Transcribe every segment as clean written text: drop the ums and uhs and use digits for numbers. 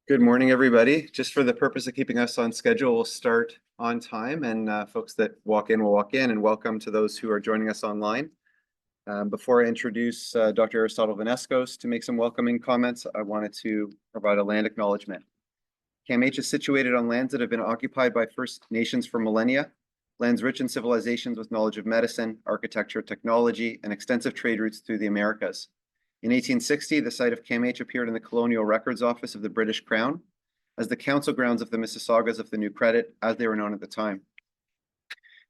Good morning, everybody. Just for the purpose of keeping us on schedule, we'll start on time, and folks that walk in will walk in, and welcome to those who are joining us online. Before I introduce Dr. Aristotle Voineskos to make some welcoming comments, I wanted to provide a land acknowledgement. CAMH is situated on lands that have been occupied by First Nations for millennia, lands rich in civilizations with knowledge of medicine, architecture, technology, and extensive trade routes through the Americas. In 1860, the site of CAMH appeared in the Colonial Records Office of the British Crown as the council grounds of the Mississaugas of the New Credit, as they were known at the time.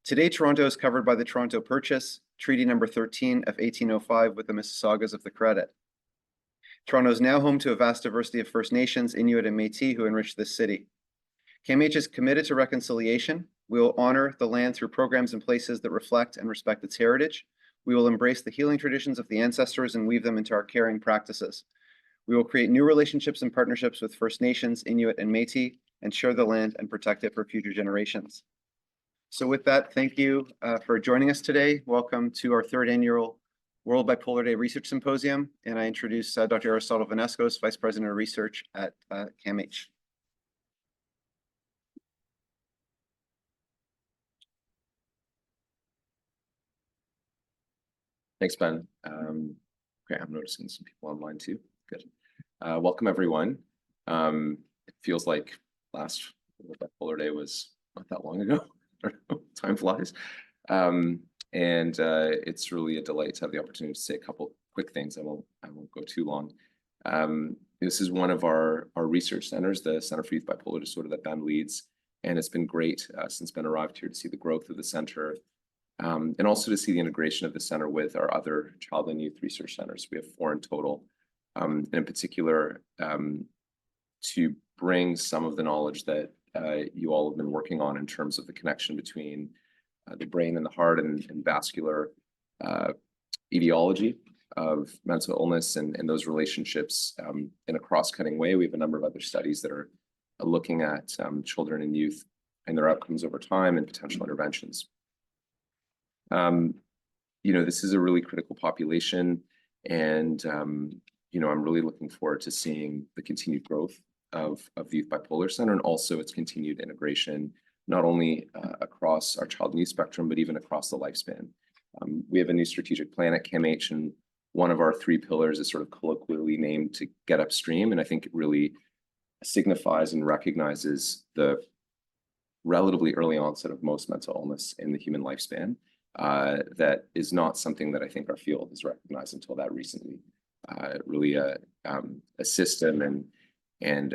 Today, Toronto is covered by the Toronto Purchase, Treaty Number 13 of 1805 with the Mississaugas of the Credit. Toronto is now home to a vast diversity of First Nations, Inuit, and Métis who enrich this city. CAMH is committed to reconciliation. We will honor the land through programs and places that reflect and respect its heritage. We will embrace the healing traditions of the ancestors and weave them into our caring practices. We will create new relationships and partnerships with First Nations, Inuit, and Métis, and share the land and protect it for future generations. So with that, thank you for joining us today. Welcome to our third annual World Bipolar Day Research Symposium, and I introduce Dr. Aristotle Voineskos, Vice President of Research at CAMH. Thanks, Ben. Okay, I'm noticing some people online too. Good. Welcome, everyone. It feels like last Bipolar Day was not that long ago. Time flies. It's really a delight to have the opportunity to say a couple quick things. I won't go too long. This is one of our research centers, the Center for Youth Bipolar Disorder that Ben leads, and it's been great since Ben arrived here to see the growth of the center. And also to see the integration of the center with our other child and youth research centers. We have 4 in total, and in particular, to bring some of the knowledge that you all have been working on in terms of the connection between the brain and the heart and vascular etiology of mental illness and those relationships in a cross-cutting way. We have a number of other studies that are looking at children and youth and their outcomes over time and potential interventions. This is a really critical population, and I'm really looking forward to seeing the continued growth of the Youth Bipolar Center and also its continued integration, not only across our child and youth spectrum, but even across the lifespan. We have a new strategic plan at CAMH, and one of our 3 pillars is sort of colloquially named to get upstream, and I think it really signifies and recognizes the relatively early onset of most mental illness in the human lifespan. That is not something that I think our field has recognized until that recently. Really a system and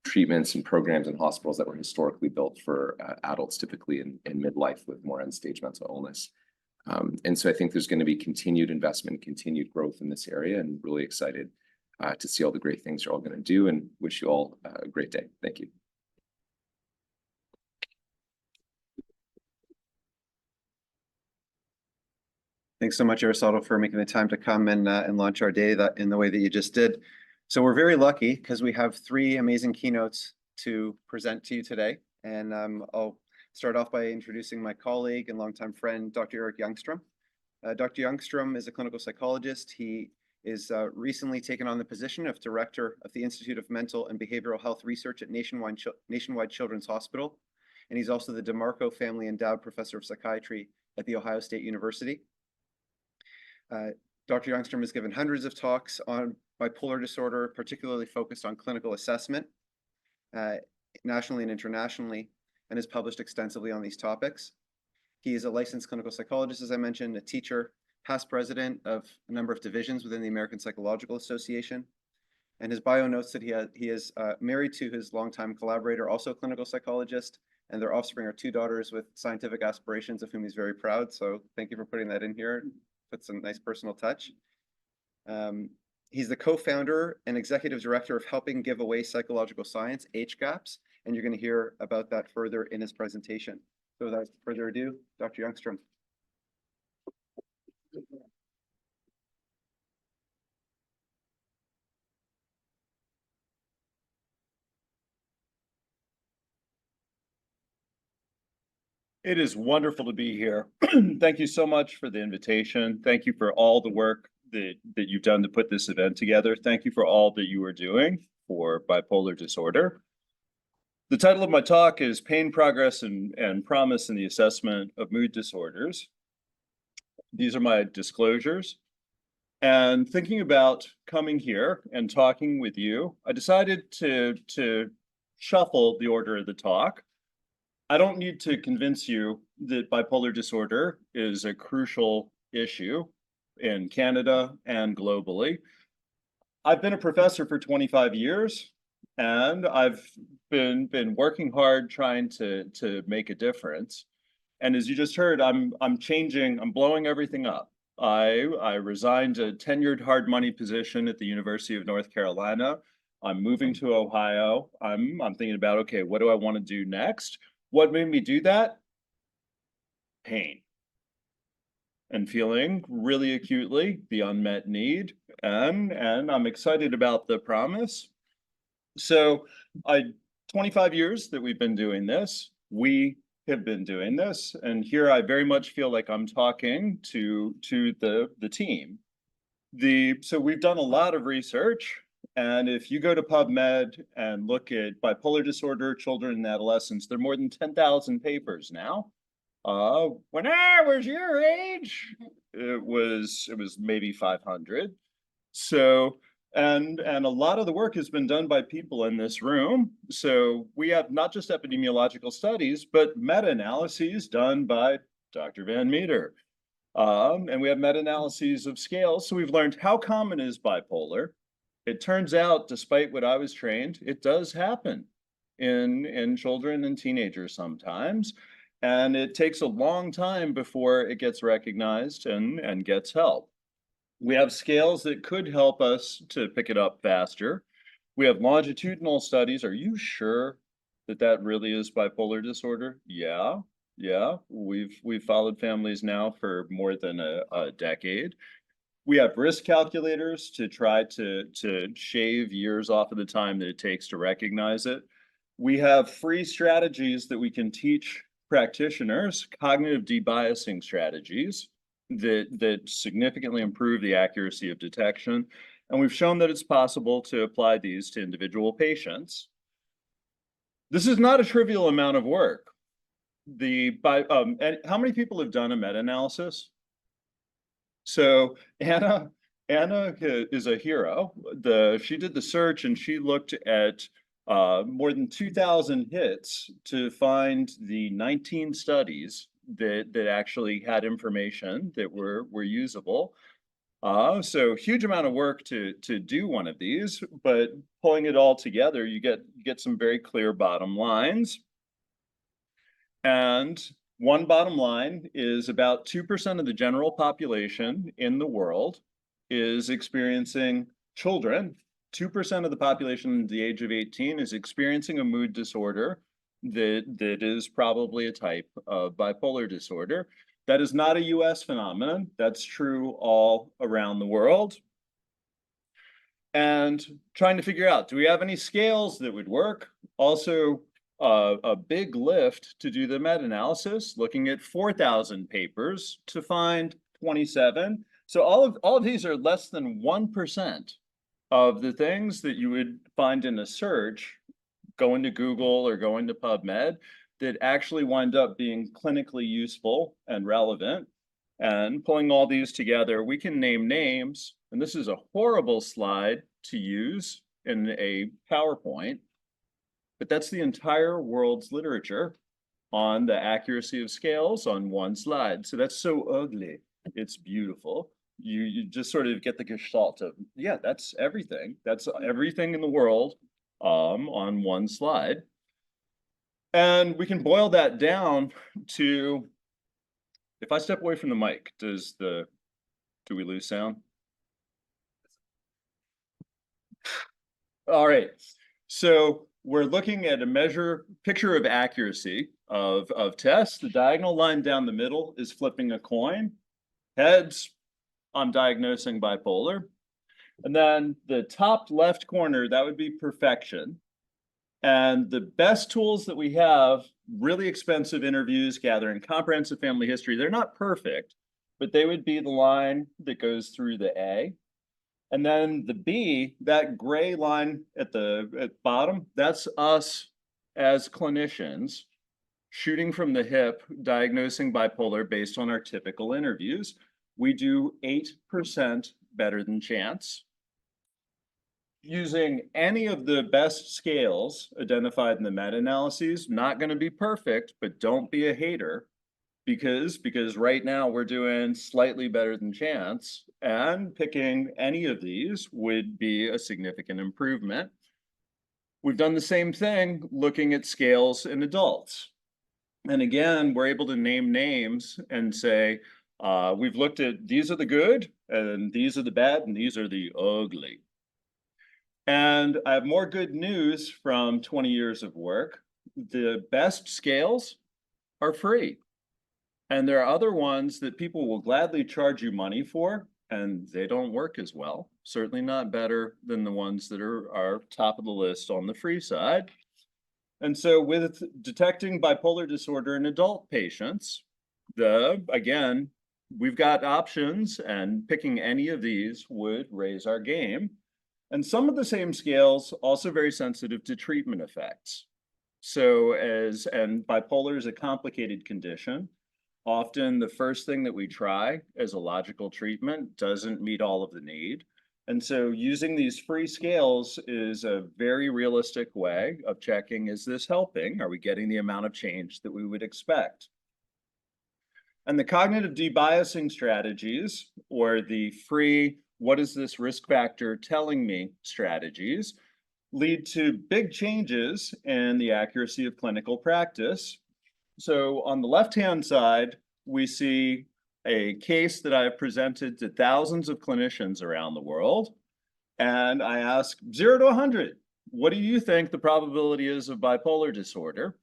treatments and programs and hospitals that were historically built for adults, typically in midlife with more end-stage mental illness. And so I think there's going to be continued investment, continued growth in this area, and really excited to see all the great things you're all going to do, and wish you all a great day. Thank you. Thanks so much, Aristotle, for making the time to come and launch our day in the way that you just did. So we're very lucky because we have 3 amazing keynotes to present to you today. And I'll start off by introducing my colleague and longtime friend, Dr. Eric Youngstrom. Dr. Youngstrom is a clinical psychologist. He is recently taken on the position of Director of the Institute of Mental and Behavioral Health Research at Nationwide Children's Hospital. And he's also the DeMarco Family Endowed Professor of Psychiatry at The Ohio State University. Dr. Youngstrom has given hundreds of talks on bipolar disorder, particularly focused on clinical assessment, nationally and internationally, and has published extensively on these topics. He is a licensed clinical psychologist, as I mentioned, a teacher, past president of a number of divisions within the American Psychological Association. And his bio notes that he is married to his longtime collaborator, also a clinical psychologist, and their offspring are 2 daughters with scientific aspirations, of whom he's very proud. So thank you for putting that in here. Puts some nice personal touch. He's the co-founder and executive director of Helping Give Away Psychological Science, HGAPS, and you're going to hear about that further in his presentation. So without further ado, Dr. Youngstrom. It is wonderful to be here. Thank you so much for the invitation. Thank you for all the work that you've done to put this event together. Thank you for all that you are doing for bipolar disorder. The title of my talk is Pain, Progress, and Promise in the Assessment of Mood Disorders. These are my disclosures. And thinking about coming here and talking with you, I decided to shuffle the order of the talk. I don't need to convince you that bipolar disorder is a crucial issue in Canada and globally. I've been a professor for 25 years, and I've been working hard trying to make a difference. And as you just heard, I'm blowing everything up. I resigned a tenured hard money position at the University of North Carolina. I'm moving to Ohio. I'm thinking about, okay, what do I want to do next? What made me do that? Pain. And feeling really acutely the unmet need. And I'm excited about the promise. So 25 years that we've been doing this, we have been doing this. And here I very much feel like I'm talking to the team. So we've done a lot of research. And if you go to PubMed and look at bipolar disorder, children and adolescents, there are more than 10,000 papers now. When I was your age, it was maybe 500. So, and a lot of the work has been done by people in this room. So we have not just epidemiological studies, but meta-analyses done by Dr. Van Meter. And we have meta-analyses of scales. So we've learned how common is bipolar. It turns out, despite what I was trained, it does happen in children and teenagers sometimes. And it takes a long time before it gets recognized and gets help. We have scales that could help us to pick it up faster. We have longitudinal studies. Are you sure that really is bipolar disorder? Yeah. We've followed families now for more than a decade. We have risk calculators to try to shave years off of the time that it takes to recognize it. We have free strategies that we can teach practitioners, cognitive debiasing strategies that significantly improve the accuracy of detection. And we've shown that it's possible to apply these to individual patients. This is not a trivial amount of work. How many people have done a meta-analysis? So Anna is a hero. She did the search and she looked at more than 2,000 hits to find the 19 studies that actually had information that were usable. So huge amount of work to do one of these, but pulling it all together, you get some very clear bottom lines. And one bottom line is about 2% of the general population in the world is experiencing children. 2% of the population under the age of 18 is experiencing a mood disorder that is probably a type of bipolar disorder. That is not a US phenomenon. That's true all around the world. And trying to figure out, do we have any scales that would work? Also, a big lift to do the meta-analysis, looking at 4,000 papers to find 27. So all of these are less than 1% of the things that you would find in a search, going to Google or going to PubMed, that actually wind up being clinically useful and relevant. And pulling all these together, we can name names. And this is a horrible slide to use in a PowerPoint, but that's the entire world's literature on the accuracy of scales on one slide. So that's so ugly. It's beautiful. You just sort of get the gestalt of, yeah, that's everything. That's everything in the world on one slide. And we can boil that down to, if I step away from the mic, do we lose sound? All right. So we're looking at a picture of accuracy of tests. The diagonal line down the middle is flipping a coin. Heads, I'm diagnosing bipolar. And then the top left corner, that would be perfection. And the best tools that we have, really expensive interviews, gathering comprehensive family history, they're not perfect, but they would be the line that goes through the A. And then the B, that gray line at the bottom, that's us as clinicians shooting from the hip, diagnosing bipolar based on our typical interviews. We do 8% better than chance. Using any of the best scales identified in the meta-analyses, not going to be perfect, but don't be a hater. Because right now we're doing slightly better than chance, and picking any of these would be a significant improvement. We've done the same thing looking at scales in adults. And again, we're able to name names and say, we've looked at these are the good, and these are the bad, and these are the ugly. And I have more good news from 20 years of work. The best scales are free. And there are other ones that people will gladly charge you money for, and they don't work as well. Certainly not better than the ones that are top of the list on the free side. And so with detecting bipolar disorder in adult patients, again, we've got options, and picking any of these would raise our game. And some of the same scales also very sensitive to treatment effects. So and bipolar is a complicated condition. Often the first thing that we try as a logical treatment doesn't meet all of the need. And so using these free scales is a very realistic way of checking, is this helping? Are we getting the amount of change that we would expect? And the cognitive debiasing strategies, or the free, what is this risk factor telling me strategies, lead to big changes in the accuracy of clinical practice. So on the left-hand side, we see a case that I've presented to thousands of clinicians around the world. And I ask 0 to 100, what do you think the probability is of bipolar disorder?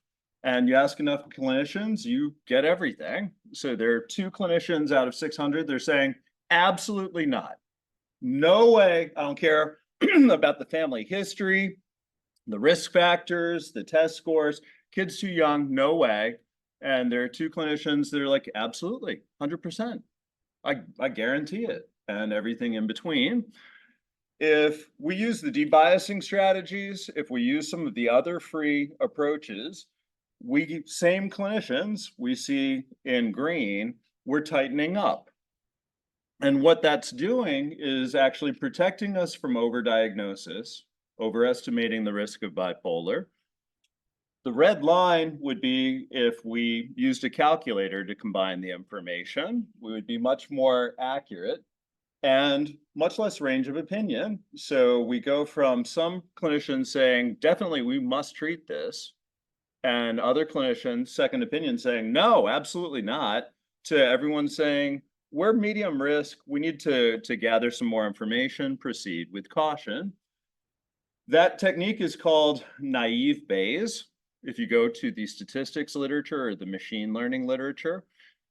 And you ask enough clinicians, you get everything. So there are 2 clinicians out of 600, they're saying, absolutely not. No way, I don't care about the family history, the risk factors, the test scores, kids too young, no way. And there are 2 clinicians that are like, absolutely, 100%. I guarantee it, and everything in between. If we use the debiasing strategies, if we use some of the other free approaches, same clinicians, we see in green, we're tightening up. And what that's doing is actually protecting us from overdiagnosis, overestimating the risk of bipolar. The red line would be if we used a calculator to combine the information, we would be much more accurate and much less range of opinion. So we go from some clinicians saying, definitely we must treat this, and other clinicians, second opinion, saying, no, absolutely not, to everyone saying, we're medium risk, we need to gather some more information, proceed with caution. That technique is called naive Bayes, if you go to the statistics literature or the machine learning literature.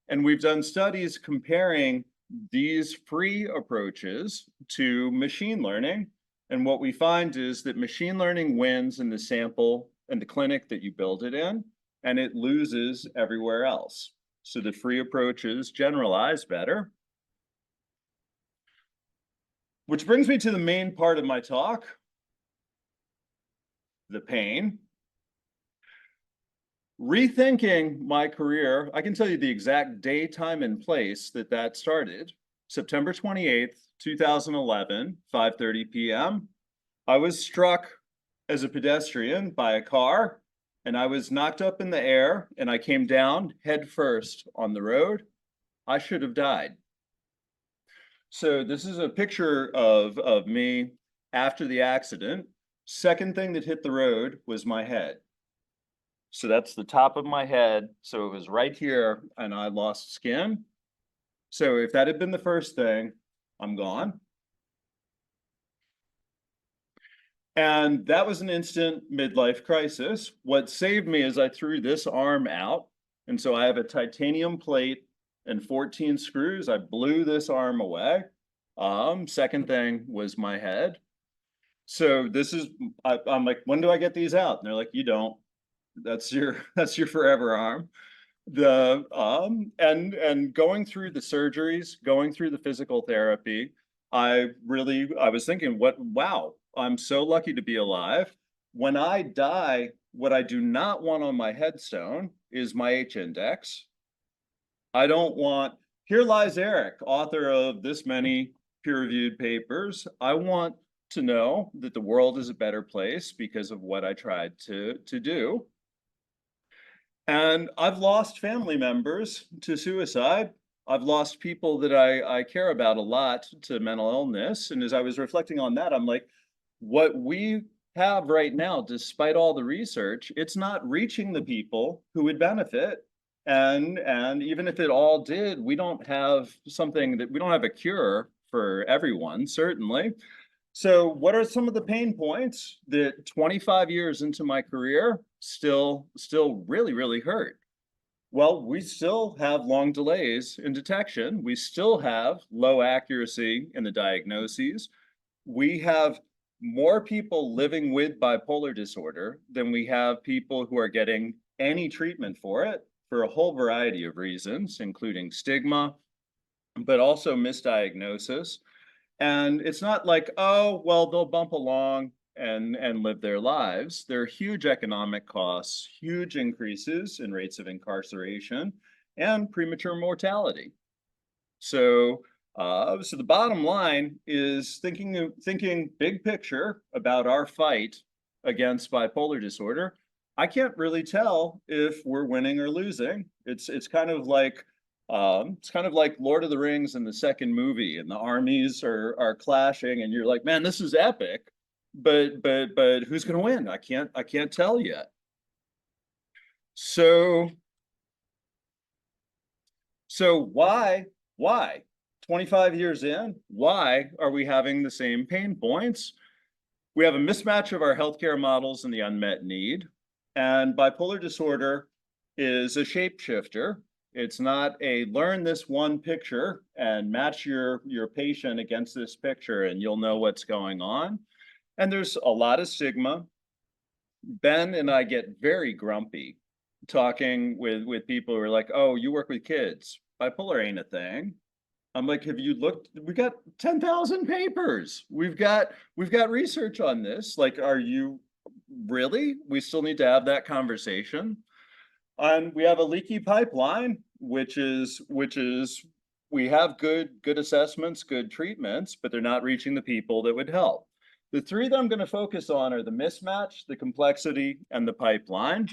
And we've done studies comparing these free approaches to machine learning. And what we find is that machine learning wins in the sample and the clinic that you build it in, and it loses everywhere else. So the free approaches generalize better. Which brings me to the main part of my talk, the pain. Rethinking my career, I can tell you the exact day, time, and place that started. September 28th, 2011, 5:30 p.m. I was struck as a pedestrian by a car, and I was knocked up in the air, and I came down head first on the road. I should have died. So this is a picture of me after the accident. Second thing that hit the road was my head. So that's the top of my head. So it was right here, and I lost skin. So if that had been the first thing, I'm gone. And that was an instant midlife crisis. What saved me is I threw this arm out. And so I have a titanium plate and 14 screws. I blew this arm away. Second thing was my head. So this is, I'm like, when do I get these out? And they're like, you don't. That's your forever arm. And going through the surgeries, going through the physical therapy, I was thinking, wow, I'm so lucky to be alive. When I die, what I do not want on my headstone is my H-index. I don't want, here lies Eric, author of this many peer-reviewed papers. I want to know that the world is a better place because of what I tried to do. And I've lost family members to suicide. I've lost people that I care about a lot to mental illness. And as I was reflecting on that, I'm like, what we have right now, despite all the research, it's not reaching the people who would benefit. And even if it all did, we don't have a cure for everyone, certainly. So what are some of the pain points that 25 years into my career still really, really hurt? Well, we still have long delays in detection. We still have low accuracy in the diagnoses. We have more people living with bipolar disorder than we have people who are getting any treatment for it for a whole variety of reasons, including stigma, but also misdiagnosis. And it's not like, oh, well, they'll bump along and live their lives. There are huge economic costs, huge increases in rates of incarceration and premature mortality. So, so the bottom line is thinking big picture about our fight against bipolar disorder. I can't really tell if we're winning or losing. It's kind of like Lord of the Rings in the second movie, and the armies are clashing, and you're like, man, this is epic, but who's going to win? I can't tell yet. So why 25 years in, why are we having the same pain points? We have a mismatch of our healthcare models and the unmet need, and bipolar disorder is a shapeshifter. It's not a learn this one picture and match your patient against this picture and you'll know what's going on. And there's a lot of stigma. Ben and I get very grumpy talking with people who are like, oh, you work with kids. Bipolar ain't a thing. I'm like, have you looked? We got 10,000 papers. We've got research on this. Like, are you really? We still need to have that conversation. And we have a leaky pipeline, which is we have good assessments, good treatments, but they're not reaching the people that would help. The three that I'm going to focus on are the mismatch, the complexity, and the pipeline.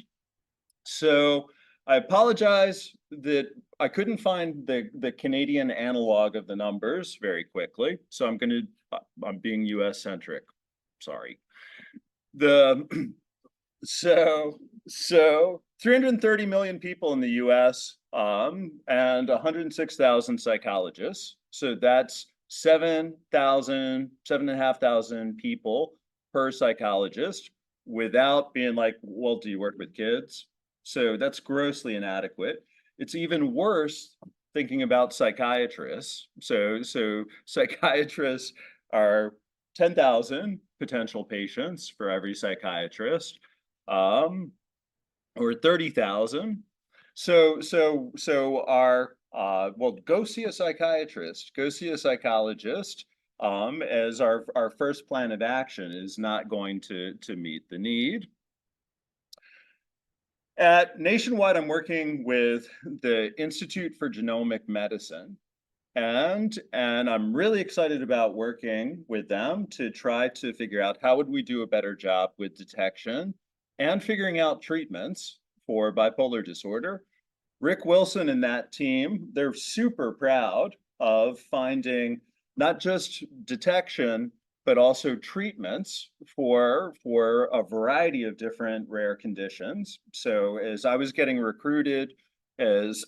So I apologize that I couldn't find the Canadian analog of the numbers very quickly. So I'm being US centric. Sorry. So 330 million people in the US and 106,000 psychologists. So that's 7,500 people per psychologist without being like, well, do you work with kids? So that's grossly inadequate. It's even worse thinking about psychiatrists. So psychiatrists are 10,000 potential patients for every psychiatrist. Or 30,000. So our well, go see a psychiatrist, go see a psychologist, as our first plan of action is not going to meet the need. At Nationwide, I'm working with the Institute for Genomic Medicine. And I'm really excited about working with them to try to figure out how would we do a better job with detection and figuring out treatments for bipolar disorder. Rick Wilson and that team, they're super proud of finding not just detection, but also treatments for a variety of different rare conditions. So as I was getting recruited, as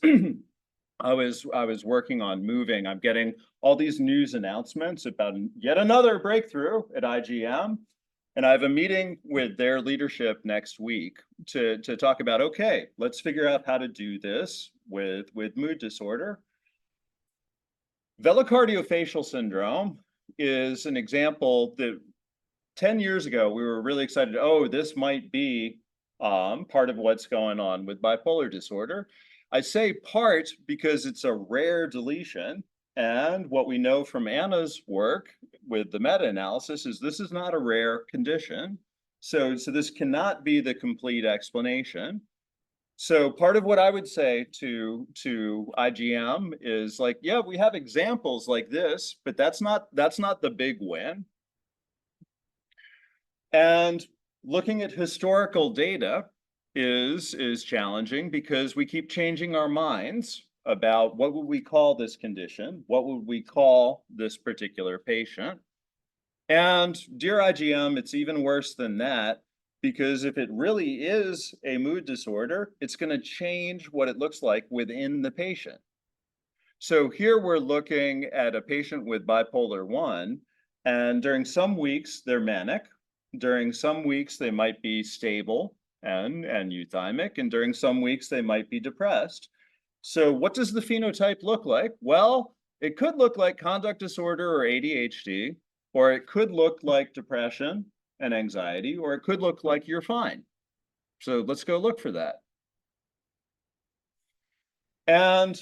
I was working on moving, I'm getting all these news announcements about yet another breakthrough at IGM. And I have a meeting with their leadership next week to talk about, okay, let's figure out how to do this with mood disorder. Velocardiofacial syndrome is an example that 10 years ago, we were really excited, oh, this might be part of what's going on with bipolar disorder. I say part because it's a rare deletion And what we know from Anna's work with the meta-analysis is this is not a rare condition. So this cannot be the complete explanation. So part of what I would say to IGM is like, yeah, we have examples like this, but that's not the big win. And looking at historical data is challenging because we keep changing our minds about what would we call this condition, what would we call this particular patient. And dear IGM, it's even worse than that, because if it really is a mood disorder, it's going to change what it looks like within the patient. So here we're looking at a patient with bipolar 1, and during some weeks they're manic, during some weeks they might be stable and euthymic, and during some weeks they might be depressed. So what does the phenotype look like? Well, it could look like conduct disorder or ADHD, or it could look like depression and anxiety, or it could look like you're fine. So let's go look for that. And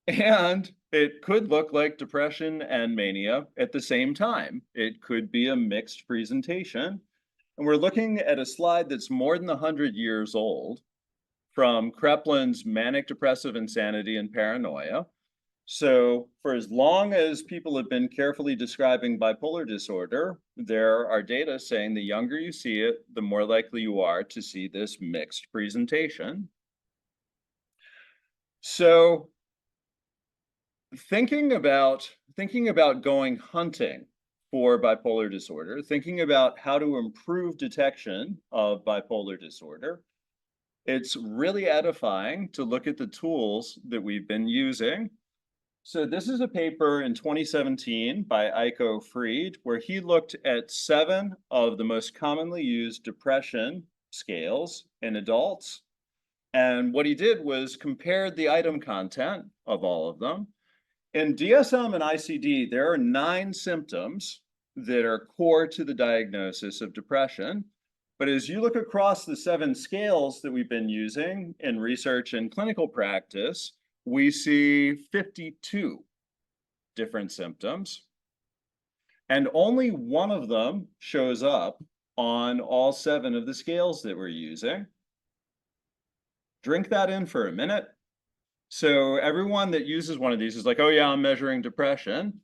it could look like depression and mania at the same time. It could be a mixed presentation. And we're looking at a slide that's more than 100 years old from Kreplin's Manic Depressive Insanity and Paranoia. So for as long as people have been carefully describing bipolar disorder, there are data saying the younger you see it, the more likely you are to see this mixed presentation. So thinking about going hunting for bipolar disorder, thinking about how to improve detection of bipolar disorder, it's really edifying to look at the tools that we've been using. So this is a paper in 2017 by Eiko Fried, where he looked at 7 of the most commonly used depression scales in adults. And what he did was compared the item content of all of them. In DSM and ICD, there are 9 symptoms that are core to the diagnosis of depression. But as you look across the 7 scales that we've been using in research and clinical practice, we see 52 different symptoms. And only one of them shows up on all 7 of the scales that we're using. Drink that in for a minute. So everyone that uses one of these is like, oh yeah, I'm measuring depression,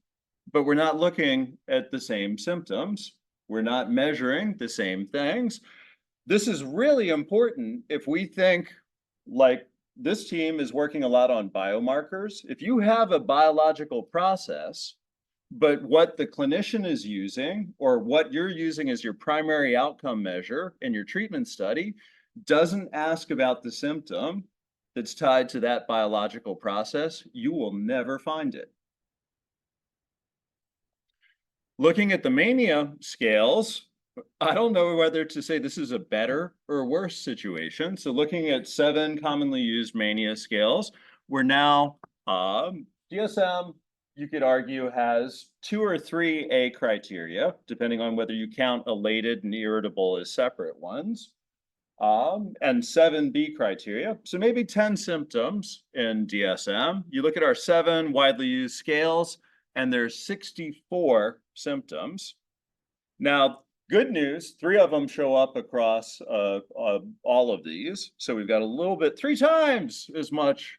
but we're not looking at the same symptoms. We're not measuring the same things. This is really important if we think, like, this team is working a lot on biomarkers. If you have a biological process, but what the clinician is using or what you're using as your primary outcome measure in your treatment study doesn't ask about the symptom that's tied to that biological process, you will never find it. Looking at the mania scales, I don't know whether to say this is a better or worse situation. So looking at 7 commonly used mania scales, we're now, DSM, you could argue, has 2 or 3 A criteria, depending on whether you count elated and irritable as separate ones, and 7 B criteria. So maybe 10 symptoms in DSM. You look at our 7 widely used scales, and there's 64 symptoms. Now, good news, 3 of them show up across all of these. So we've got a little bit, 3 times as much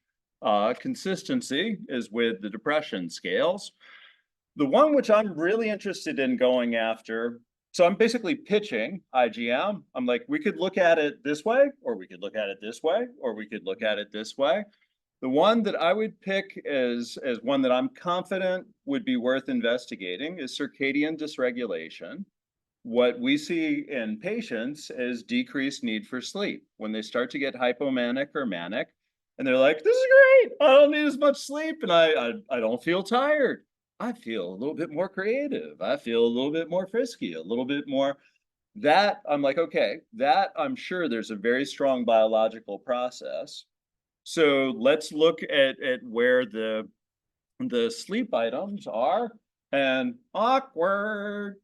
consistency as with the depression scales. The one which I'm really interested in going after, so I'm basically pitching IGM. I'm like, we could look at it this way, or we could look at it this way, or we could look at it this way. The one that I would pick as one that I'm confident would be worth investigating is circadian dysregulation. What we see in patients is decreased need for sleep. When they start to get hypomanic or manic, and they're like, this is great, I don't need as much sleep, and I don't feel tired. I feel a little bit more creative. I feel a little bit more frisky, a little bit more. That, I'm like, okay, that I'm sure there's a very strong biological process. So let's look at where the sleep items are, and awkward.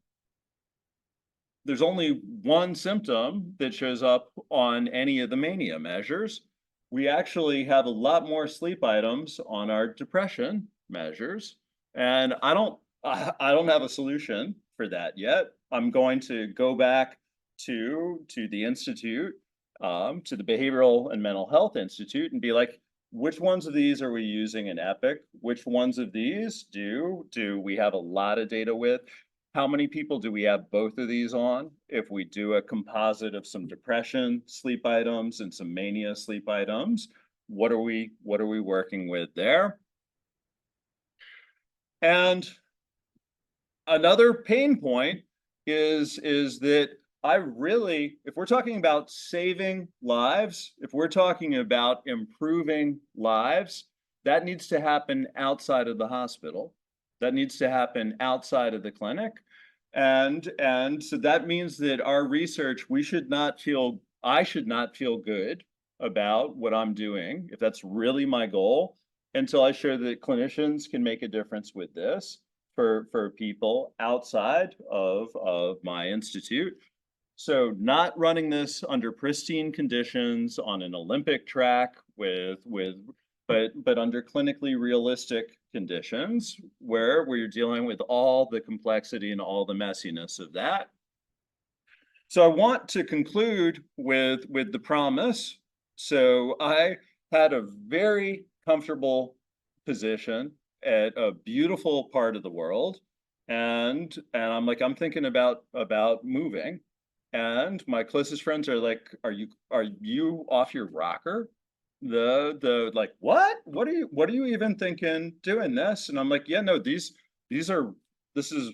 There's only one symptom that shows up on any of the mania measures. We actually have a lot more sleep items on our depression measures. And I don't have a solution for that yet. I'm going to go back to the Institute, to the Behavioral and Mental Health Institute, and be like, which ones of these are we using in EPIC? Which ones of these do we have a lot of data with? How many people do we have both of these on? If we do a composite of some depression sleep items and some mania sleep items, what are we working with there? And another pain point is that I really, if we're talking about saving lives, if we're talking about improving lives, that needs to happen outside of the hospital. That needs to happen outside of the clinic. And so that means that our research, I should not feel good about what I'm doing, if that's really my goal, until I show that clinicians can make a difference with this for people outside of my institute. So not running this under pristine conditions on an Olympic track but under clinically realistic conditions where you're dealing with all the complexity and all the messiness of that. So I want to conclude with the promise. So I had a very comfortable position at a beautiful part of the world, and I'm like, I'm thinking about moving, and my closest friends are like, are you off your rocker? The like, what are you even thinking doing this? And I'm like, yeah, no, this is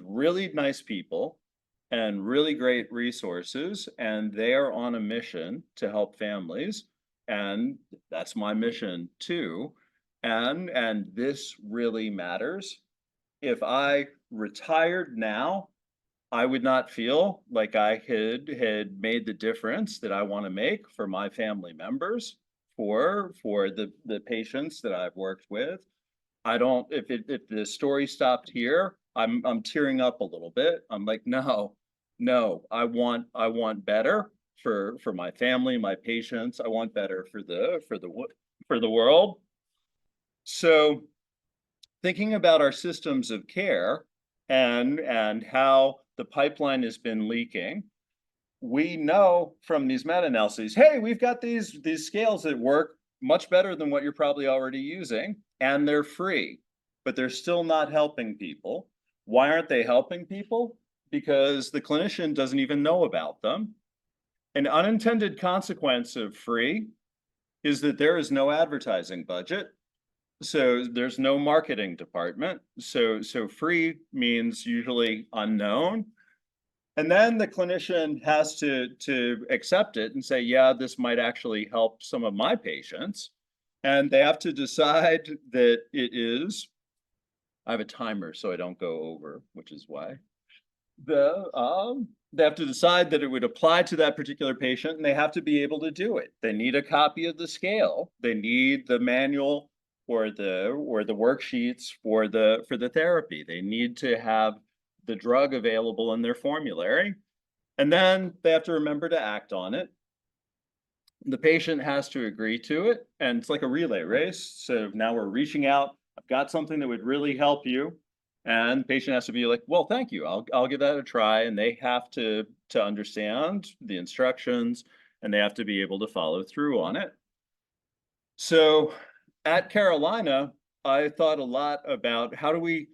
really nice people and really great resources, and they are on a mission to help families, and that's my mission too. And this really matters. If I retired now, I would not feel like I had made the difference that I want to make for my family members, for the patients that I've worked with. I don't, if the story stopped here, I'm tearing up a little bit. I'm like, no, I want better for my family, my patients. I want better for the world. So thinking about our systems of care and how the pipeline has been leaking, we know from these meta-analyses, hey, we've got these scales that work much better than what you're probably already using, and they're free, but they're still not helping people. Why aren't they helping people? Because the clinician doesn't even know about them. An unintended consequence of free is that there is no advertising budget. So there's no marketing department. So free means usually unknown. And then the clinician has to accept it and say, yeah, this might actually help some of my patients. And they have to decide that it is. I have a timer so I don't go over, which is why. They have to decide that it would apply to that particular patient, and they have to be able to do it. They need a copy of the scale. They need the manual or the worksheets for the therapy. They need to have the drug available in their formulary, and then they have to remember to act on it. The patient has to agree to it, and it's like a relay race. So now we're reaching out. I've got something that would really help you, and the patient has to be like, well, thank you. I'll give that a try, and they have to understand the instructions, and they have to be able to follow through on it. So at Carolina, I thought a lot about how do we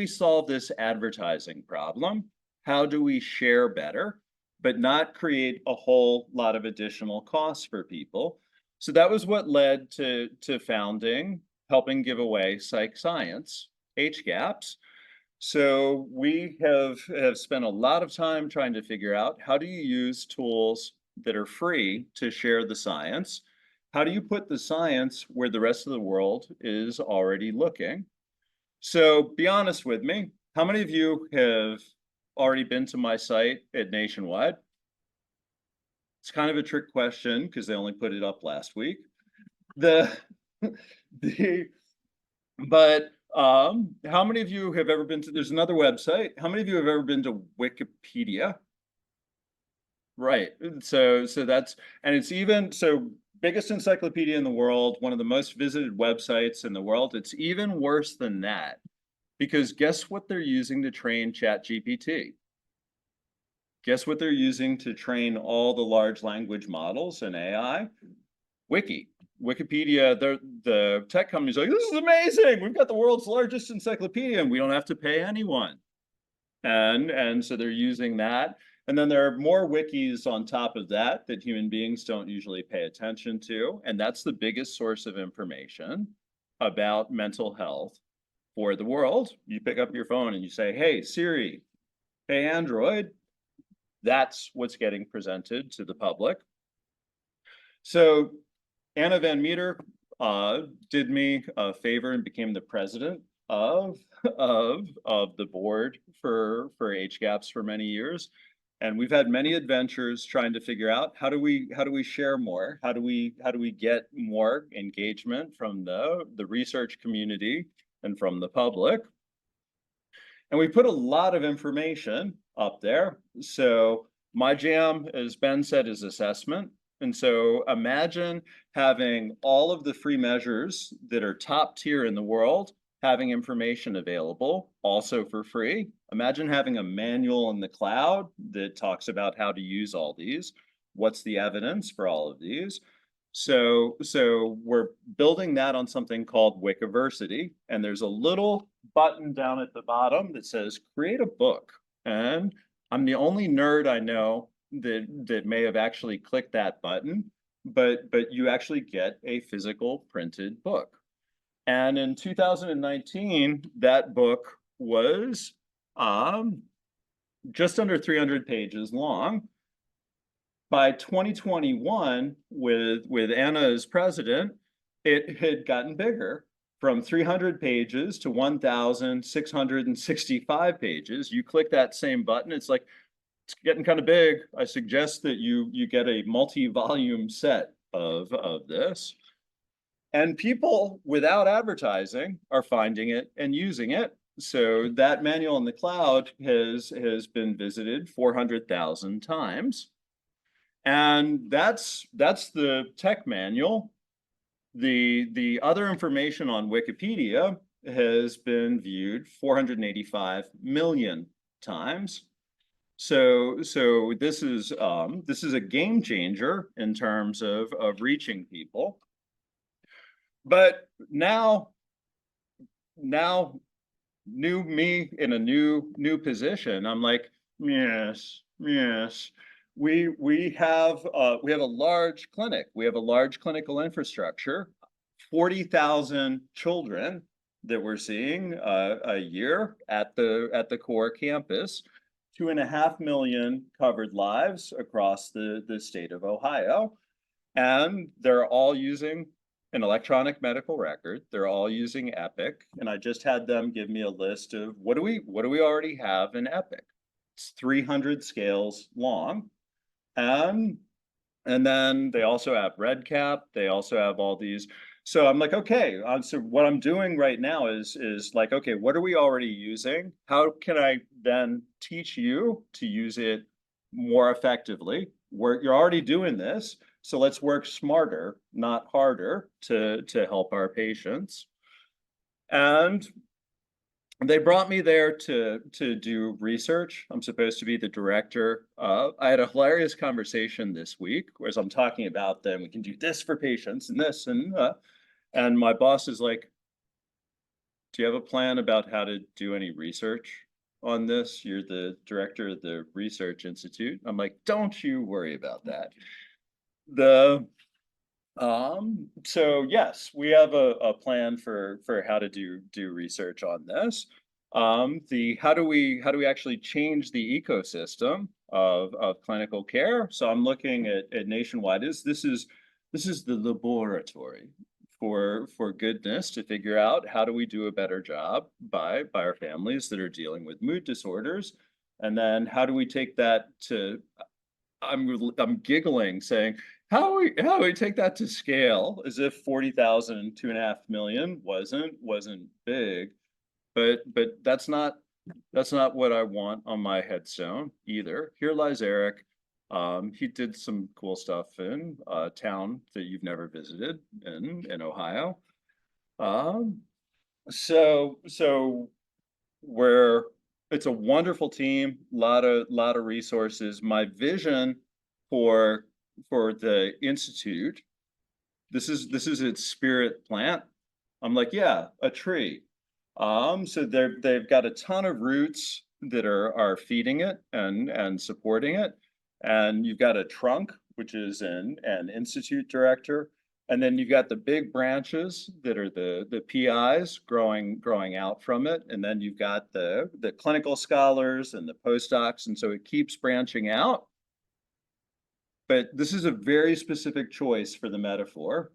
solve this advertising problem? How do we share better, but not create a whole lot of additional costs for people? So that was what led to founding, helping give away Psych Science, HGAPs. So we have spent a lot of time trying to figure out, how do you use tools that are free to share the science? How do you put the science where the rest of the world is already looking? So be honest with me. How many of you have already been to my site at Nationwide? It's kind of a trick question because they only put it up last week. But how many of you have ever been to, there's another website. How many of you have ever been to Wikipedia? Right. So that's, and it's even, so biggest encyclopedia in the world, one of the most visited websites in the world. It's even worse than that, because guess what they're using to train ChatGPT? Guess what they're using to train all the large language models and AI? Wikipedia, the tech company's like, this is amazing. We've got the world's largest encyclopedia and we don't have to pay anyone. And so they're using that. And then there are more wikis on top of that that human beings don't usually pay attention to. And that's the biggest source of information about mental health for the world. You pick up your phone and you say, hey, Siri, hey, Android. That's what's getting presented to the public. So Anna Van Meter did me a favor and became the president of the board for HGAPS for many years. And we've had many adventures trying to figure out how do we share more? How do we get more engagement from the research community and from the public? And we put a lot of information up there. So my jam, as Ben said, is assessment. And so imagine having all of the free measures that are top tier in the world, having information available also for free. Imagine having a manual in the cloud that talks about how to use all these. What's the evidence for all of these? So we're building that on something called Wikiversity, and there's a little button down at the bottom that says create a book. And I'm the only nerd I know that may have actually clicked that button, but you actually get a physical printed book. And in 2019, that book was just under 300 pages long. By 2021, with Anna as president, it had gotten bigger from 300 pages to 1,665 pages. You click that same button, it's like, it's getting kind of big. I suggest that you get a multi-volume set of this. And people, without advertising, are finding it and using it. So that manual in the cloud has been visited 400,000 times. And that's the tech manual. The other information on Wikipedia has been viewed 485 million times. So this is a game changer in terms of reaching people. But now new me in a new position, I'm like, yes. We have a large clinic. We have a large clinical infrastructure, 40,000 children that we're seeing a year at the core campus, 2.5 million covered lives across the state of Ohio, and they're all using an electronic medical record. They're all using Epic, and I just had them give me a list of what do we already have in Epic. It's 300 scales long. And then they also have REDCap. They also have all these. So I'm like, okay, so what I'm doing right now is like, okay, what are we already using? How can I then teach you to use it more effectively? You're already doing this, so let's work smarter, not harder, to help our patients. And they brought me there to do research. I'm supposed to be the director. I had a hilarious conversation this week, whereas I'm talking about them. We can do this for patients and this and my boss is like, "Do you have a plan about how to do any research on this? You're the director of the Research Institute." I'm like, "Don't you worry about that." So yes, we have a plan for how to do research on this. How do we actually change the ecosystem of clinical care? So I'm looking at nationwide. This is the laboratory for goodness to figure out how do we do a better job by our families that are dealing with mood disorders, and then how do we take that to I'm giggling saying, how do we take that to scale, as if 40,000 and 2.5 million wasn't big, but that's not what I want on my headstone either. Here lies Eric. He did some cool stuff in a town that you've never visited in Ohio. So it's a wonderful team, lot of resources. My vision for the institute, this is its spirit plant. I'm like, yeah, a tree. So they've got a ton of roots that are feeding it and supporting it. And you've got a trunk, which is an institute director. And then you've got the big branches that are the PIs growing out from it. And then you've got the clinical scholars and the postdocs. And so it keeps branching out. But this is a very specific choice for the metaphor.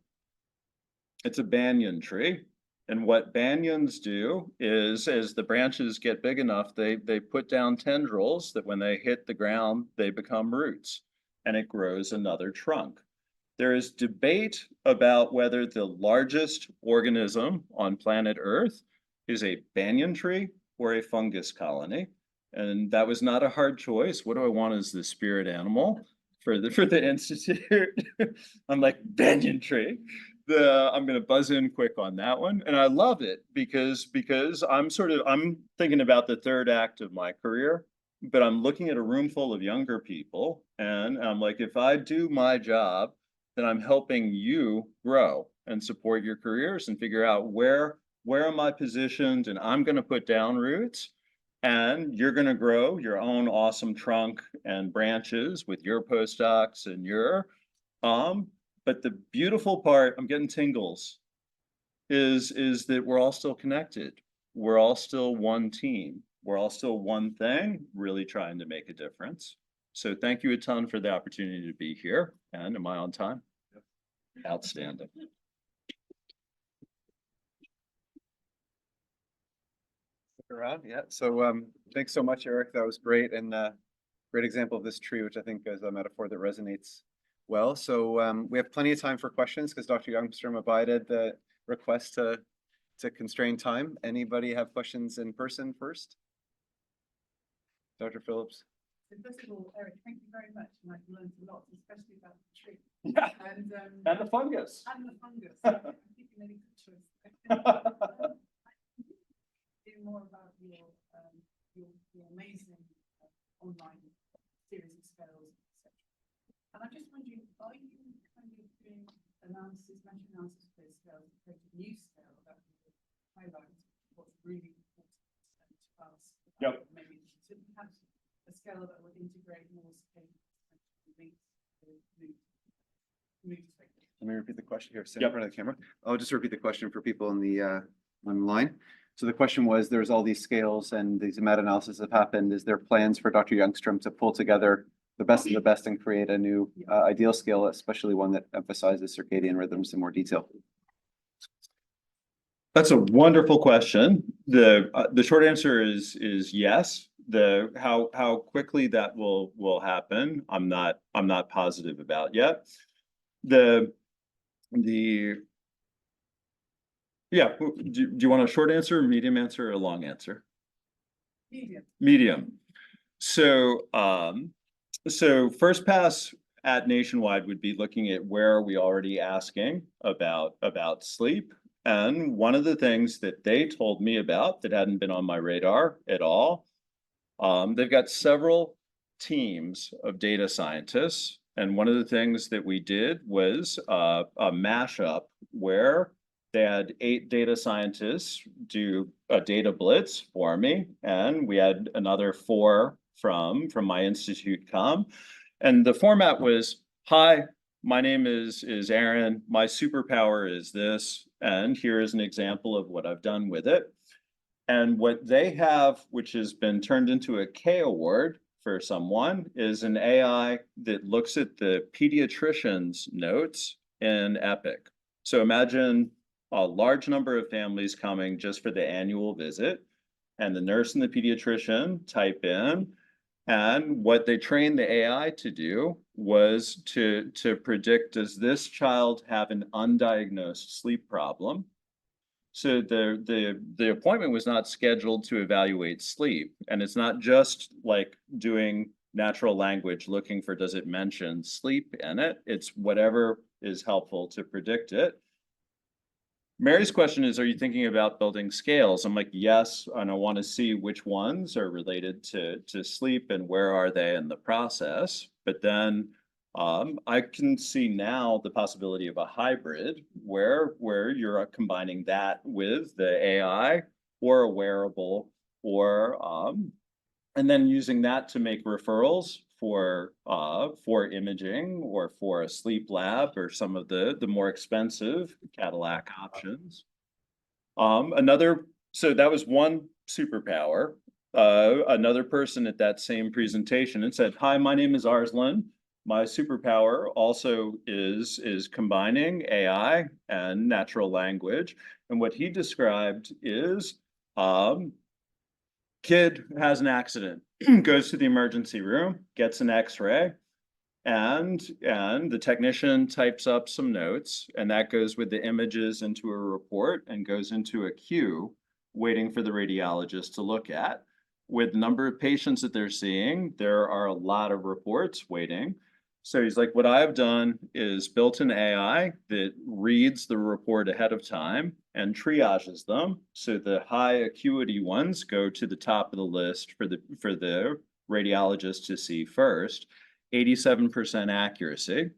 It's a banyan tree. And what banyans do is, as the branches get big enough, they put down tendrils that when they hit the ground, they become roots, and it grows another trunk. There is debate about whether the largest organism on planet Earth is a banyan tree or a fungus colony. And that was not a hard choice. What do I want as the spirit animal for the institute? I'm like, banyan tree. I'm going to buzz in quick on that one. And I love it because I'm thinking about the third act of my career, but I'm looking at a room full of younger people. And I'm like, if I do my job, then I'm helping you grow and support your careers and figure out where am I positioned, and I'm going to put down roots, and you're going to grow your own awesome trunk and branches with your postdocs and your but the beautiful part, I'm getting tingles, is that we're all still connected. We're all still one team. We're all still one thing, really trying to make a difference. So thank you a ton for the opportunity to be here. And am I on time? Yep. Outstanding. Around, yeah. So thanks so much, Eric. That was great, and great example of this tree, which I think is a metaphor that resonates well. So we have plenty of time for questions because Dr. Youngstrom abided the request to constrain time. Anybody have questions in person first? Dr. Phillips. So first of all, Eric, thank you very much. And I've learned a lot, especially about the tree. Yeah. And the fungus. And the fungus. I think you made a good choice. Hear more about your amazing online series of scales, etc. And I'm just wondering, are you kind of doing analysis, mental analysis for those scales, to create a new scale that will highlight what's really important to us? Yep. Maybe to perhaps a scale that would integrate more scales and links to mood spectrum. Let me repeat the question here. Sit Yep. in front of the camera. I'll just repeat the question for people in the online. So the question was, there's all these scales and these meta-analysis have happened. Is there plans for Dr. Youngstrom to pull together the best of the best and create a new ideal scale, especially one that emphasizes circadian rhythms in more detail? That's a wonderful question. The short answer is yes. How quickly that will happen, I'm not positive about yet. Yeah, do you want a short answer, medium answer, or a long answer? Medium. So first pass at Nationwide would be looking at where are we already asking about sleep. And one of the things that they told me about that hadn't been on my radar at all, they've got several teams of data scientists. And one of the things that we did was a mashup where they had 8 data scientists do a data blitz for me, and we had another 4 from my institute come. And the format was, hi, my name is Aaron, my superpower is this, and here is an example of what I've done with it. And what they have, which has been turned into a K award for someone, is an AI that looks at the pediatrician's notes in Epic. So imagine a large number of families coming just for the annual visit, and the nurse and the pediatrician type in, and what they trained the AI to do was to predict, does this child have an undiagnosed sleep problem? So the appointment was not scheduled to evaluate sleep, and it's not just like doing natural language looking for, does it mention sleep in it? It's whatever is helpful to predict it. Mary's question is, are you thinking about building scales? I'm like, yes, and I want to see which ones are related to sleep and where are they in the process. But then I can see now the possibility of a hybrid where you're combining that with the AI or a wearable, or and then using that to make referrals for imaging or for a sleep lab or some of the more expensive Cadillac options. So that was one superpower. Another person at that same presentation and said, "Hi, my name is Arslan. My superpower also is combining AI and natural language." And what he described is, kid has an accident, goes to the emergency room, gets an X-ray, and the technician types up some notes, and that goes with the images into a report and goes into a queue waiting for the radiologist to look at. With the number of patients that they're seeing, there are a lot of reports waiting. So he's like, what I've done is built an AI that reads the report ahead of time and triages them. So the high acuity ones go to the top of the list for the radiologist to see first. 87% accuracy. And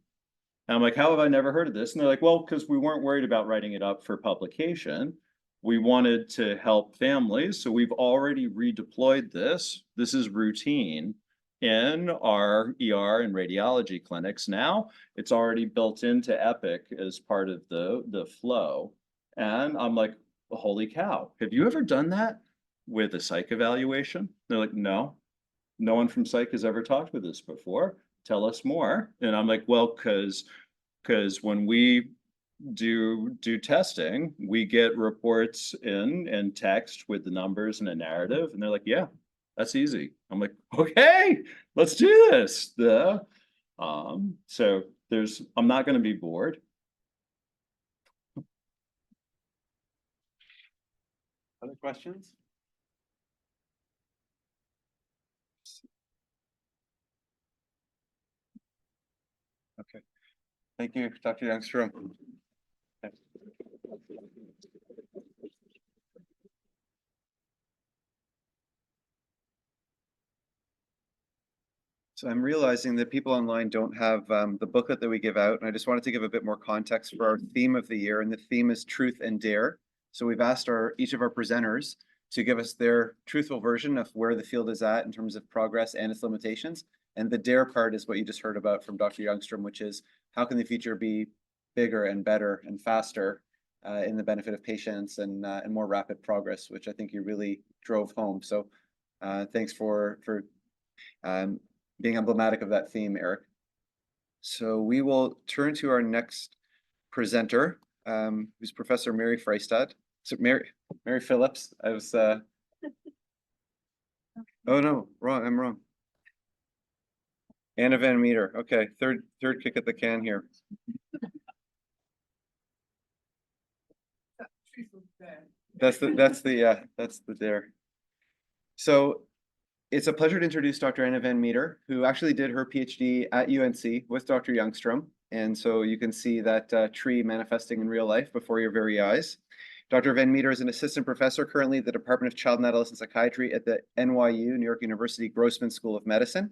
I'm like, how have I never heard of this? And they're like, well, because we weren't worried about writing it up for publication. We wanted to help families. So we've already redeployed this. This is routine in our ER and radiology clinics now. It's already built into Epic as part of the flow. And I'm like, holy cow, have you ever done that with a psych evaluation? They're like, no. No one from psych has ever talked with us before. Tell us more. And I'm like, well, because when we do testing, we get reports in text with the numbers and a narrative. And they're like, yeah, that's easy. I'm like, okay, let's do this. So I'm not going to be bored. Other questions? Okay. Thank you, Dr. Youngstrom. Okay. So I'm realizing that people online don't have the booklet that we give out, and I just wanted to give a bit more context for our theme of the year, and the theme is Truth and Dare. So we've asked each of our presenters to give us their truthful version of where the field is at in terms of progress and its limitations. And the dare part is what you just heard about from Dr. Youngstrom, which is how can the future be bigger and better and faster in the benefit of patients and more rapid progress, which I think you really drove home. So thanks for being emblematic of that theme, Eric. So we will turn to our next presenter, who's Professor Mary Freistad. So Mary Phillips. I was. Oh no, wrong. I'm wrong. Anna Van Meter. Okay, third kick at the can here. That's the dare. So it's a pleasure to introduce Dr. Anna Van Meter, who actually did her PhD at UNC with Dr. Youngstrom. And so you can see that tree manifesting in real life before your very eyes. Dr. Van Meter is an assistant professor currently at the Department of Child and Adolescent Psychiatry at the NYU, New York University Grossman School of Medicine.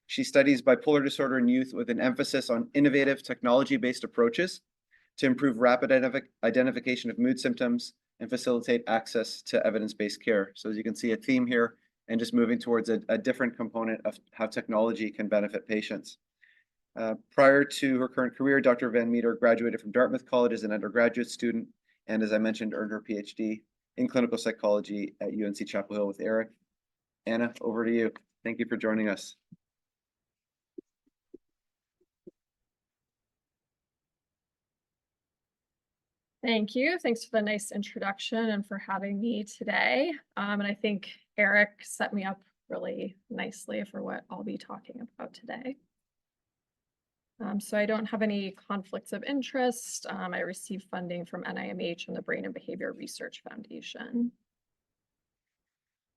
She studies bipolar disorder in youth with an emphasis on innovative technology-based approaches to improve rapid identification of mood symptoms and facilitate access to evidence-based care. So as you can see, a theme here, and just moving towards a different component of how technology can benefit patients. Prior to her current career, Dr. Van Meter graduated from Dartmouth College as an undergraduate student, and as I mentioned, earned her PhD in clinical psychology at UNC Chapel Hill with Eric. Anna, over to you. Thank you for joining us. Thank you. Thanks for the nice introduction and for having me today. And I think Eric set me up really nicely for what I'll be talking about today. So I don't have any conflicts of interest. I received funding from NIMH and the Brain and Behavior Research Foundation.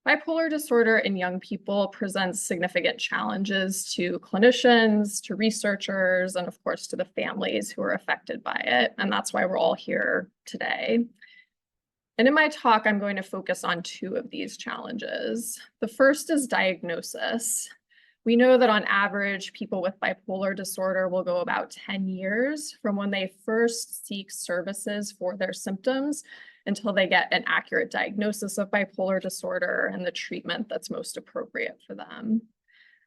Bipolar disorder in young people presents significant challenges to clinicians, to researchers, and of course to the families who are affected by it. And that's why we're all here today. And in my talk, I'm going to focus on two of these challenges. The first is diagnosis. We know that on average, people with bipolar disorder will go about 10 years from when they first seek services for their symptoms until they get an accurate diagnosis of bipolar disorder and the treatment that's most appropriate for them.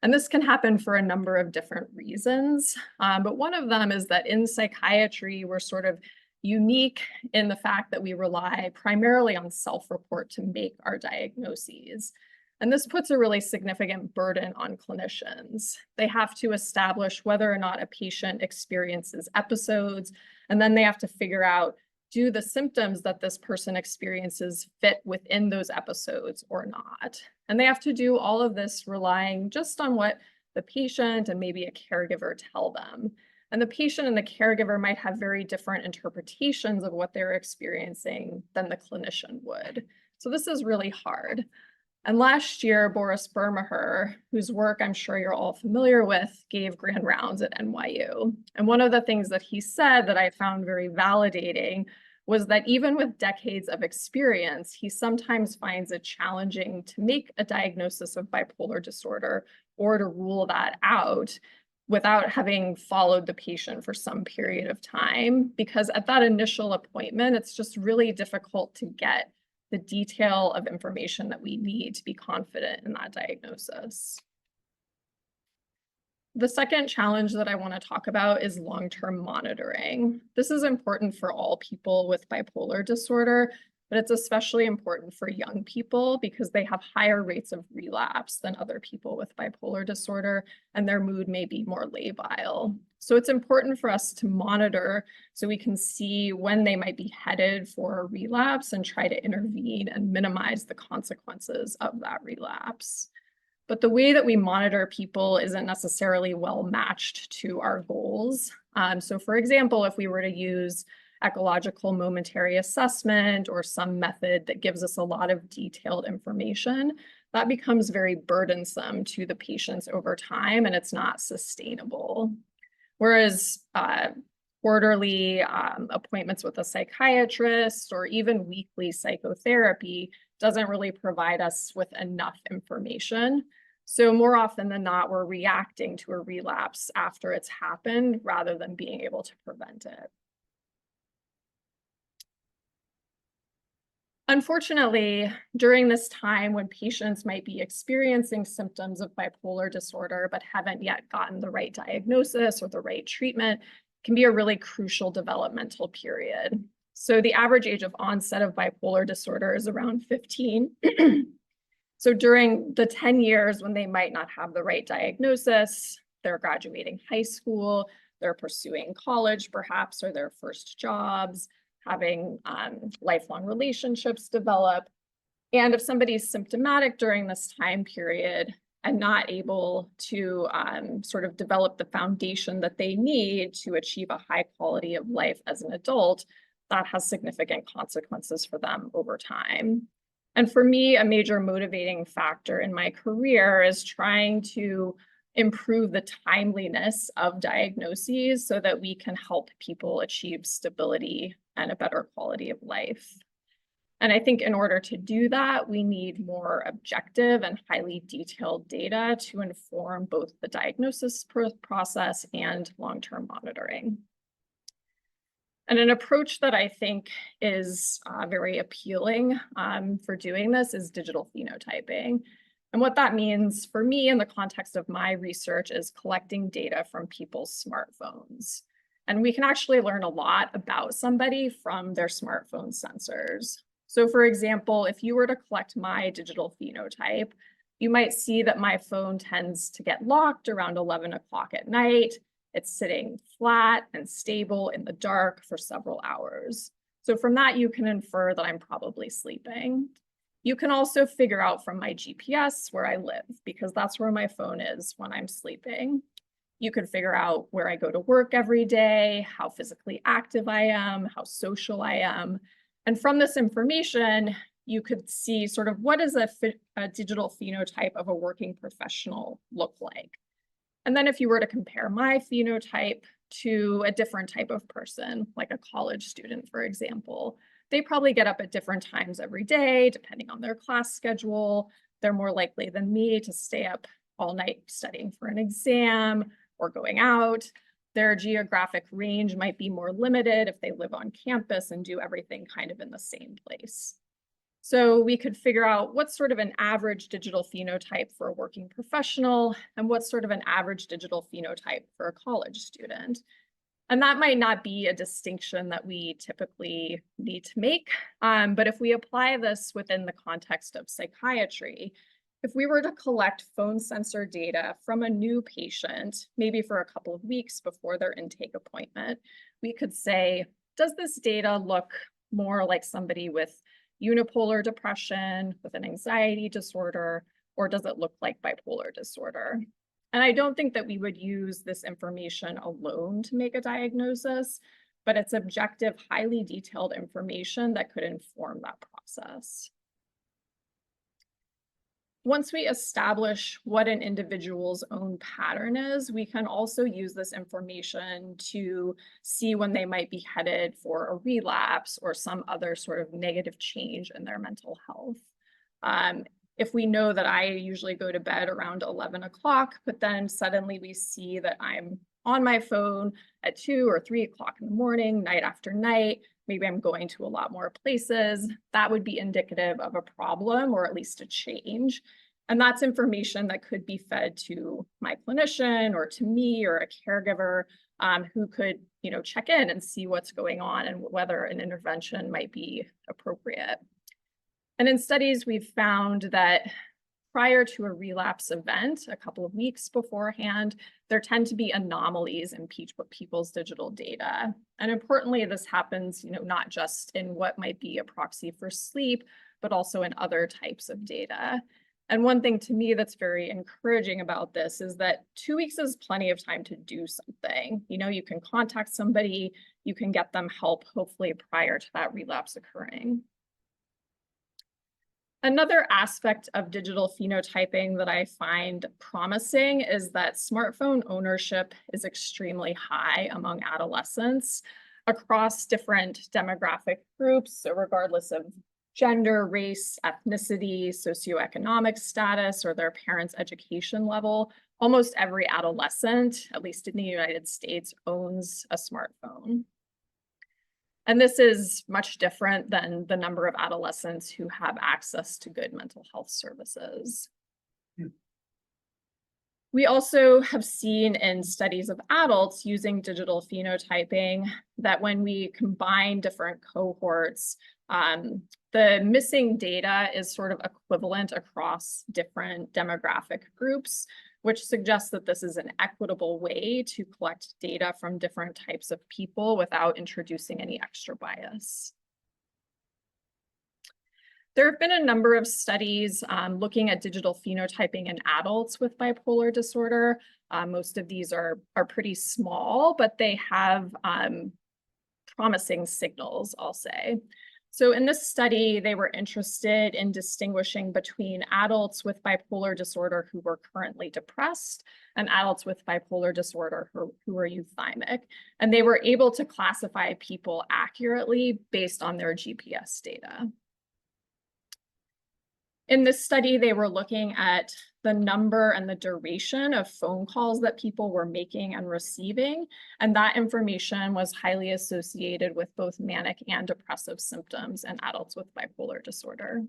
And this can happen for a number of different reasons, but one of them is that in psychiatry, we're sort of unique in the fact that we rely primarily on self-report to make our diagnoses. And this puts a really significant burden on clinicians. They have to establish whether or not a patient experiences episodes, and then they have to figure out, do the symptoms that this person experiences fit within those episodes or not? And they have to do all of this relying just on what the patient and maybe a caregiver tell them. And the patient and the caregiver might have very different interpretations of what they're experiencing than the clinician would. So this is really hard. And last year, Boris Bermaher, whose work I'm sure you're all familiar with, gave grand rounds at NYU. And one of the things that he said that I found very validating was that even with decades of experience, he sometimes finds it challenging to make a diagnosis of bipolar disorder or to rule that out without having followed the patient for some period of time, because at that initial appointment, it's just really difficult to get the detail of information that we need to be confident in that diagnosis. The second challenge that I want to talk about is long-term monitoring. This is important for all people with bipolar disorder, but it's especially important for young people because they have higher rates of relapse than other people with bipolar disorder, and their mood may be more labile. So it's important for us to monitor so we can see when they might be headed for a relapse and try to intervene and minimize the consequences of that relapse. But the way that we monitor people isn't necessarily well matched to our goals. So for example, if we were to use ecological momentary assessment or some method that gives us a lot of detailed information, that becomes very burdensome to the patients over time, and it's not sustainable. Whereas quarterly appointments with a psychiatrist or even weekly psychotherapy doesn't really provide us with enough information. So more often than not, we're reacting to a relapse after it's happened rather than being able to prevent it. Unfortunately, during this time when patients might be experiencing symptoms of bipolar disorder but haven't yet gotten the right diagnosis or the right treatment, can be a really crucial developmental period. So the average age of onset of bipolar disorder is around 15. So during the 10 years when they might not have the right diagnosis, they're graduating high school, they're pursuing college perhaps, or their first jobs, having lifelong relationships develop. And if somebody's symptomatic during this time period and not able to sort of develop the foundation that they need to achieve a high quality of life as an adult, that has significant consequences for them over time. And for me, a major motivating factor in my career is trying to improve the timeliness of diagnoses so that we can help people achieve stability and a better quality of life. And I think in order to do that, we need more objective and highly detailed data to inform both the diagnosis process and long-term monitoring. And an approach that I think is very appealing for doing this is digital phenotyping. And what that means for me in the context of my research is collecting data from people's smartphones. And we can actually learn a lot about somebody from their smartphone sensors. So for example, if you were to collect my digital phenotype, you might see that my phone tends to get locked around 11 o'clock at night. It's sitting flat and stable in the dark for several hours. So from that, you can infer that I'm probably sleeping. You can also figure out from my GPS where I live, because that's where my phone is when I'm sleeping. You can figure out where I go to work every day, how physically active I am, how social I am. And from this information, you could see sort of what does a digital phenotype of a working professional look like. And then if you were to compare my phenotype to a different type of person, like a college student, for example, they probably get up at different times every day, depending on their class schedule. They're more likely than me to stay up all night studying for an exam or going out. Their geographic range might be more limited if they live on campus and do everything kind of in the same place. So we could figure out what's sort of an average digital phenotype for a working professional and what's sort of an average digital phenotype for a college student. And that might not be a distinction that we typically need to make, but if we apply this within the context of psychiatry, if we were to collect phone sensor data from a new patient, maybe for a couple of weeks before their intake appointment, we could say, does this data look more like somebody with unipolar depression, with an anxiety disorder, or does it look like bipolar disorder? And I don't think that we would use this information alone to make a diagnosis, but it's objective, highly detailed information that could inform that process. Once we establish what an individual's own pattern is, we can also use this information to see when they might be headed for a relapse or some other sort of negative change in their mental health. If we know that I usually go to bed around 11 o'clock, but then suddenly we see that I'm on my phone at 2 or 3 o'clock in the morning, night after night, maybe I'm going to a lot more places, that would be indicative of a problem or at least a change. And that's information that could be fed to my clinician or to me or a caregiver who could, check in and see what's going on and whether an intervention might be appropriate. And in studies, we've found that prior to a relapse event, a couple of weeks beforehand, there tend to be anomalies in people's digital data. And importantly, this happens, not just in what might be a proxy for sleep, but also in other types of data. And one thing to me that's very encouraging about this is that 2 weeks is plenty of time to do something. You can contact somebody, you can get them help, hopefully prior to that relapse occurring. Another aspect of digital phenotyping that I find promising is that smartphone ownership is extremely high among adolescents across different demographic groups. So regardless of gender, race, ethnicity, socioeconomic status, or their parents' education level, almost every adolescent, at least in the United States, owns a smartphone. And this is much different than the number of adolescents who have access to good mental health services. We also have seen in studies of adults using digital phenotyping that when we combine different cohorts, the missing data is sort of equivalent across different demographic groups, which suggests that this is an equitable way to collect data from different types of people without introducing any extra bias. There have been a number of studies looking at digital phenotyping in adults with bipolar disorder. Most of these are pretty small, but they have promising signals, I'll say. So in this study, they were interested in distinguishing between adults with bipolar disorder who were currently depressed and adults with bipolar disorder who are euthymic. And they were able to classify people accurately based on their GPS data. In this study, they were looking at the number and the duration of phone calls that people were making and receiving, and that information was highly associated with both manic and depressive symptoms in adults with bipolar disorder.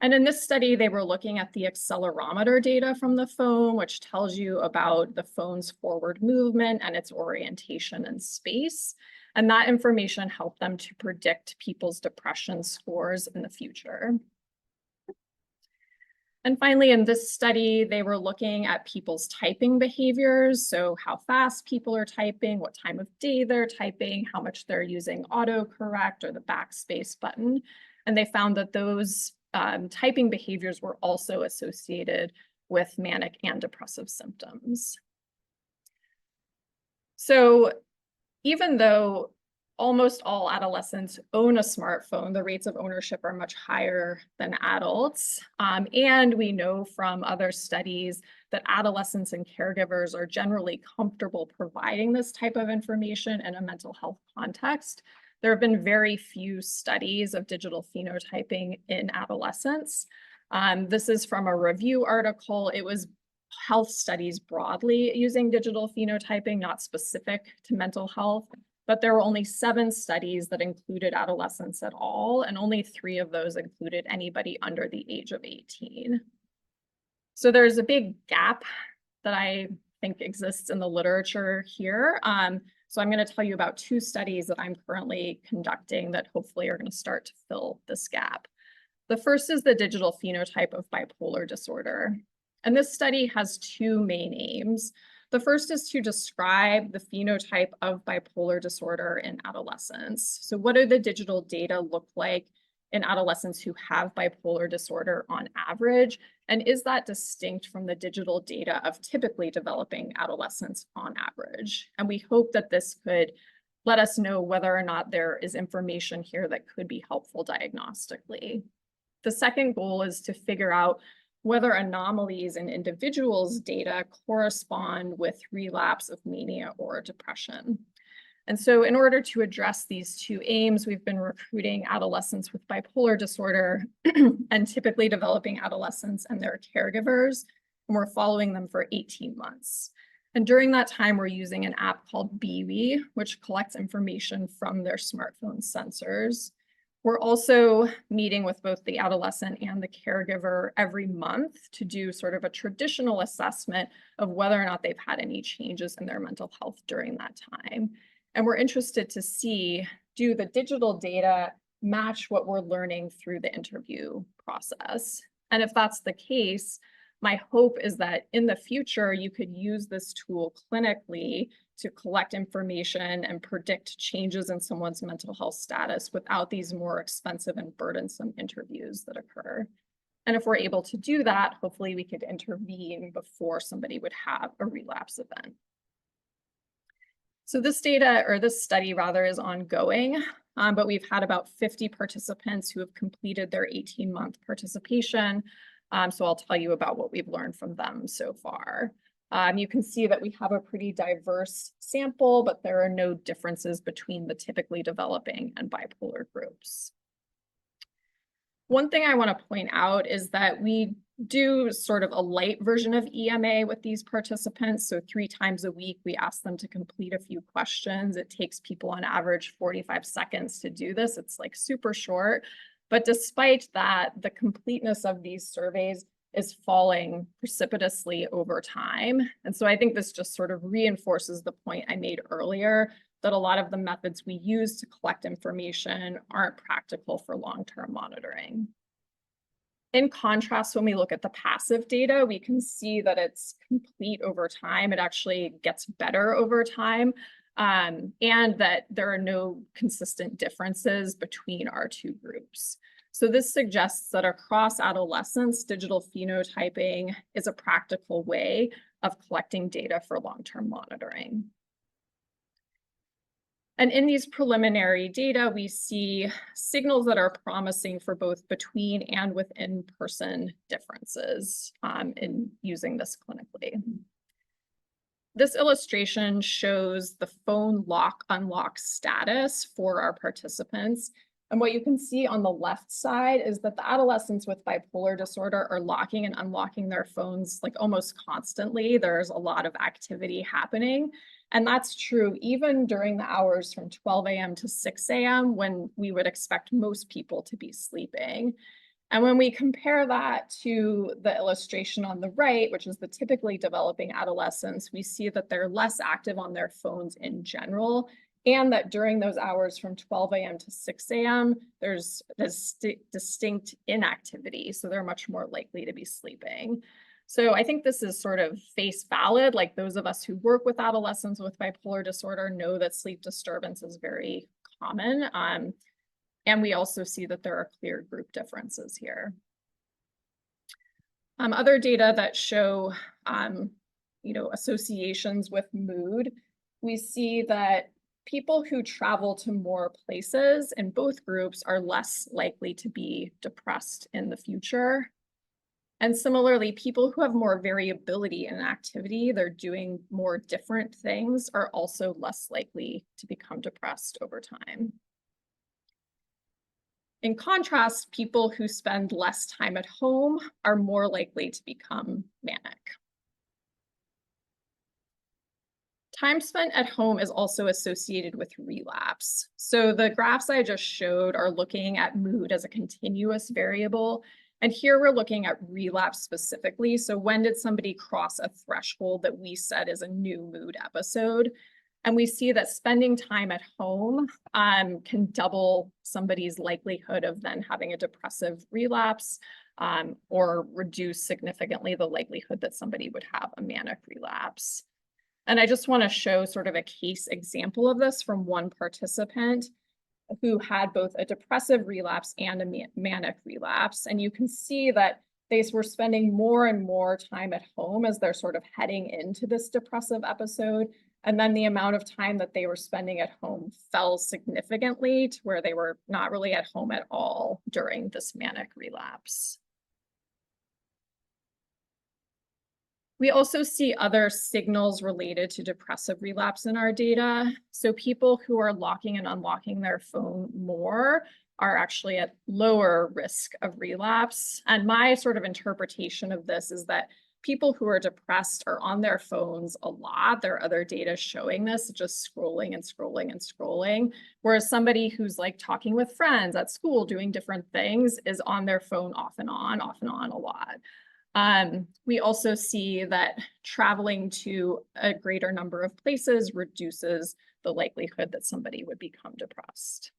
And in this study, they were looking at the accelerometer data from the phone, which tells you about the phone's forward movement and its orientation in space. And that information helped them to predict people's depression scores in the future. And finally, in this study, they were looking at people's typing behaviors. So how fast people are typing, what time of day they're typing, how much they're using autocorrect or the backspace button. And they found that those typing behaviors were also associated with manic and depressive symptoms. So even though almost all adolescents own a smartphone. The rates of ownership are much higher than adults. And we know from other studies that adolescents and caregivers are generally comfortable providing this type of information in a mental health context. There have been very few studies of digital phenotyping in adolescents. This is from a review article. It was health studies broadly using digital phenotyping, not specific to mental health. But there were only 7 studies that included adolescents at all, and only 3 of those included anybody under the age of 18. So there's a big gap that I think exists in the literature here. So I'm going to tell you about 2 studies that I'm currently conducting that hopefully are going to start to fill this gap. The first is the digital phenotype of bipolar disorder. And this study has 2 main aims. The first is to describe the phenotype of bipolar disorder in adolescents. So what do the digital data look like in adolescents who have bipolar disorder on average? And is that distinct from the digital data of typically developing adolescents on average? And we hope that this could let us know whether or not there is information here that could be helpful diagnostically. The second goal is to figure out whether anomalies in individuals' data correspond with relapse of mania or depression. And so in order to address these 2 aims, we've been recruiting adolescents with bipolar disorder and typically developing adolescents and their caregivers, and we're following them for 18 months. And during that time, we're using an app called Biwi, which collects information from their smartphone sensors. We're also meeting with both the adolescent and the caregiver every month to do sort of a traditional assessment of whether or not they've had any changes in their mental health during that time. And we're interested to see, do the digital data match what we're learning through the interview process? And if that's the case, my hope is that in the future, you could use this tool clinically to collect information and predict changes in someone's mental health status without these more expensive and burdensome interviews that occur. And if we're able to do that, hopefully we could intervene before somebody would have a relapse event. So this data, or this study rather, is ongoing, but we've had about 50 participants who have completed their 18-month participation. So I'll tell you about what we've learned from them so far. You can see that we have a pretty diverse sample, but there are no differences between the typically developing and bipolar groups. One thing I want to point out is that we do sort of a light version of EMA with these participants. So 3 times a week, we ask them to complete a few questions. It takes people on average 45 seconds to do this. It's like super short. But despite that, the completeness of these surveys is falling precipitously over time. And so I think this just sort of reinforces the point I made earlier, that a lot of the methods we use to collect information aren't practical for long-term monitoring. In contrast, when we look at the passive data, we can see that it's complete over time. It actually gets better over time, and that there are no consistent differences between our 2 groups. So this suggests that across adolescents, digital phenotyping is a practical way of collecting data for long-term monitoring. And in these preliminary data, we see signals that are promising for both between and within person differences in using this clinically. This illustration shows the phone lock-unlock status for our participants. And what you can see on the left side is that the adolescents with bipolar disorder are locking and unlocking their phones like almost constantly. There's a lot of activity happening. And that's true even during the hours from 12 a.m. to 6 a.m. when we would expect most people to be sleeping. And when we compare that to the illustration on the right, which is the typically developing adolescents, we see that they're less active on their phones in general, and that during those hours from 12 a.m. to 6 a.m., there's this distinct inactivity. So they're much more likely to be sleeping. So I think this is sort of face valid, like those of us who work with adolescents with bipolar disorder know that sleep disturbance is very common. And we also see that there are clear group differences here. Other data that show associations with mood, we see that people who travel to more places in both groups are less likely to be depressed in the future. And similarly, people who have more variability in activity, they're doing more different things, are also less likely to become depressed over time. In contrast, people who spend less time at home are more likely to become manic. Time spent at home is also associated with relapse. So the graphs I just showed are looking at mood as a continuous variable. And here we're looking at relapse specifically. So when did somebody cross a threshold that we said is a new mood episode? And we see that spending time at home can double somebody's likelihood of then having a depressive relapse, or reduce significantly the likelihood that somebody would have a manic relapse. And I just want to show sort of a case example of this from one participant who had both a depressive relapse and a manic relapse. And you can see that they were spending more and more time at home as they're sort of heading into this depressive episode. And then the amount of time that they were spending at home fell significantly to where they were not really at home at all during this manic relapse. We also see other signals related to depressive relapse in our data. So people who are locking and unlocking their phone more are actually at lower risk of relapse. And my sort of interpretation of this is that people who are depressed are on their phones a lot. There are other data showing this, just scrolling and scrolling and scrolling. Whereas somebody who's like talking with friends at school, doing different things, is on their phone off and on a lot. We also see that traveling to a greater number of places reduces the likelihood that somebody would become depressed.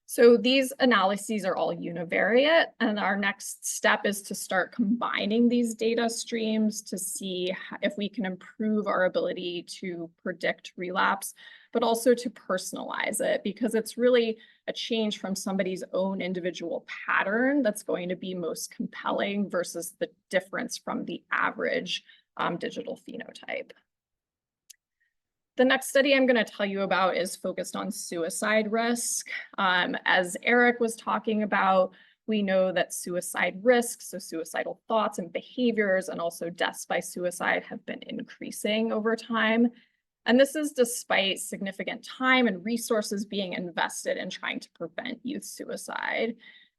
So these analyses are all univariate, and our next step is to start combining these data streams to see if we can improve our ability to predict relapse, but also to personalize it, because it's really a change from somebody's own individual pattern that's going to be most compelling versus the difference from the average digital phenotype. The next study I'm going to tell you about is focused on suicide risk. As Eric was talking about, we know that suicide risks, so suicidal thoughts and behaviors, and also deaths by suicide have been increasing over time. And this is despite significant time and resources being invested in trying to prevent youth suicide.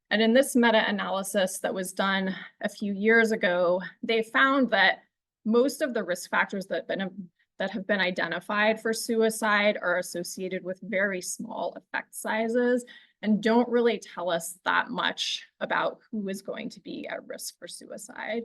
And in this meta-analysis that was done a few years ago, they found that most of the risk factors that have been identified for suicide are associated with very small effect sizes and don't really tell us that much about who is going to be at risk for suicide.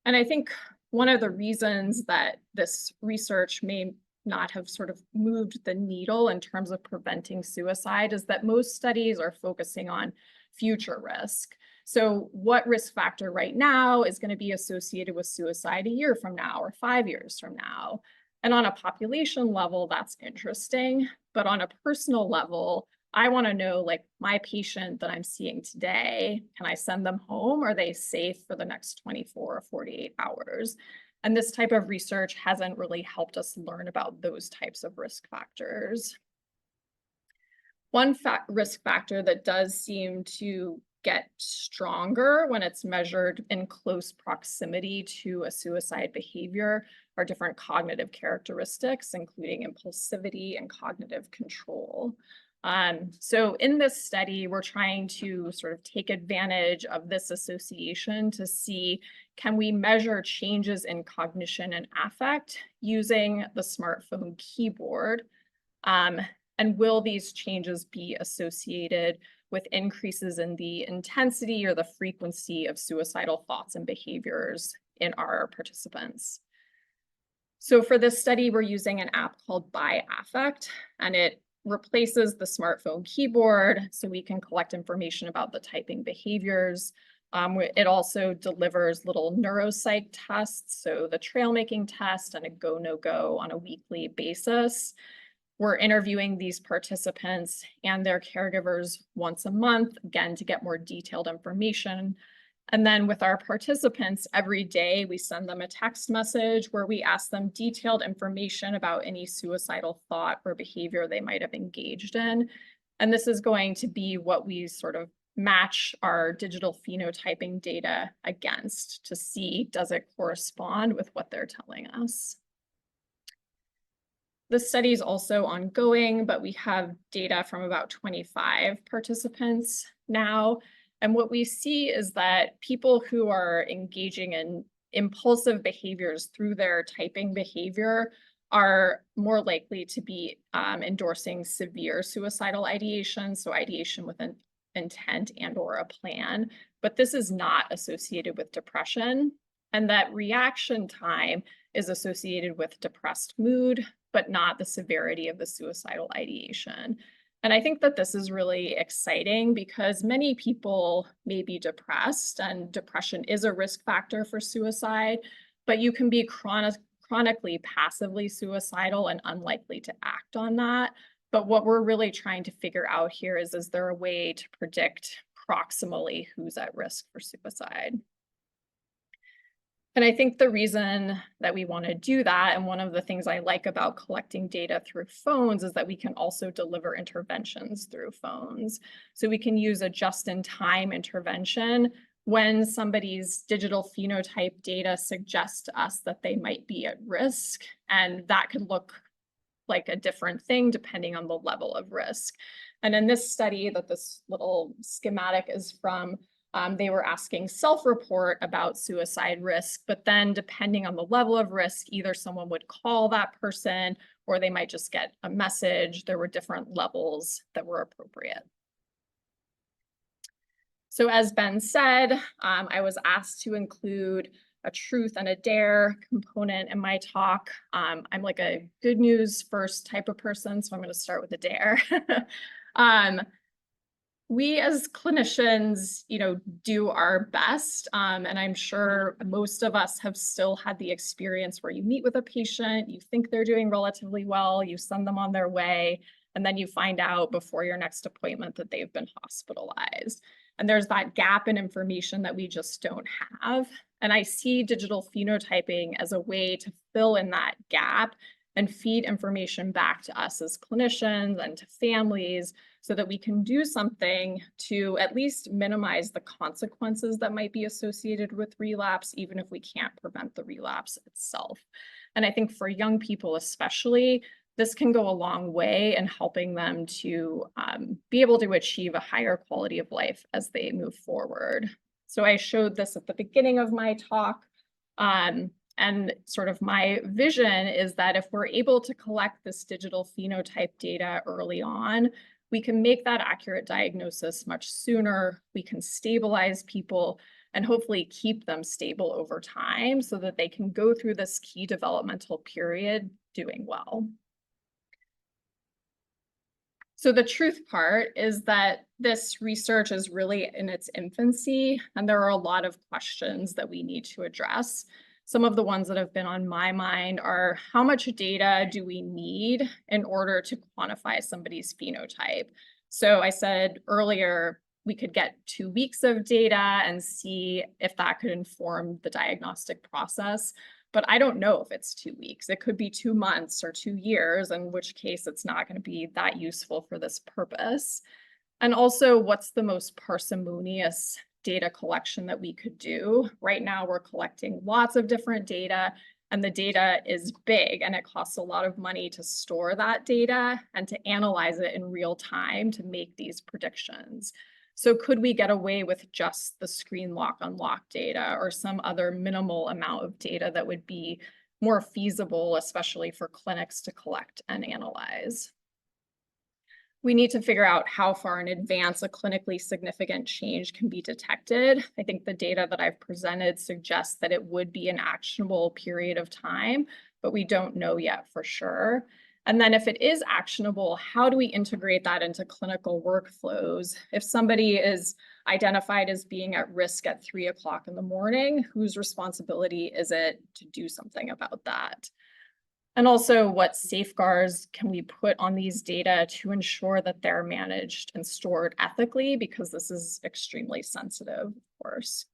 And I think one of the reasons that this research may not have sort of moved the needle in terms of preventing suicide is that most studies are focusing on future risk. So what risk factor right now is going to be associated with suicide a year from now or 5 years from now? And on a population level, that's interesting. But on a personal level, I want to know, like, my patient that I'm seeing today, can I send them home? Are they safe for the next 24 or 48 hours? And this type of research hasn't really helped us learn about those types of risk factors. One risk factor that does seem to get stronger when it's measured in close proximity to a suicide behavior are different cognitive characteristics, including impulsivity and cognitive control. So in this study, we're trying to sort of take advantage of this association to see, can we measure changes in cognition and affect using the smartphone keyboard? And will these changes be associated with increases in the intensity or the frequency of suicidal thoughts and behaviors in our participants? So for this study, we're using an app called ByAffect, and it replaces the smartphone keyboard so we can collect information about the typing behaviors. It also delivers little neuropsych tests, so the trail making test and a go, no go on a weekly basis. We're interviewing these participants and their caregivers once a month, again, to get more detailed information. And then with our participants, every day we send them a text message where we ask them detailed information about any suicidal thought or behavior they might have engaged in. And this is going to be what we sort of match our digital phenotyping data against to see, does it correspond with what they're telling us? The study is also ongoing, but we have data from about 25 participants now. And what we see is that people who are engaging in impulsive behaviors through their typing behavior are more likely to be endorsing severe suicidal ideation, so ideation with an intent and or a plan, but this is not associated with depression, and that reaction time is associated with depressed mood, but not the severity of the suicidal ideation. And I think that this is really exciting because many people may be depressed, and depression is a risk factor for suicide, but you can be chronically passively suicidal and unlikely to act on that. But what we're really trying to figure out here is there a way to predict proximally who's at risk for suicide? And I think the reason that we want to do that, and one of the things I like about collecting data through phones, is that we can also deliver interventions through phones. So we can use a just-in-time intervention when somebody's digital phenotype data suggests to us that they might be at risk, and that could look like a different thing depending on the level of risk. And in this study that this little schematic is from, they were asking self-report about suicide risk, but then depending on the level of risk, either someone would call that person or they might just get a message. There were different levels that were appropriate. So as Ben said, I was asked to include a truth and a dare component in my talk. I'm like a good news first type of person, so I'm going to start with a dare. We as clinicians, do our best, and I'm sure most of us have still had the experience where you meet with a patient, you think they're doing relatively well, you send them on their way, and then you find out before your next appointment that they've been hospitalized. And there's that gap in information that we just don't have. And I see digital phenotyping as a way to fill in that gap and feed information back to us as clinicians and to families so that we can do something to at least minimize the consequences that might be associated with relapse, even if we can't prevent the relapse itself. And I think for young people especially, this can go a long way in helping them to be able to achieve a higher quality of life as they move forward. So I showed this at the beginning of my talk. And sort of my vision is that if we're able to collect this digital phenotype data early on, we can make that accurate diagnosis much sooner. We can stabilize people and hopefully keep them stable over time so that they can go through this key developmental period doing well. So the truth part is that this research is really in its infancy, and there are a lot of questions that we need to address. Some of the ones that have been on my mind are, how much data do we need in order to quantify somebody's phenotype? So I said earlier, we could get 2 weeks of data and see if that could inform the diagnostic process. But I don't know if it's 2 weeks. It could be 2 months or 2 years, in which case it's not going to be that useful for this purpose. And also, what's the most parsimonious data collection that we could do? Right now, we're collecting lots of different data, and the data is big, and it costs a lot of money to store that data and to analyze it in real time to make these predictions. So could we get away with just the screen lock unlock data or some other minimal amount of data that would be more feasible, especially for clinics to collect and analyze? We need to figure out how far in advance a clinically significant change can be detected. I think the data that I've presented suggests that it would be an actionable period of time, but we don't know yet for sure. And then if it is actionable, how do we integrate that into clinical workflows? If somebody is identified as being at risk at 3 o'clock in the morning, whose responsibility is it to do something about that? And also, what safeguards can we put on these data to ensure that they're managed and stored ethically? Because this is extremely sensitive, of course.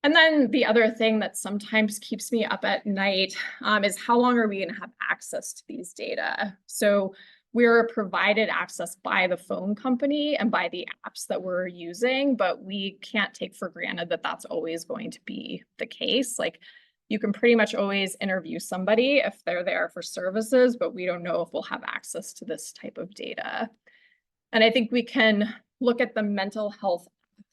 And then the other thing that sometimes keeps me up at night is how long are we going to have access to these data? So we're provided access by the phone company and by the apps that we're using, but we can't take for granted that that's always going to be the case. Like, you can pretty much always interview somebody if they're there for services, but we don't know if we'll have access to this type of data. And I think we can look at the mental health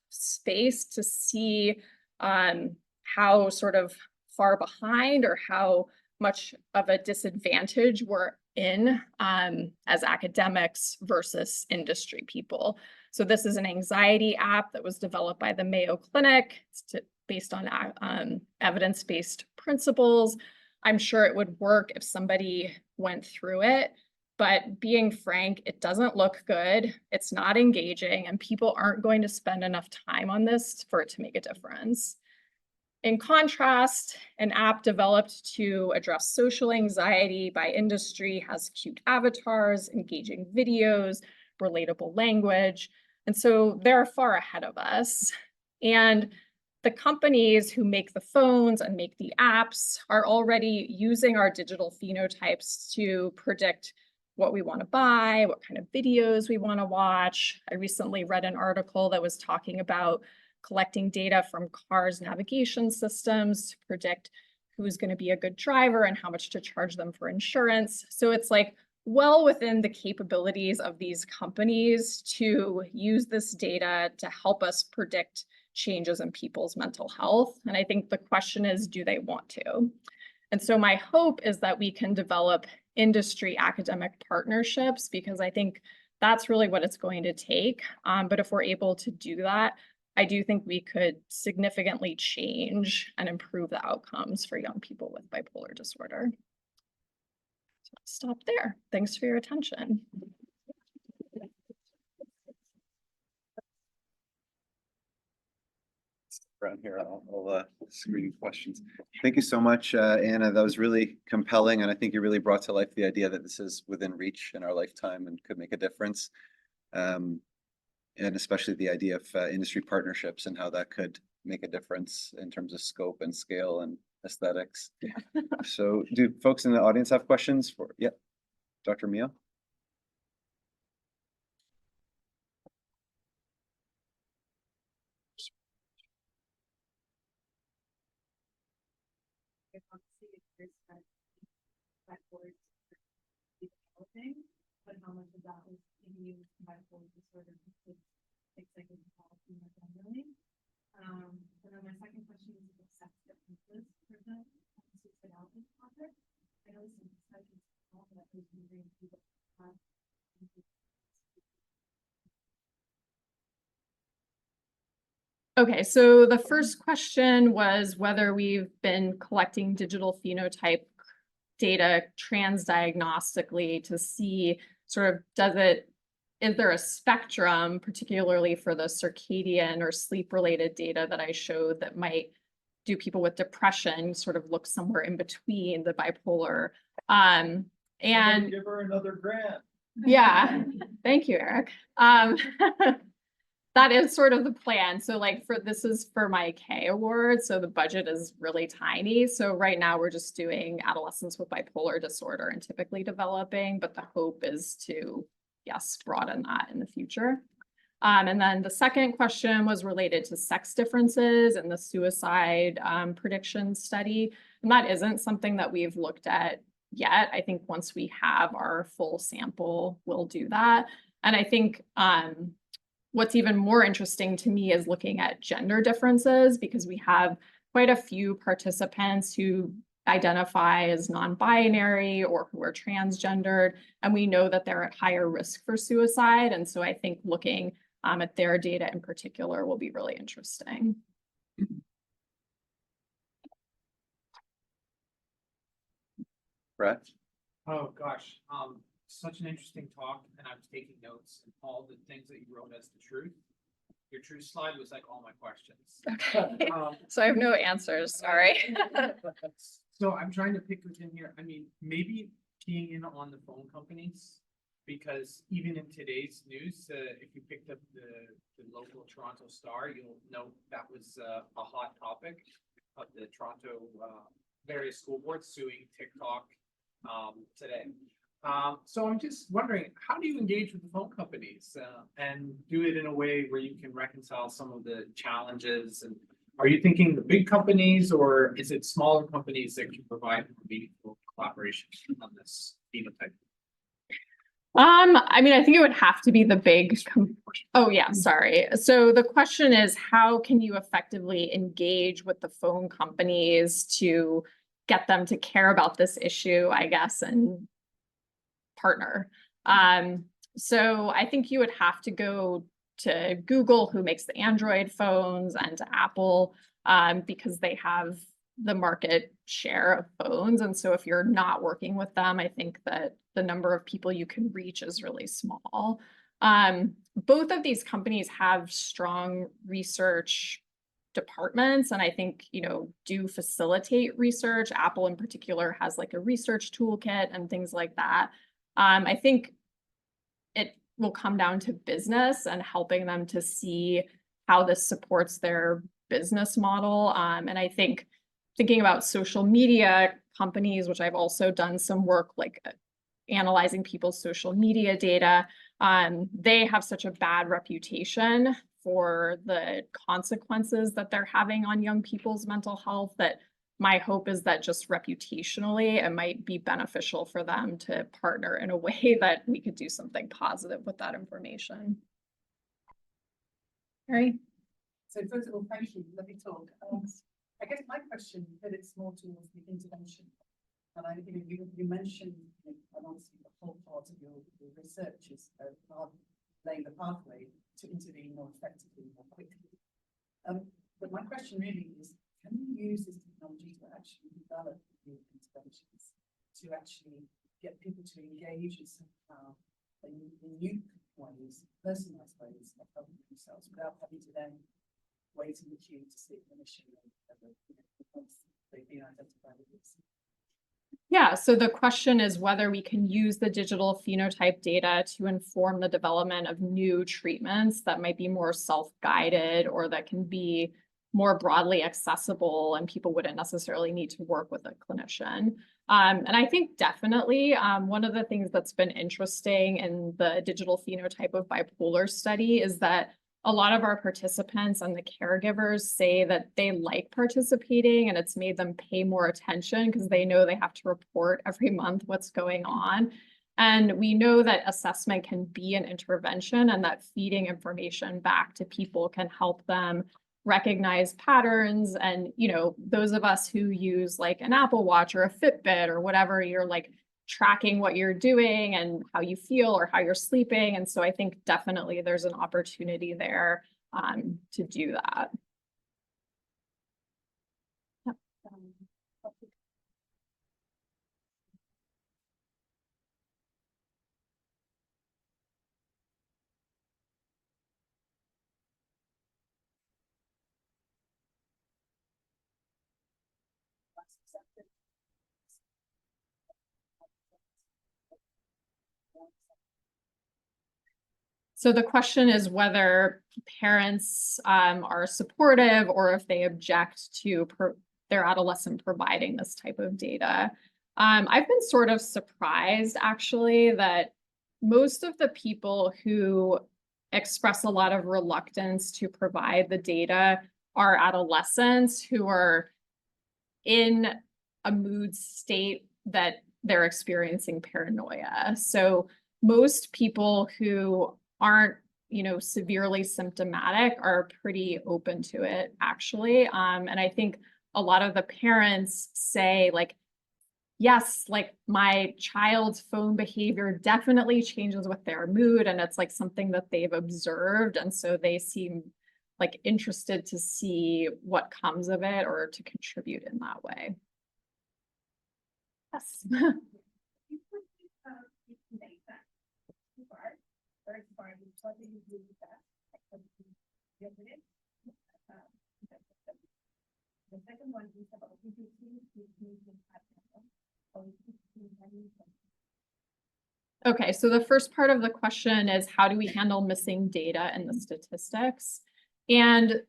space to see how sort of far behind or how much of a disadvantage we're in as academics versus industry people. So this is an anxiety app that was developed by the Mayo Clinic. It's based on evidence-based principles. I'm sure it would work if somebody went through it, but being frank, it doesn't look good. It's not engaging, and people aren't going to spend enough time on this for it to make a difference. In contrast, an app developed to address social anxiety by industry has cute avatars, engaging videos, relatable language. And so they're far ahead of us. And the companies who make the phones and make the apps are already using our digital phenotypes to predict what we want to buy, what kind of videos we want to watch. I recently read an article that was talking about collecting data from cars' navigation systems to predict who's going to be a good driver and how much to charge them for insurance. So it's like well within the capabilities of these companies to use this data to help us predict changes in people's mental health. And I think the question is, do they want to? And so my hope is that we can develop industry academic partnerships, because I think that's really what it's going to take. But if we're able to do that, I do think we could significantly change and improve the outcomes for young people with bipolar disorder. So I'll stop there. Thanks for your attention. Around here, I'll screen questions. Thank you so much, Anna. That was really compelling, and I think you really brought to life the idea that this is within reach in our lifetime and could make a difference. And especially the idea of industry partnerships and how that could make a difference in terms of scope and scale and aesthetics. Yeah. So do folks in the audience have questions for, yeah, Dr. Mio? But how much of that was being used by bipolar disorder to fix psychiatric policy more generally? And then my second question is about sex differences for the suicidality project. I know some studies that was moving to the Okay, so the first question was whether we've been collecting digital phenotype data transdiagnostically to see sort of, is there a spectrum, particularly for the circadian or sleep-related data that I showed, that might do people with depression sort of look somewhere in between the bipolar? And give her another grant. yeah, thank you, Eric. That is sort of the plan. So like this is for my K award. So the budget is really tiny. So right now we're just doing adolescents with bipolar disorder and typically developing, but the hope is to, yes, broaden that in the future. And then the second question was related to sex differences and the suicide prediction study. And that isn't something that we've looked at yet. I think once we have our full sample, we'll do that. And I think what's even more interesting to me is looking at gender differences, because we have quite a few participants who identify as non-binary or who are transgendered, and we know that they're at higher risk for suicide. And so I think looking at their data in particular will be really interesting. Brett? Oh, gosh. Such an interesting talk, and I was taking notes and all the things that you wrote as the truth. Your truth slide was like all my questions. Okay. So I have no answers, sorry. So I'm trying to pick within here. I mean, maybe keying in on the phone companies because even in today's news, if you picked up the local Toronto Star, you'll note that was a hot topic of the Toronto various school boards suing TikTok today. So I'm just wondering, how do you engage with the phone companies and do it in a way where you can reconcile some of the challenges? And are you thinking the big companies, or is it smaller companies that can provide more meaningful collaboration on this phenotype? I mean, I think it would have to be the big, oh yeah, sorry. So the question is, how can you effectively engage with the phone companies to get them to care about this issue, I guess, and partner? So I think you would have to go to Google, who makes the Android phones, and to Apple, because they have the market share of phones. And so if you're not working with them, I think that the number of people you can reach is really small. Both of these companies have strong research departments, and I think, you know, do facilitate research. Apple in particular has like a research toolkit and things like that. I think it will come down to business and helping them to see how this supports their business model. And I think thinking about social media companies, which I've also done some work like analyzing people's social media data, they have such a bad reputation for the consequences that they're having on young people's mental health that my hope is that just reputationally, it might be beneficial for them to partner in a way that we could do something positive with that information. Right. So first of all, thank you. Let me talk. I guess my question pivots more towards the intervention. And I think you mentioned, and obviously the whole part of your research is laying the pathway to intervene more effectively, more quickly. But my question really is, can you use this technology to actually develop new interventions, to actually get people to engage in somehow in new ways, personalized ways of helping themselves without having to then wait in the queue to see a clinician once they've been identified with this? Yeah, so the question is whether we can use the digital phenotype data to inform the development of new treatments that might be more self-guided or that can be more broadly accessible and people wouldn't necessarily need to work with a clinician. And I think definitely one of the things that's been interesting in the digital phenotype of bipolar study is that a lot of our participants and the caregivers say that they like participating and it's made them pay more attention because they know they have to report every month what's going on. And we know that assessment can be an intervention and that feeding information back to people can help them recognize patterns. And, you know, those of us who use like an Apple Watch or a Fitbit or whatever, you're like tracking what you're doing and how you feel or how you're sleeping. And so I think definitely there's an opportunity there to do that. Yep. So the question is whether parents are supportive or if they object to their adolescent providing this type of data. I've been sort of surprised actually that most of the people who express a lot of reluctance to provide the data are adolescents who are in a mood state that they're experiencing paranoia. So most people who aren't, you know, severely symptomatic are pretty open to it, actually. And I think a lot of the parents say, like, yes, like my child's phone behavior definitely changes with their mood, and it's like something that they've observed. And so they seem like interested to see what comes of it or to contribute in that way. Yes. The second one is about Okay, so the first part of the question is how do we handle missing data in the statistics? And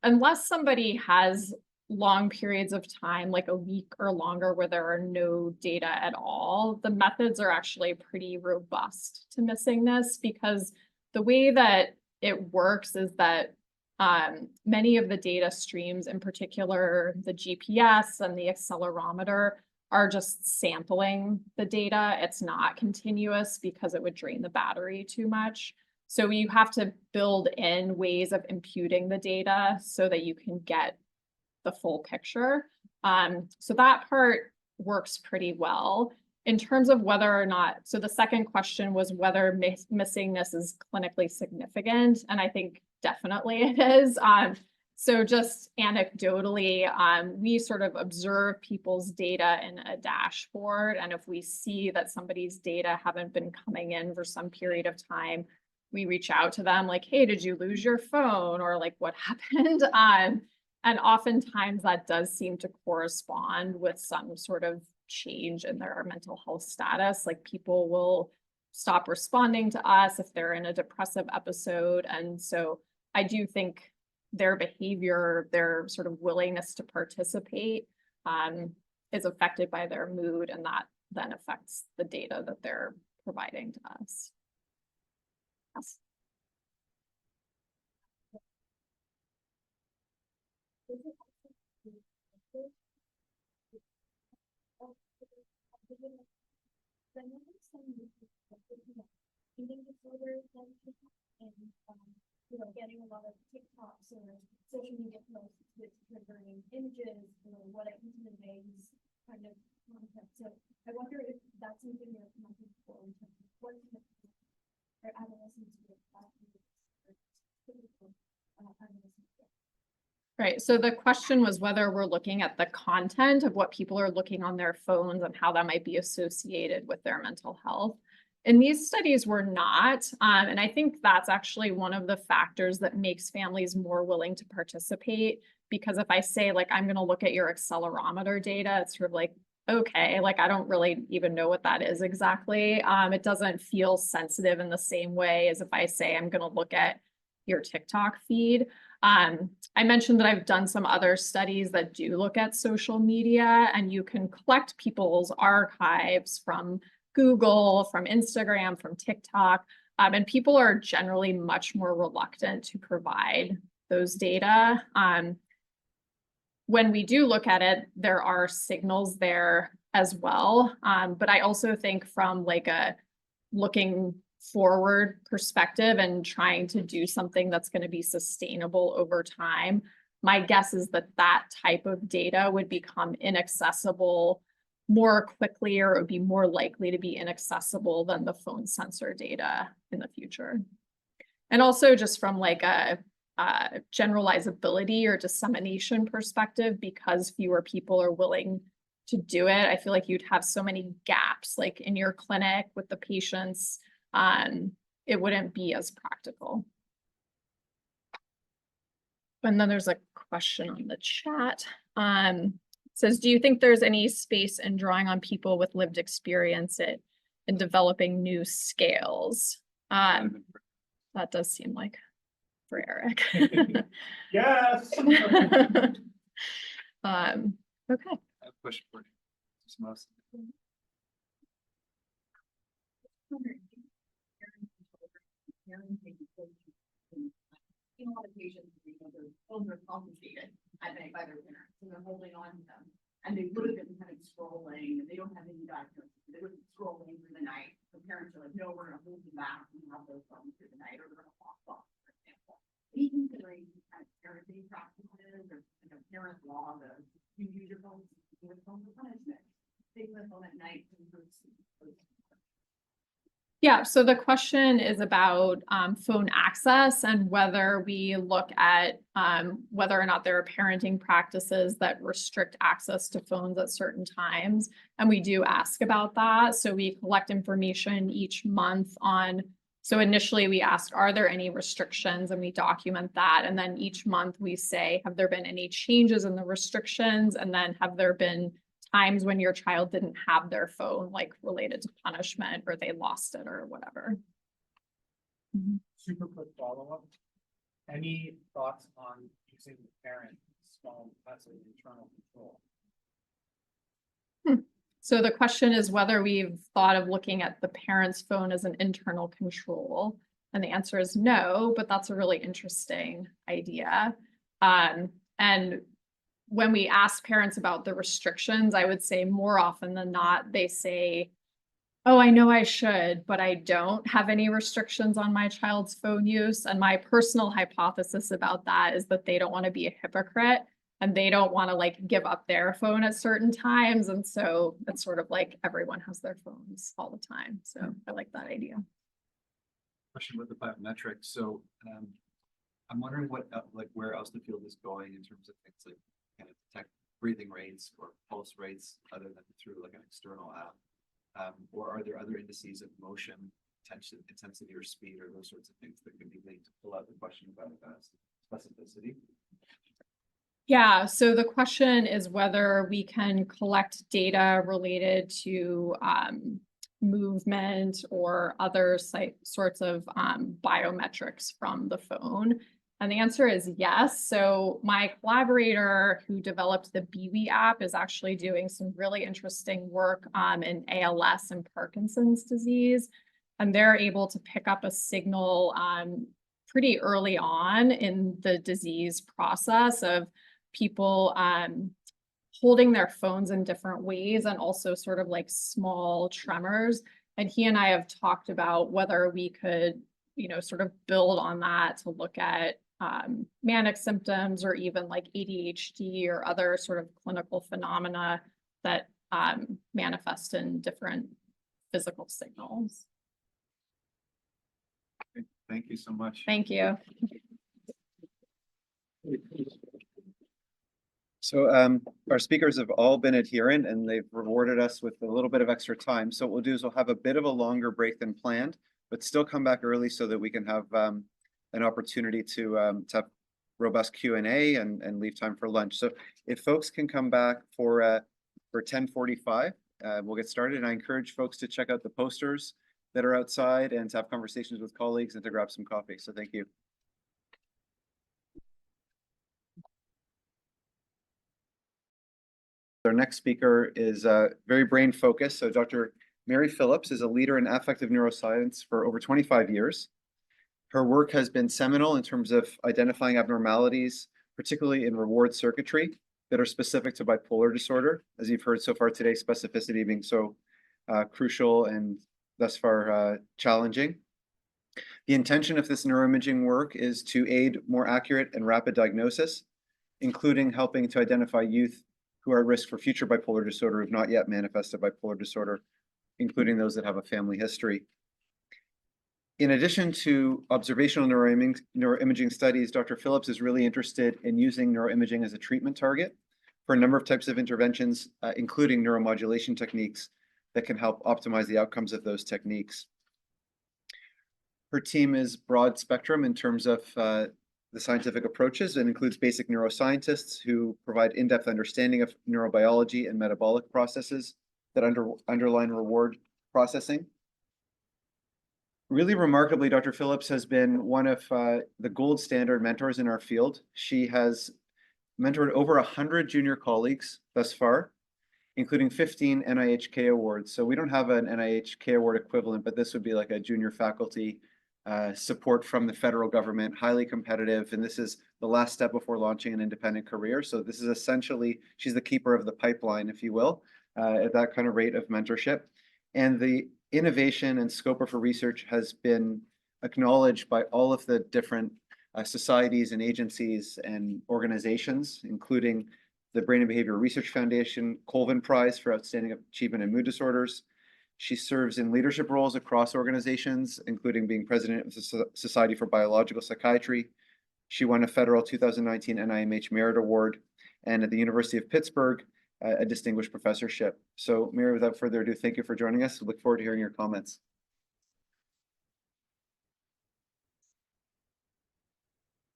unless somebody has long periods of time, like a week or longer, where there are no data at all, the methods are actually pretty robust to missingness, because the way that it works is that many of the data streams, in particular the GPS and the accelerometer, are just sampling the data. It's not continuous because it would drain the battery too much. So you have to build in ways of imputing the data so that you can get the full picture. So that part works pretty well. In terms of whether or not, so the second question was whether missingness is clinically significant, and I think definitely it is. So just anecdotally, we sort of observe people's data in a dashboard, and if we see that somebody's data haven't been coming in for some period of time, we reach out to them like, hey, did you lose your phone? Or like, what happened? And oftentimes that does seem to correspond with some sort of change in their mental health status. Like people will stop responding to us if they're in a depressive episode. And so I do think their behavior, their sort of willingness to participate is affected by their mood, and that then affects the data that they're providing to us. Yes. Eating disorders and you know, getting a lot of TikToks or social media posts with triggering images or what I eat in a day's kind of concept. So I wonder if that's something you're looking for in terms of what their adolescents with Right. So the question was whether we're looking at the content of what people are looking on their phones and how that might be associated with their mental health. In these studies, we're not. And I think that's actually one of the factors that makes families more willing to participate. Because if I say, like, I'm going to look at your accelerometer data, it's sort of like, okay, like, I don't really even know what that is exactly. It doesn't feel sensitive in the same way as if I say, I'm going to look at your TikTok feed. I mentioned that I've done some other studies that do look at social media, and you can collect people's archives from Google, from Instagram, from TikTok, and people are generally much more reluctant to provide those data. When we do look at it, there are signals there as well. But I also think from like a looking forward perspective and trying to do something that's going to be sustainable over time, my guess is that that type of data would become inaccessible more quickly, or it would be more likely to be inaccessible than the phone sensor data in the future. And also just from like a generalizability or dissemination perspective, because fewer people are willing to do it, I feel like you'd have so many gaps, like in your clinic with the patients, it wouldn't be as practical. And then there's a question on the chat. Says, do you think there's any space in drawing on people with lived experience in developing new scales? That does seem like for Eric. Yes. Okay. I have a question for you. A lot of patients, you know, their phones are confiscated at night by their parents, and they're holding on to them. And they would have been kind of scrolling, and they don't have any diagnosis. They would be scrolling through the night. The parents are like, no, we're going to hold them back and have those phones through the night, or we're going to lock them, for example. Any considering these kind of parenting practices or kind of parent law, that you use your phone for punishment, take the phone at night to improve sleep. Yeah, so the question is about phone access and whether we look at whether or not there are parenting practices that restrict access to phones at certain times. And we do ask about that. So we collect information each month on, so initially we ask, are there any restrictions? And we document that. And then each month we say, have there been any changes in the restrictions? And then have there been times when your child didn't have their phone, like related to punishment or they lost it or whatever. Super quick follow-up. Any thoughts on using the parent's phone as an internal control? So the question is whether we've thought of looking at the parent's phone as an internal control. And the answer is no, but that's a really interesting idea. And when we ask parents about the restrictions, I would say more often than not, they say, oh, I know I should, but I don't have any restrictions on my child's phone use. And my personal hypothesis about that is that they don't want to be a hypocrite and they don't want to like give up their phone at certain times. And so it's sort of like everyone has their phones all the time. So I like that idea. Question about the biometrics. So I'm wondering what like where else the field is going in terms of things like kind of detect breathing rates or pulse rates other than through like an external app. Or are there other indices of motion, tension, intensity, or speed, or those sorts of things that can be linked to pull out the question about specificity? Yeah, so the question is whether we can collect data related to movement or other sorts of biometrics from the phone. And the answer is yes. So my collaborator who developed the BWI app is actually doing some really interesting work in ALS and Parkinson's disease. And they're able to pick up a signal pretty early on in the disease process of people holding their phones in different ways and also sort of like small tremors. And he and I have talked about whether we could, you know, sort of build on that to look at manic symptoms or even like ADHD or other sort of clinical phenomena that manifest in different physical signals. Thank you so much. Thank you. So our speakers have all been adherent and they've rewarded us with a little bit of extra time. So what we'll do is we'll have a bit of a longer break than planned, but still come back early so that we can have an opportunity to have robust Q&A and leave time for lunch. So if folks can come back for 10:45, we'll get started. And I encourage folks to check out the posters that are outside and to have conversations with colleagues and to grab some coffee. So thank you. Our next speaker is very brain focused. So Dr. Mary Phillips is a leader in affective neuroscience for over 25 years. Her work has been seminal in terms of identifying abnormalities, particularly in reward circuitry that are specific to bipolar disorder. As you've heard so far today, specificity being so crucial and thus far challenging. The intention of this neuroimaging work is to aid more accurate and rapid diagnosis, including helping to identify youth who are at risk for future bipolar disorder who have not yet manifested bipolar disorder, including those that have a family history. In addition to observational neuroimaging studies, Dr. Phillips is really interested in using neuroimaging as a treatment target for a number of types of interventions, including neuromodulation techniques that can help optimize the outcomes of those techniques. Her team is broad spectrum in terms of the scientific approaches and includes basic neuroscientists who provide in-depth understanding of neurobiology and metabolic processes that underline reward processing. Really remarkably, Dr. Phillips has been one of the gold standard mentors in our field. She has mentored over 100 junior colleagues thus far, including 15 NIHK awards. So we don't have an NIHK award equivalent, but this would be like a junior faculty support from the federal government, highly competitive. And this is the last step before launching an independent career. So this is essentially, she's the keeper of the pipeline, if you will, at that kind of rate of mentorship. And the innovation and scope of her research has been acknowledged by all of the different societies and agencies and organizations, including the Brain and Behavior Research Foundation Colvin Prize for Outstanding Achievement in Mood Disorders. She serves in leadership roles across organizations, including being president of the Society for Biological Psychiatry. She won a federal 2019 NIMH Merit Award, and at the University of Pittsburgh, a distinguished professorship. So Mary, without further ado, thank you for joining us. We look forward to hearing your comments.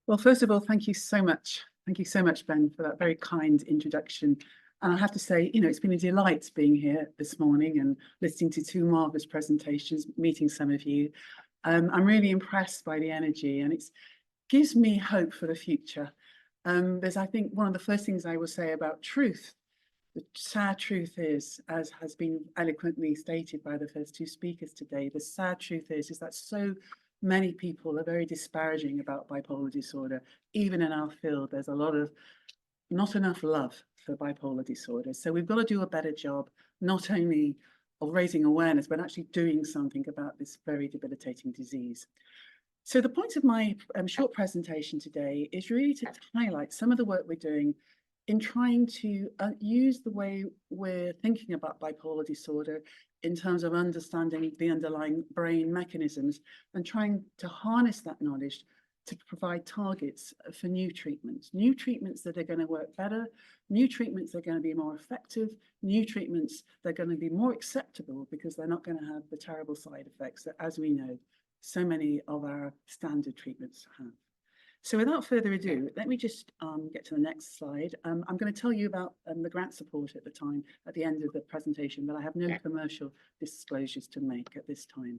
Well, first of all, thank you so much. Thank you so much, Ben, for that very kind introduction. And I have to say, you know, it's been a delight being here this morning and listening to two marvelous presentations, meeting some of you. I'm really impressed by the energy, and it gives me hope for the future. There's, I think, one of the first things I will say about truth. The sad truth is, as has been eloquently stated by the first two speakers today, the sad truth is that so many people are very disparaging about bipolar disorder. Even in our field, there's a lot of not enough love for bipolar disorder. So we've got to do a better job, not only of raising awareness, but actually doing something about this very debilitating disease. So the point of my short presentation today is really to highlight some of the work we're doing in trying to use the way we're thinking about bipolar disorder in terms of understanding the underlying brain mechanisms and trying to harness that knowledge to provide targets for new treatments that are going to work better, new treatments that are going to be more effective, new treatments that are going to be more acceptable because they're not going to have the terrible side effects that, as we know, so many of our standard treatments have. So without further ado, let me just get to the next slide. I'm going to tell you about the grant support at the end of the presentation, but I have no commercial disclosures to make at this time.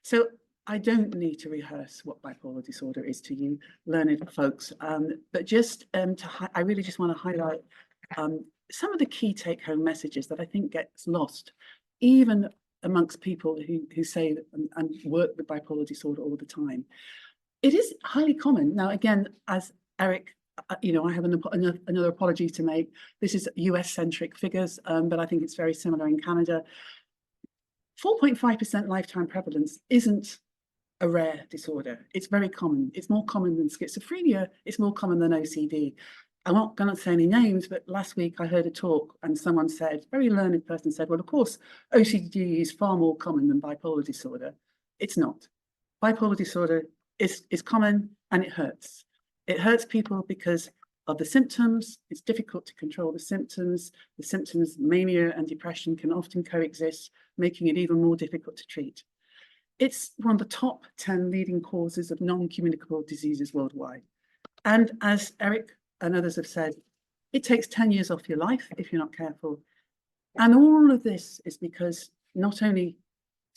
So I don't need to rehearse what bipolar disorder is to you learned folks, but just I really just want to highlight some of the key take-home messages that I think gets lost, even amongst people who say and work with bipolar disorder all the time. It is highly common. Now, again, as Eric, you know, I have another apology to make. This is US-centric figures, but I think it's very similar in Canada. 4.5% lifetime prevalence isn't a rare disorder. It's very common. It's more common than schizophrenia. It's more common than OCD. I'm not going to say any names, but last week I heard a talk and someone said, very learned person said, well, of course, OCD is far more common than bipolar disorder. It's not. Bipolar disorder is common and it hurts. It hurts people because of the symptoms. It's difficult to control the symptoms. The symptoms, mania and depression, can often coexist, making it even more difficult to treat. It's one of the top 10 leading causes of non-communicable diseases worldwide. And as Eric and others have said, it takes 10 years off your life if you're not careful. And all of this is because not only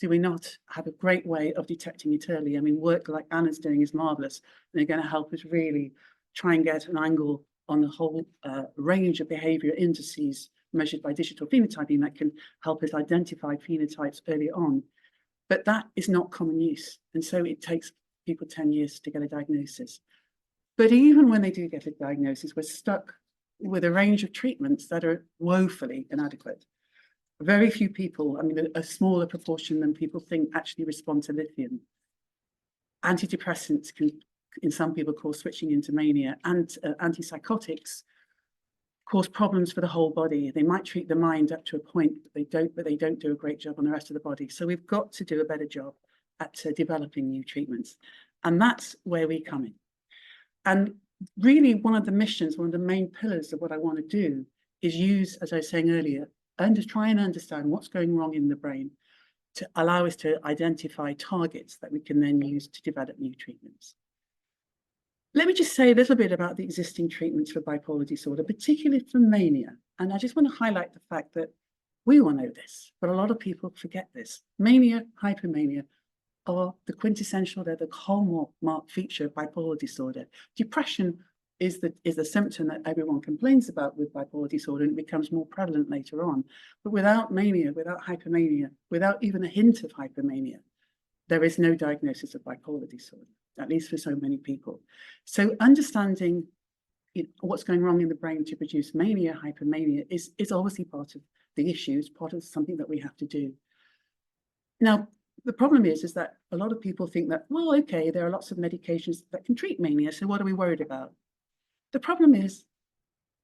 do we not have a great way of detecting it early. I mean, work like Anna's doing is marvelous. And they're going to help us really try and get an angle on the whole range of behavior indices measured by digital phenotyping that can help us identify phenotypes early on. But that is not common use. And so it takes people 10 years to get a diagnosis. But even when they do get a diagnosis, we're stuck with a range of treatments that are woefully inadequate. Very few people, I mean, a smaller proportion than people think, actually respond to lithium. Antidepressants can, in some people, cause switching into mania, and antipsychotics cause problems for the whole body. They might treat the mind up to a point, but they don't do a great job on the rest of the body. So we've got to do a better job at developing new treatments. And that's where we come in. And really, one of the missions, one of the main pillars of what I want to do is use, as I was saying earlier, and to try and understand what's going wrong in the brain to allow us to identify targets that we can then use to develop new treatments. Let me just say a little bit about the existing treatments for bipolar disorder, particularly for mania. And I just want to highlight the fact that we all know this, but a lot of people forget this. Mania, hypermania are the quintessential, they're the hallmark feature of bipolar disorder. Depression is the symptom that everyone complains about with bipolar disorder, and it becomes more prevalent later on. But without mania, without hypermania, without even a hint of hypermania, there is no diagnosis of bipolar disorder, at least for so many people. So understanding what's going wrong in the brain to produce mania, hypermania is obviously part of the issues, part of something that we have to do. Now, the problem is that a lot of people think that, well, okay, there are lots of medications that can treat mania, so what are we worried about? The problem is,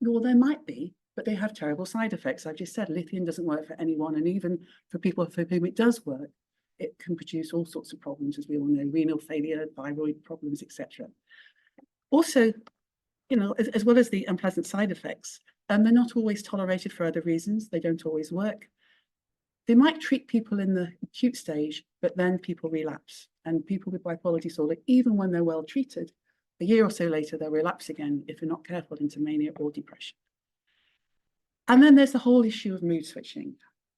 well, there might be, but they have terrible side effects. I've just said lithium doesn't work for anyone, and even for people for whom it does work, it can produce all sorts of problems, as we all know, renal failure, thyroid problems, etc. Also, you know, as well as the unpleasant side effects, they're not always tolerated for other reasons. They don't always work. They might treat people in the acute stage, but then people relapse. And people with bipolar disorder, even when they're well treated, a year or so later, they'll relapse again if they're not careful into mania or depression. And then there's the whole issue of mood switching.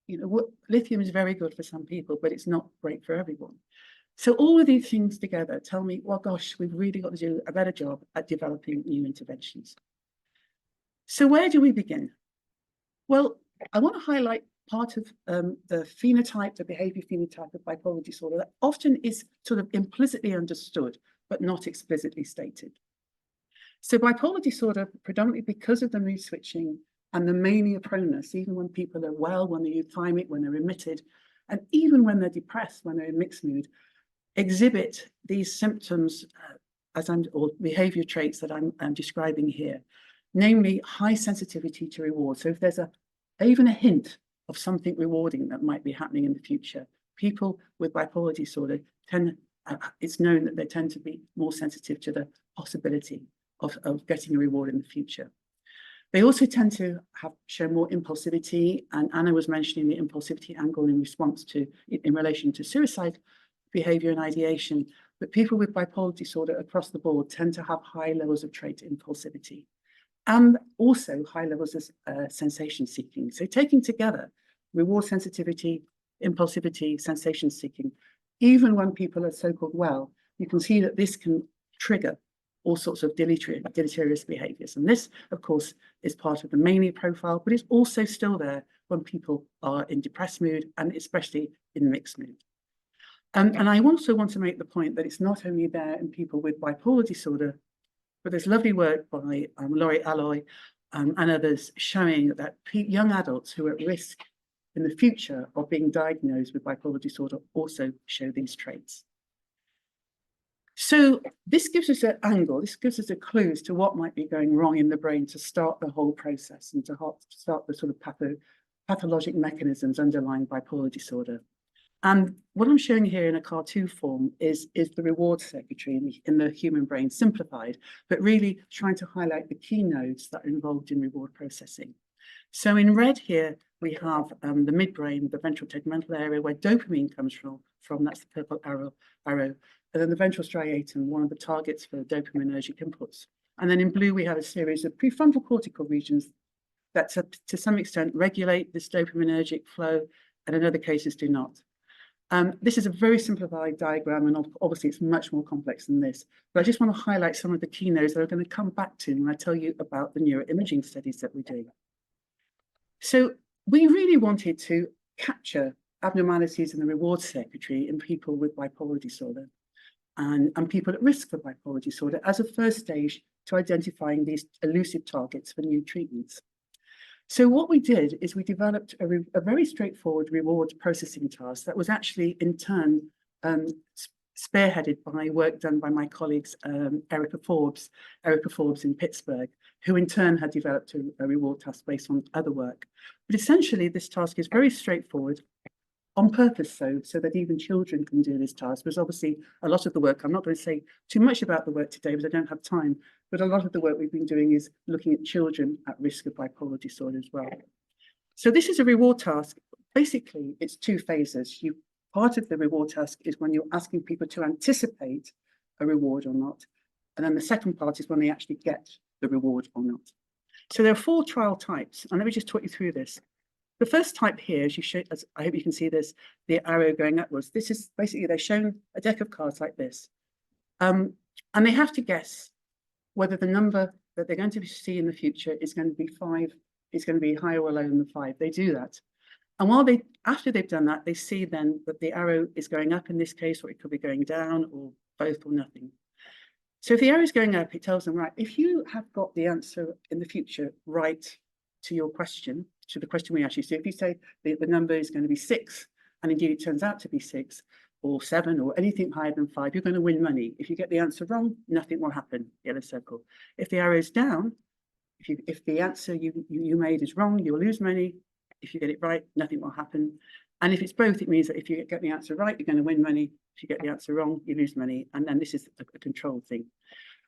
You know, lithium is very good for some people, but it's not great for everyone. So all of these things together tell me, well, gosh, we've really got to do a better job at developing new interventions. So where do we begin? Well, I want to highlight part of the phenotype, the behavior phenotype of bipolar disorder that often is sort of implicitly understood, but not explicitly stated. So bipolar disorder, predominantly because of the mood switching and the mania proneness, even when people are well, when they're euthymic, when they're remitted, and even when they're depressed, when they're in mixed mood, exhibit these symptoms or behavior traits that I'm describing here, namely high sensitivity to reward. So if there's even a hint of something rewarding that might be happening in the future, people with bipolar disorder it's known that they tend to be more sensitive to the possibility of getting a reward in the future. They also tend to show more impulsivity, and Anna was mentioning the impulsivity angle in relation to suicide behavior and ideation, but people with bipolar disorder across the board tend to have high levels of trait impulsivity and also high levels of sensation seeking. So taking together reward sensitivity, impulsivity, sensation seeking, even when people are so-called well, you can see that this can trigger all sorts of deleterious behaviors. And this, of course, is part of the mania profile, but it's also still there when people are in depressed mood and especially in mixed mood. And I also want to make the point that it's not only there in people with bipolar disorder, but there's lovely work by Laurie Alloy and others showing that young adults who are at risk in the future of being diagnosed with bipolar disorder also show these traits. So this gives us an angle, this gives us a clue as to what might be going wrong in the brain to start the whole process and to start the sort of pathologic mechanisms underlying bipolar disorder. And what I'm showing here in a cartoon form is the reward circuitry in the human brain, simplified, but really trying to highlight the key nodes that are involved in reward processing. So in red here, we have the midbrain, the ventral tegmental area where dopamine comes from, that's the purple arrow, and then the ventral striatum, one of the targets for dopaminergic inputs. And then in blue, we have a series of prefrontal cortical regions that to some extent regulate this dopaminergic flow, and in other cases do not. This is a very simplified diagram, and obviously it's much more complex than this. But I just want to highlight some of the keynotes that I'm going to come back to when I tell you about the neuroimaging studies that we do. So we really wanted to capture abnormalities in the reward circuitry in people with bipolar disorder and people at risk for bipolar disorder as a first stage to identifying these elusive targets for new treatments. So what we did is we developed a very straightforward reward processing task that was actually in turn spearheaded by work done by my colleagues, Erica Forbes in Pittsburgh, who in turn had developed a reward task based on other work. But essentially this task is very straightforward, on purpose so that even children can do this task, because obviously a lot of the work, I'm not going to say too much about the work today because I don't have time, but a lot of the work we've been doing is looking at children at risk of bipolar disorder as well. So this is a reward task. Basically, it's two phases. Part of the reward task is when you're asking people to anticipate a reward or not. And then the second part is when they actually get the reward or not. So there are 4 trial types, and let me just talk you through this. The first type here, as I hope you can see this, the arrow going upwards. This is basically, they're shown a deck of cards like this. And they have to guess whether the number that they're going to see in the future is going to be 5, is going to be higher or lower than the 5. They do that. And after they've done that, they see then that the arrow is going up in this case, or it could be going down, or both or nothing. So if the arrow is going up, it tells them, right, if you have got the answer in the future right to your question, to the question we asked you. So if you say the number is going to be 6, and indeed it turns out to be 6 or 7 or anything higher than 5, you're going to win money. If you get the answer wrong, nothing will happen, yellow circle. If the arrow is down, if the answer you made is wrong, you'll lose money. If you get it right, nothing will happen. And if it's both, it means that if you get the answer right, you're going to win money. If you get the answer wrong, you lose money. And then this is a controlled thing.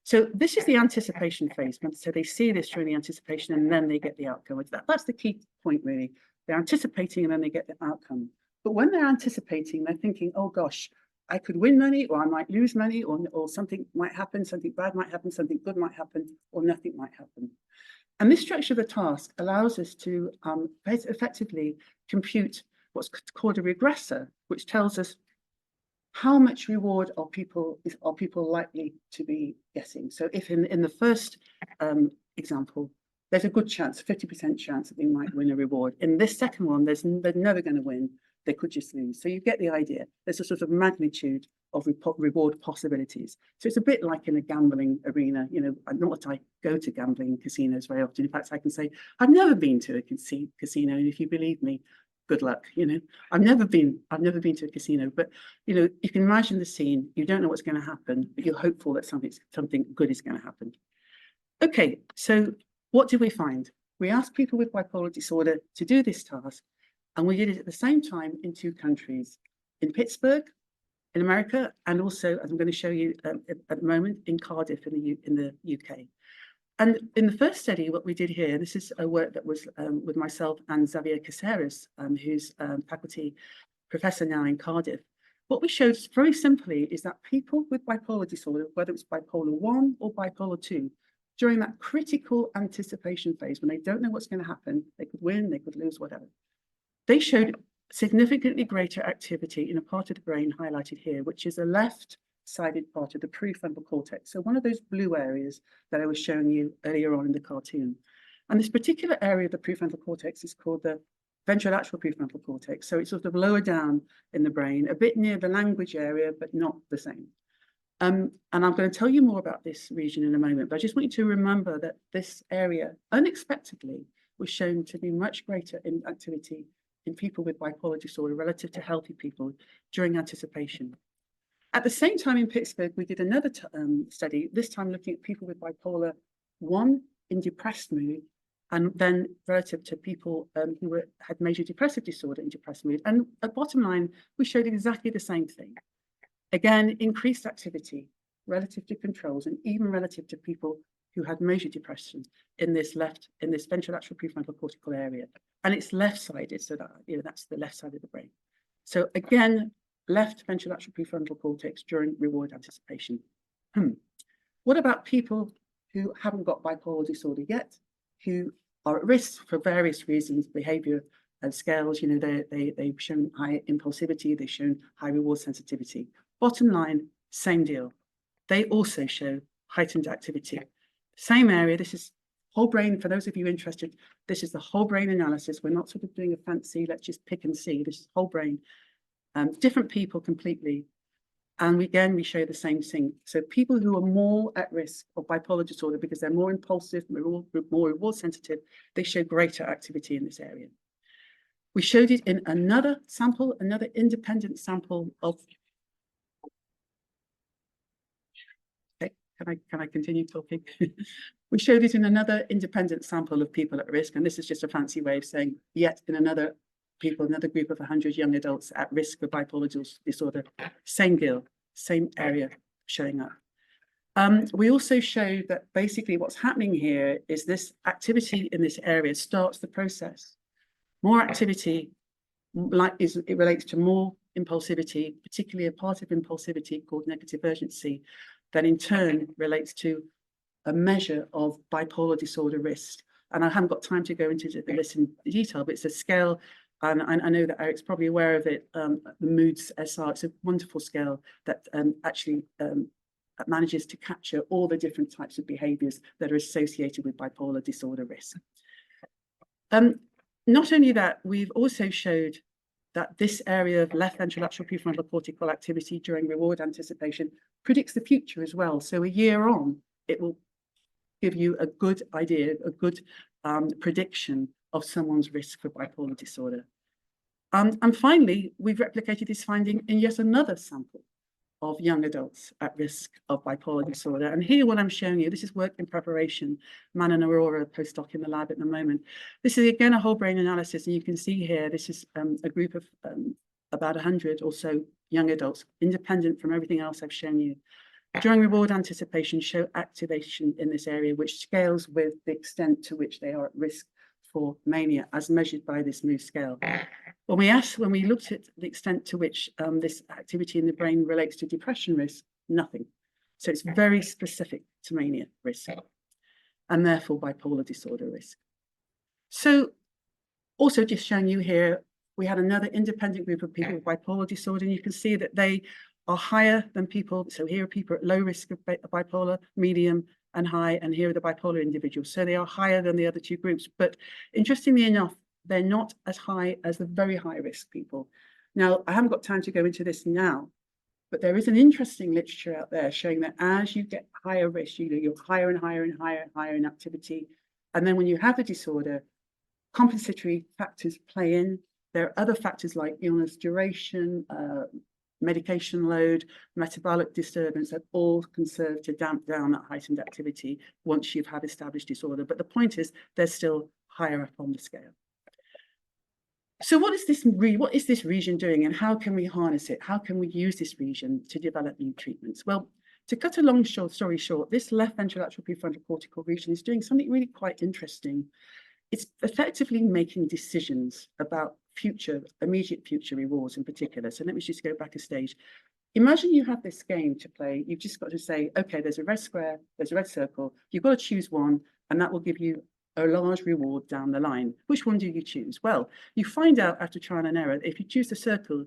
So this is the anticipation phase. So they see this during the anticipation and then they get the outcome. That's the key point, really. They're anticipating and then they get the outcome. But when they're anticipating, they're thinking, oh gosh, I could win money, or I might lose money, or something might happen, something bad might happen, something good might happen, or nothing might happen. And this structure of the task allows us to effectively compute what's called a regressor, which tells us how much reward are people likely to be getting. So if in the first example, there's a good chance, 50% chance that they might win a reward. In this second one, they're never going to win. They could just lose. So you get the idea. There's a sort of magnitude of reward possibilities. So it's a bit like in a gambling arena. You know, not that I go to gambling casinos very often. In fact, I can say I've never been to a casino, and if you believe me, good luck. You know, I've never been to a casino, but you know, you can imagine the scene. You don't know what's going to happen, but you're hopeful that something good is going to happen. Okay, so what did we find? We asked people with bipolar disorder to do this task, and we did it at the same time in 2 countries, in Pittsburgh, in America, and also, as I'm going to show you at the moment, in Cardiff in the UK. And in the first study, what we did here, this is a work that was with myself and Xavier Caceres, who's faculty professor now in Cardiff. What we showed very simply is that people with bipolar disorder, whether it's bipolar 1 or bipolar 2, during that critical anticipation phase, when they don't know what's going to happen, they could win, they could lose, whatever, they showed significantly greater activity in a part of the brain highlighted here, which is the left-sided part of the prefrontal cortex. So one of those blue areas that I was showing you earlier on in the cartoon. And this particular area of the prefrontal cortex is called the ventrolateral prefrontal cortex. So it's sort of lower down in the brain, a bit near the language area, but not the same. And I'm going to tell you more about this region in a moment, but I just want you to remember that this area unexpectedly was shown to be much greater in activity in people with bipolar disorder relative to healthy people during anticipation. At the same time in Pittsburgh, we did another study, this time looking at people with bipolar 1 in depressed mood, and then relative to people who had major depressive disorder in depressed mood. And at bottom line, we showed exactly the same thing. Again, increased activity relative to controls and even relative to people who had major depression in this ventrolateral prefrontal cortical area. And it's left-sided, so that, you know, that's the left side of the brain. So again, left ventrolateral prefrontal cortex during reward anticipation. What about people who haven't got bipolar disorder yet, who are at risk for various reasons, behavior scales, you know, they've shown high impulsivity, they've shown high reward sensitivity. Bottom line, same deal. They also show heightened activity. Same area, this is whole brain, for those of you interested, this is the whole brain analysis. We're not sort of doing a fancy, let's just pick and see, this is whole brain. Different people completely. And again, we show the same thing. So people who are more at risk of bipolar disorder because they're more impulsive, more reward sensitive, they show greater activity in this area. We showed it in another sample, another independent sample of. Okay, can I continue talking? We showed it in another independent sample of people at risk, and this is just a fancy way of saying yet in another group of 100 young adults at risk of bipolar disorder, same deal, same area showing up. We also showed that basically what's happening here is this activity in this area starts the process. More activity, it relates to more impulsivity, particularly a part of impulsivity called negative urgency, that in turn relates to a measure of bipolar disorder risk. And I haven't got time to go into this in detail, but it's a scale, and I know that Eric's probably aware of it, the MOODS SR. It's a wonderful scale that actually manages to capture all the different types of behaviors that are associated with bipolar disorder risk. Not only that, we've also showed that this area of left ventrolateral prefrontal cortical activity during reward anticipation predicts the future as well. So a year on, it will give you a good idea, a good prediction of someone's risk for bipolar disorder. And finally, we've replicated this finding in yet another sample of young adults at risk of bipolar disorder. And here what I'm showing you, this is work in preparation, Man and Aurora postdoc in the lab at the moment. This is again a whole brain analysis, and you can see here, this is a group of about 100 or so young adults, independent from everything else I've shown you. During reward anticipation, show activation in this area, which scales with the extent to which they are at risk for mania, as measured by this MOODS scale. When we looked at the extent to which this activity in the brain relates to depression risk, nothing. So it's very specific to mania risk. and therefore bipolar disorder risk. So also just showing you here, we had another independent group of people with bipolar disorder, and you can see that they are higher than people. So here are people at low risk of bipolar, medium, and high, and here are the bipolar individuals. So they are higher than the other two groups. But interestingly enough, they're not as high as the very high risk people. Now, I haven't got time to go into this now, but there is an interesting literature out there showing that as you get higher risk, you're higher and higher and higher and higher in activity. And then when you have the disorder, compensatory factors play in. There are other factors like illness duration, medication load, metabolic disturbance that all can serve to damp down that heightened activity once you've had established disorder. But the point is, they're still higher up on the scale. So what is this region doing, and how can we harness it? How can we use this region to develop new treatments? Well, to cut a long story short, this left ventrolateral prefrontal cortical region is doing something really quite interesting. It's effectively making decisions about immediate future rewards in particular. So let me just go back a stage. Imagine you have this game to play. You've just got to say, okay, there's a red square, there's a red circle. You've got to choose one, and that will give you a large reward down the line. Which one do you choose? Well, you find out after trial and error, if you choose the circle,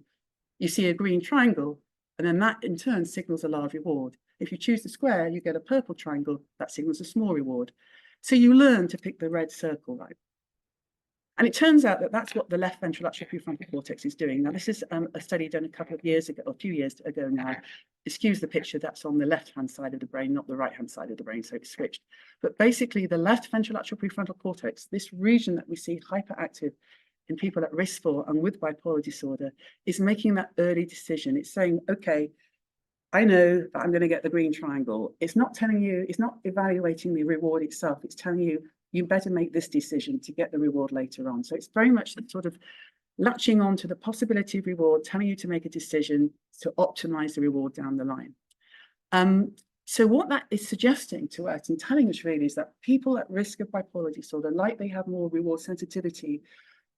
you see a green triangle, and then that in turn signals a large reward. If you choose the square, you get a purple triangle, that signals a small reward. So you learn to pick the red circle, right? And it turns out that that's what the left ventrolateral prefrontal cortex is doing. Now, this is a study done a couple of years ago, or a few years ago now. Excuse the picture, that's on the left-hand side of the brain, not the right-hand side of the brain, so it's switched. But basically, the left ventrolateral prefrontal cortex, this region that we see hyperactive in people at risk for and with bipolar disorder, is making that early decision. It's saying, okay, I know that I'm going to get the green triangle. It's not telling you, it's not evaluating the reward itself. It's telling you, you better make this decision to get the reward later on. So it's very much sort of latching on to the possibility of reward, telling you to make a decision to optimize the reward down the line. So what that is suggesting to us and telling us really is that people at risk of bipolar disorder, like they have more reward sensitivity,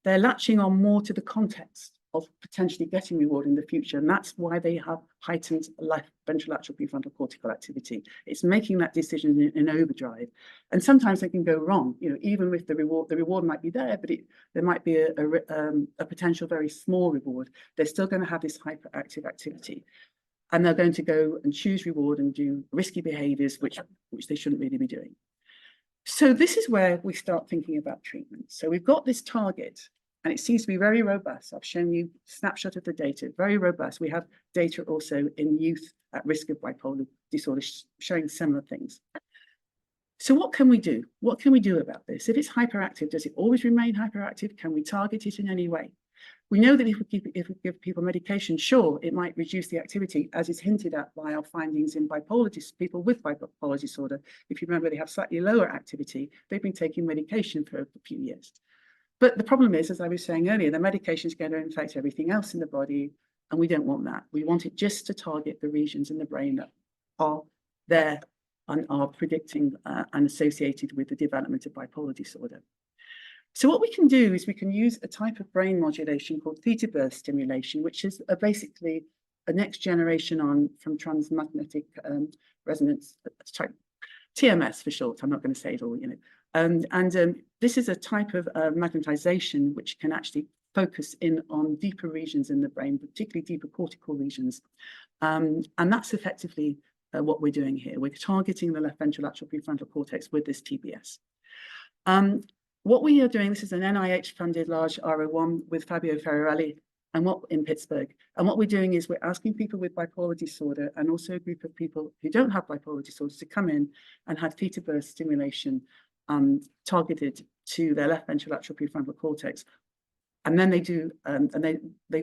they're latching on more to the context of potentially getting reward in the future. And that's why they have heightened left ventrolateral prefrontal cortical activity. It's making that decision in overdrive. And sometimes they can go wrong, even with the reward might be there, but there might be a potential very small reward. They're still going to have this hyperactive activity. And they're going to go and choose reward and do risky behaviors, which they shouldn't really be doing. So this is where we start thinking about treatment. So we've got this target, and it seems to be very robust. I've shown you a snapshot of the data, very robust. We have data also in youth at risk of bipolar disorder showing similar things. So what can we do? What can we do about this? If it's hyperactive, does it always remain hyperactive? Can we target it in any way? We know that if we give people medication, sure, it might reduce the activity, as is hinted at by our findings in people with bipolar disorder. If you remember, they have slightly lower activity. They've been taking medication for a few years. But the problem is, as I was saying earlier, the medication is going to infect everything else in the body, and we don't want that. We want it just to target the regions in the brain that are there and are predicting and associated with the development of bipolar disorder. So what we can do is we can use a type of brain modulation called theta burst stimulation, which is basically a next generation from transmagnetic resonance type, TMS for short. I'm not going to say it all, this is a type of magnetization which can actually focus in on deeper regions in the brain, particularly deeper cortical regions. And that's effectively what we're doing here. We're targeting the left ventrolateral prefrontal cortex with this TBS. What we are doing, this is an NIH-funded large R01 with Fabio Ferrarelli in Pittsburgh. And what we're doing is we're asking people with bipolar disorder and also a group of people who don't have bipolar disorders to come in and have theta burst stimulation targeted to their left ventrolateral prefrontal cortex. And then they do,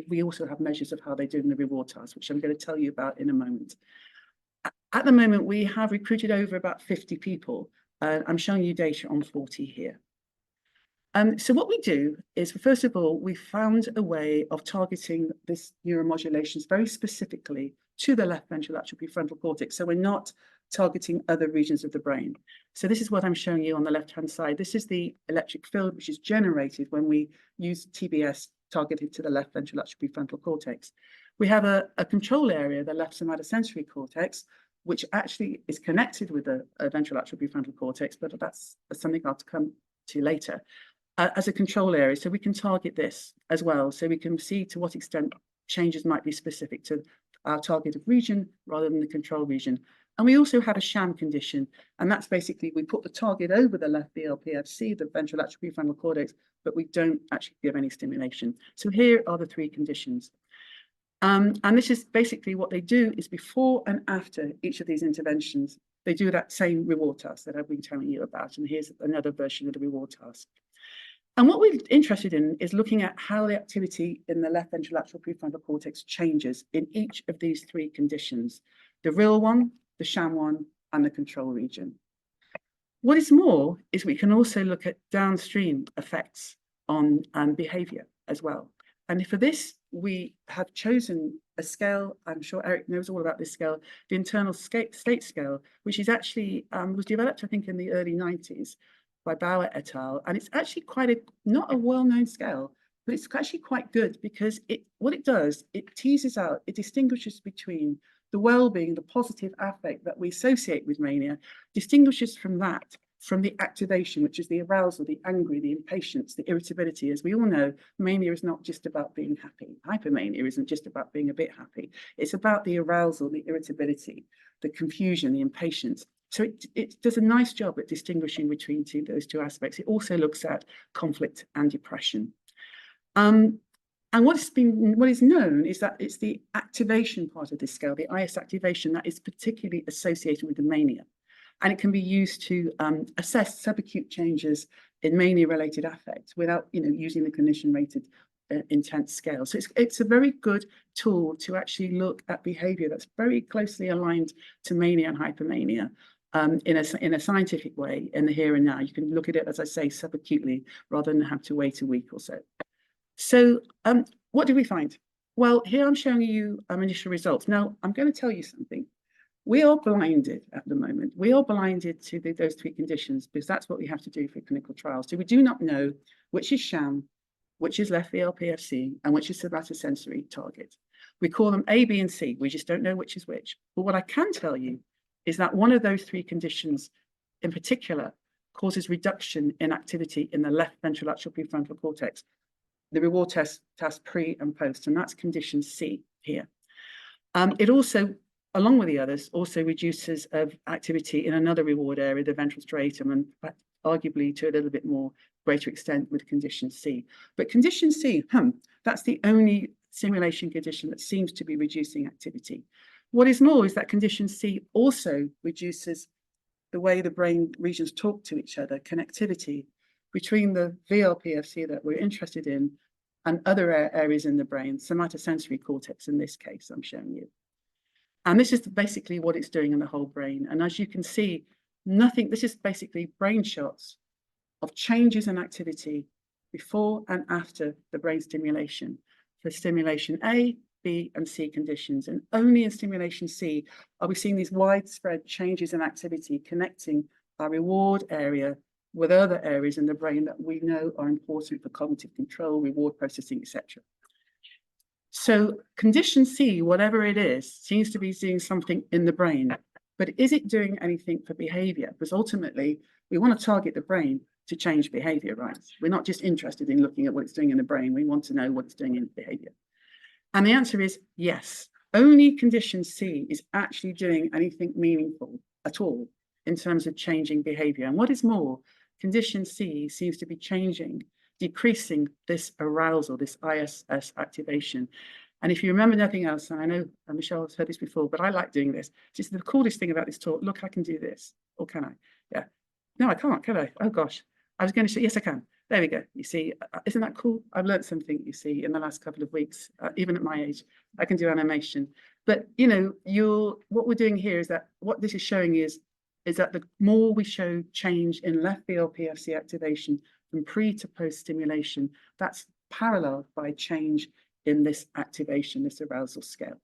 we also have measures of how they do in the reward task, which I'm going to tell you about in a moment. At the moment, we have recruited over about 50 people. I'm showing you data on 40 here. So what we do is, first of all, we found a way of targeting this neuromodulations very specifically to the left ventrolateral prefrontal cortex. So we're not targeting other regions of the brain. So this is what I'm showing you on the left-hand side. This is the electric field which is generated when we use TBS targeted to the left ventrolateral prefrontal cortex. We have a control area, the left somatosensory cortex, which actually is connected with the ventrolateral prefrontal cortex, but that's something I'll come to later, as a control area. So we can target this as well. So we can see to what extent changes might be specific to our targeted region rather than the control region. And we also had a sham condition, and that's basically we put the target over the left VLPFC, the ventrolateral prefrontal cortex, but we don't actually give any stimulation. So here are the three conditions. And this is basically what they do is before and after each of these interventions, they do that same reward task that I've been telling you about. And here's another version of the reward task. And what we're interested in is looking at how the activity in the left ventrolateral prefrontal cortex changes in each of these three conditions, the real one, the sham one, and the control region. What is more is we can also look at downstream effects on behavior as well. And for this, we have chosen a scale, I'm sure Eric knows all about this scale, the internal state scale, which is actually was developed, I think, in the early 90s by Bauer et al. And it's actually quite not a well-known scale, but it's actually quite good because what it does, it teases out, it distinguishes between the well-being, the positive affect that we associate with mania, distinguishes from the activation, which is the arousal, the angry, the impatience, the irritability. As we all know, mania is not just about being happy. Hypermania isn't just about being a bit happy. It's about the arousal, the irritability, the confusion, the impatience. So it does a nice job at distinguishing between those two aspects. It also looks at conflict and depression. And what is known is that it's the activation part of this scale, the IS activation, that is particularly associated with the mania. And it can be used to assess subacute changes in mania-related affect without, using the clinician-rated intent scale. So it's a very good tool to actually look at behavior that's very closely aligned to mania and hypermania in a scientific way in the here and now. You can look at it, as I say, subacutely rather than have to wait a week or so. So what did we find? Well, here I'm showing you initial results. Now, I'm going to tell you something. We are blinded at the moment. We are blinded to those three conditions because that's what we have to do for clinical trials. So we do not know which is sham, which is left VLPFC, and which is somatosensory target. We call them A, B, and C. We just don't know which is which. But what I can tell you is that one of those three conditions in particular causes reduction in activity in the left ventrolateral prefrontal cortex, the reward task pre and post, and that's condition C here. It also, along with the others, also reduces of activity in another reward area, the ventral striatum, and arguably to a little bit more greater extent with condition C. But condition C, that's the only simulation condition that seems to be reducing activity. What is more is that condition C also reduces the way the brain regions talk to each other, connectivity between the VLPFC that we're interested in and other areas in the brain, somatosensory cortex in this case I'm showing you. And this is basically what it's doing in the whole brain. And as you can see, this is basically brain shots of changes in activity before and after the brain stimulation for stimulation A, B, and C conditions. And only in stimulation C are we seeing these widespread changes in activity connecting our reward area with other areas in the brain that we know are important for cognitive control, reward processing, etc. So condition C, whatever it is, seems to be doing something in the brain, but is it doing anything for behavior? Because ultimately, we want to target the brain to change behavior, right? We're not just interested in looking at what it's doing in the brain. We want to know what it's doing in behavior. And the answer is yes. Only condition C is actually doing anything meaningful at all in terms of changing behavior. And what is more, condition C seems to be decreasing this arousal, this ISS activation. And if you remember nothing else, and I know Michelle has heard this before, but I like doing this. Just the coolest thing about this talk, look, I can do this. Or can I? Yeah. No, I can't, can I? Oh gosh. I was going to say, yes, I can. There we go. You see, isn't that cool? I've learned something, you see, in the last couple of weeks, even at my age, I can do animation. But, what we're doing here is that what this is showing is that the more we show change in left VLPFC activation from pre to post stimulation, that's paralleled by change in this activation, this arousal scale.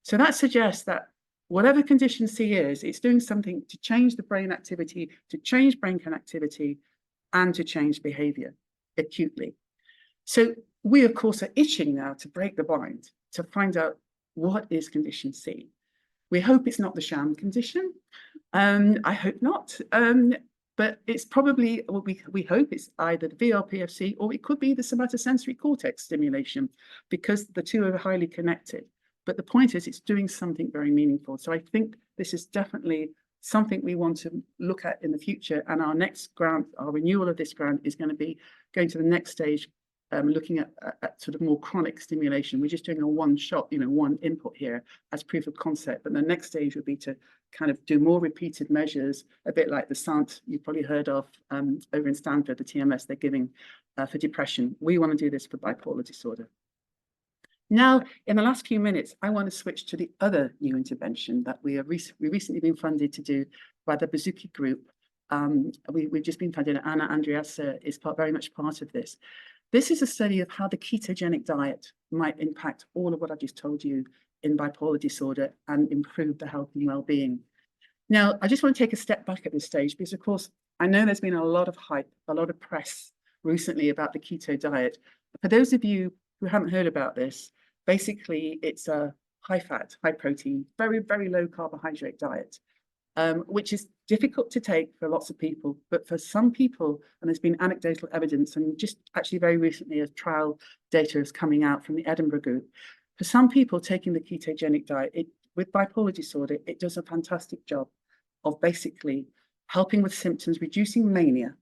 So that suggests that whatever condition C is, it's doing something to change the brain activity, to change brain connectivity, and to change behavior acutely. So we, of course, are itching now to break the blind, to find out what is condition C. We hope it's not the sham condition. I hope not. But it's probably, well, we hope it's either the VRPFC or it could be the somatosensory cortex stimulation, because the two are highly connected. But the point is, it's doing something very meaningful. So I think this is definitely something we want to look at in the future. And our next grant, our renewal of this grant, is going to be going to the next stage, looking at sort of more chronic stimulation. We're just doing a one shot, one input here as proof of concept. But the next stage would be to kind of do more repeated measures, a bit like the SANT you've probably heard of over in Stanford, the TMS they're giving for depression. We want to do this for bipolar disorder. Now, in the last few minutes, I want to switch to the other new intervention that we recently been funded to do by the Bozuki Group. We've just been funded. Anna Andreasa is very much part of this. This is a study of how the ketogenic diet might impact all of what I've just told you in bipolar disorder and improve the health and well-being. Now, I just want to take a step back at this stage because, of course, I know there's been a lot of hype, a lot of press recently about the keto diet. For those of you who haven't heard about this, basically it's a high-fat, high-protein, very, very low carbohydrate diet, which is difficult to take for lots of people. But for some people, and there's been anecdotal evidence, and just actually very recently a trial data is coming out from the Edinburgh group, for some people taking the ketogenic diet, with bipolar disorder, it does a fantastic job of basically helping with symptoms, reducing mania,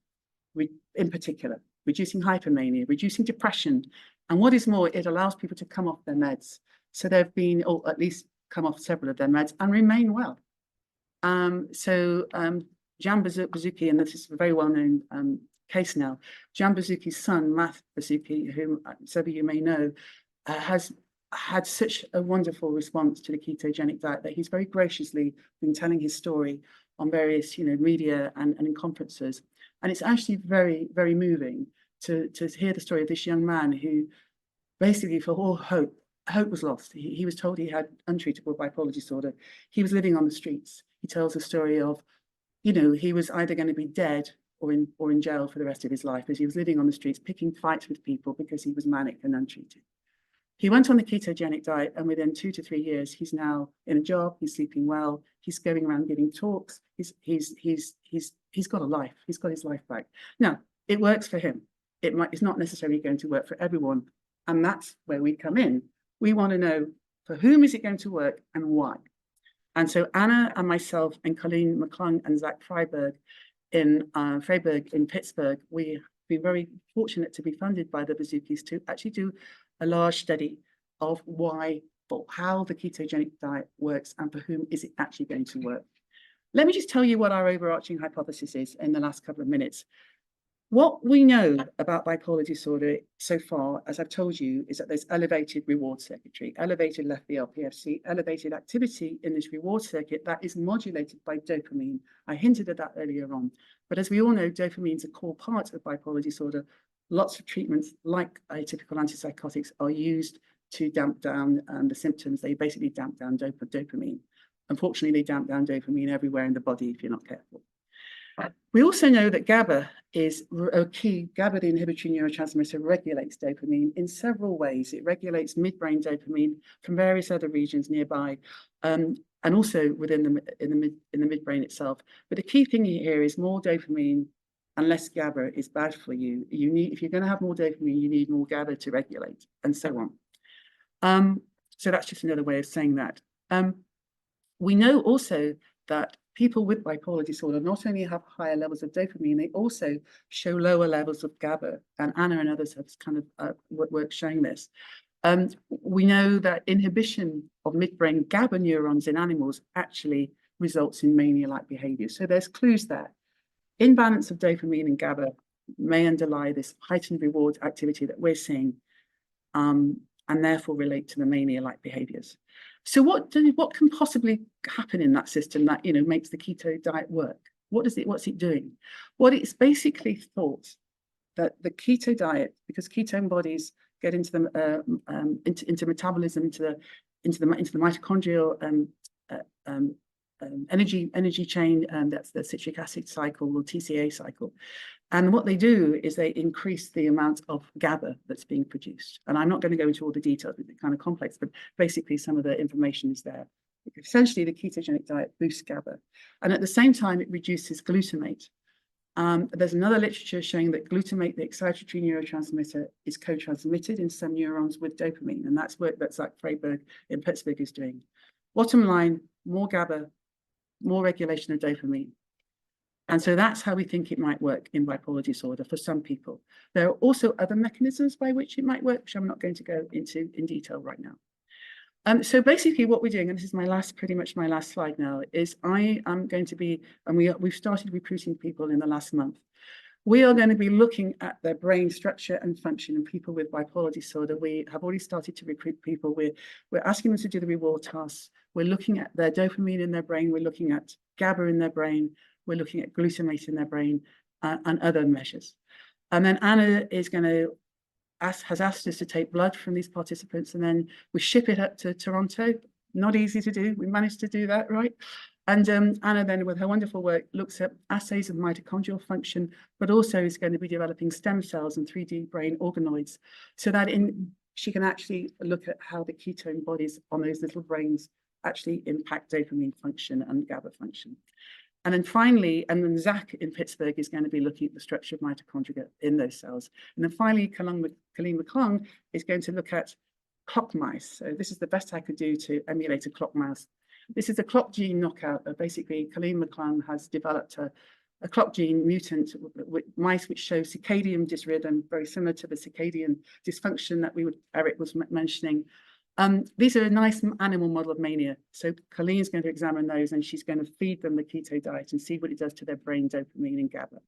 in particular, reducing hypermania, reducing depression. And what is more, it allows people to come off their meds. So they've been, or at least come off several of their meds and remain well. Jan Bozuki, and this is a very well-known case now, Jan Bozuki's son, Matt Bozuki, whom some of you may know, has had such a wonderful response to the ketogenic diet that he's very graciously been telling his story on various, media and in conferences. And it's actually very, very moving to hear the story of this young man who basically, for all hope was lost. He was told he had untreatable bipolar disorder. He was living on the streets. He tells a story of, he was either going to be dead or in jail for the rest of his life, as he was living on the streets, picking fights with people because he was manic and untreated. He went on the ketogenic diet, and within 2 to 3 years, he's now in a job. He's sleeping well. He's going around giving talks. He's got a life. He's got his life back. Now, it works for him. It's not necessarily going to work for everyone, and that's where we come in. We want to know for whom is it going to work and why. And so Anna and myself and Colleen McClung and Zach Freiberg in Pittsburgh, we've been very fortunate to be funded by the Bozukis to actually do a large study of how the ketogenic diet works and for whom is it actually going to work. Let me just tell you what our overarching hypothesis is in the last couple of minutes. What we know about bipolar disorder so far, as I've told you, is that there's elevated reward circuitry, elevated left VRPFC, elevated activity in this reward circuit that is modulated by dopamine. I hinted at that earlier on. But as we all know, dopamine is a core part of bipolar disorder. Lots of treatments like atypical antipsychotics are used to damp down the symptoms. They basically damp down dopamine. Unfortunately, they damp down dopamine everywhere in the body if you're not careful. We also know that GABA is a key. GABA, the inhibitory neurotransmitter, regulates dopamine in several ways. It regulates midbrain dopamine from various other regions nearby, and also within the midbrain itself. But the key thing here is more dopamine and less GABA is bad for you. If you're going to have more dopamine, you need more GABA to regulate, and so on. So that's just another way of saying that. We know also that people with bipolar disorder not only have higher levels of dopamine, they also show lower levels of GABA. And Anna and others have kind of work showing this. We know that inhibition of midbrain GABA neurons in animals actually results in mania-like behavior. So there's clues there. Imbalance of dopamine and GABA may underlie this heightened reward activity that we're seeing, and therefore relate to the mania-like behaviors. So what can possibly happen in that system that makes the keto diet work? What's it doing? Well, it's basically thought that the keto diet, because ketone bodies get into the into metabolism, into the mitochondrial energy chain, and that's the citric acid cycle or TCA cycle. And what they do is they increase the amount of GABA that's being produced. And I'm not going to go into all the details, it's kind of complex, but basically some of the information is there essentially the ketogenic diet boosts GABA. And at the same time, it reduces glutamate. There's another literature showing that glutamate, the excitatory neurotransmitter, is co-transmitted in some neurons with dopamine. And that's work that Zach Freiberg in Pittsburgh is doing. Bottom line, more GABA, more regulation of dopamine. And so that's how we think it might work in bipolar disorder for some people. There are also other mechanisms by which it might work, which I'm not going to go into in detail right now. So basically what we're doing, and this is my last, pretty much my last slide now, is I am going to be, and we've started recruiting people in the last month. We are going to be looking at their brain structure and function in people with bipolar disorder. We have already started to recruit people. We're asking them to do the reward tasks. We're looking at their dopamine in their brain. We're looking at GABA in their brain. We're looking at glutamate in their brain and other measures. And then Anna is going to has asked us to take blood from these participants, and then we ship it up to Toronto. Not easy to do. We managed to do that, right? And Anna then, with her wonderful work, looks at assays of mitochondrial function, but also is going to be developing stem cells and 3D brain organoids, so that she can actually look at how the ketone bodies on those little brains actually impact dopamine function and GABA function. And then finally, and then Zach in Pittsburgh is going to be looking at the structure of mitochondria in those cells. And then finally, Colleen McClung is going to look at clock mice. So this is the best I could do to emulate a clock mouse. This is a clock gene knockout. Basically, Colleen McClung has developed a clock gene mutant with mice which show circadian dysrhythm, very similar to the circadian dysfunction that Eric was mentioning. These are a nice animal model of mania. So Colleen's going to examine those, and she's going to feed them the keto diet and see what it does to their brain dopamine and GABA.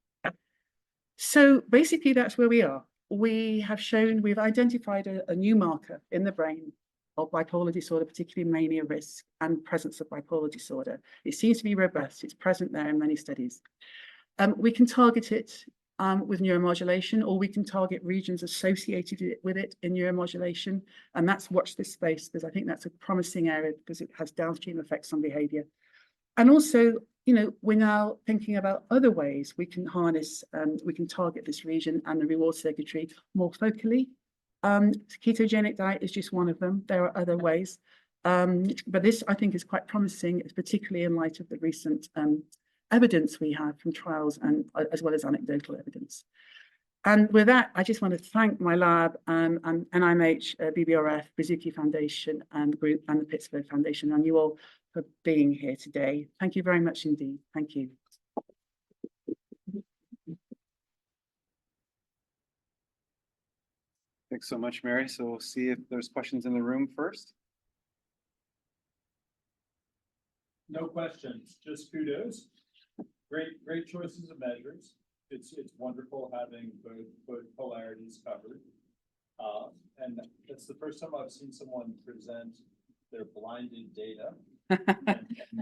So basically, that's where we are. We've identified a new marker in the brain of bipolar disorder, particularly mania risk and presence of bipolar disorder. It seems to be robust. It's present there in many studies. We can target it with neuromodulation, or we can target regions associated with it in neuromodulation. And that's watch this space, because I think that's a promising area because it has downstream effects on behavior. And also, we're now thinking about other ways we can harness, we can target this region and the reward circuitry more focally. Ketogenic diet is just one of them. There are other ways. But this, I think, is quite promising, particularly in light of the recent evidence we have from trials and as well as anecdotal evidence. And with that, I just want to thank my lab and NIMH, BBRF, Bizuki Foundation and Group and the Pittsburgh Foundation, and you all for being here today. Thank you very much indeed. Thank you. Thanks so much, Mary. So we'll see if there's questions in the room first. No questions, just kudos. Great choices of measures. It's wonderful having both polarities covered. And it's the first time I've seen someone present their blinded data.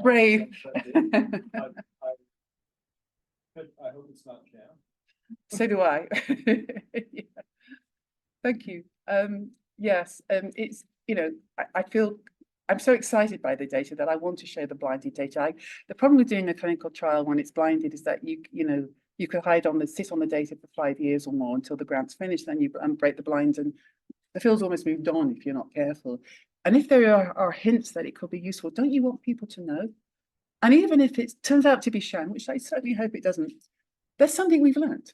Brave. I hope it's not jam. So do I. Yeah. Thank you. Yes, it's, I feel I'm so excited by the data that I want to show the blinded data. The problem with doing a clinical trial when it's blinded is that you could sit on the data for 5 years or more until the grant's finished, then you break the blinds, and the field's almost moved on if you're not careful. And if there are hints that it could be useful, don't you want people to know? And even if it turns out to be sham, which I certainly hope it doesn't, there's something we've learned,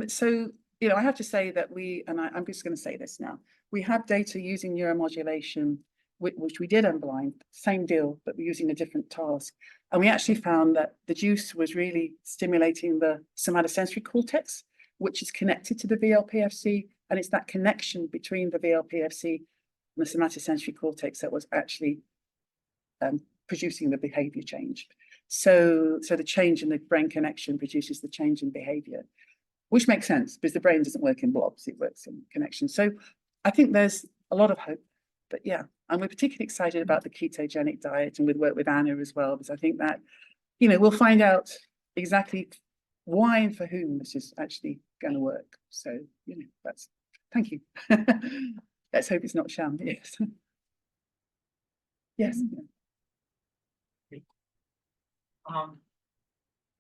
So, I have to say that I'm just going to say this now. We have data using neuromodulation, which we did unblind, same deal, but we're using a different task. And we actually found that the juice was really stimulating the somatosensory cortex, which is connected to the VLPFC. And it's that connection between the VLPFC and the somatosensory cortex that was actually producing the behavior change. So the change in the brain connection produces the change in behavior, which makes sense because the brain doesn't work in blobs, it works in connection. So I think there's a lot of hope, but yeah, and we're particularly excited about the ketogenic diet, and we'd work with Anna as well, because I think that, we'll find out exactly why and for whom this is actually going to work. So, thank you. Let's hope it's not sham, yes. Yes.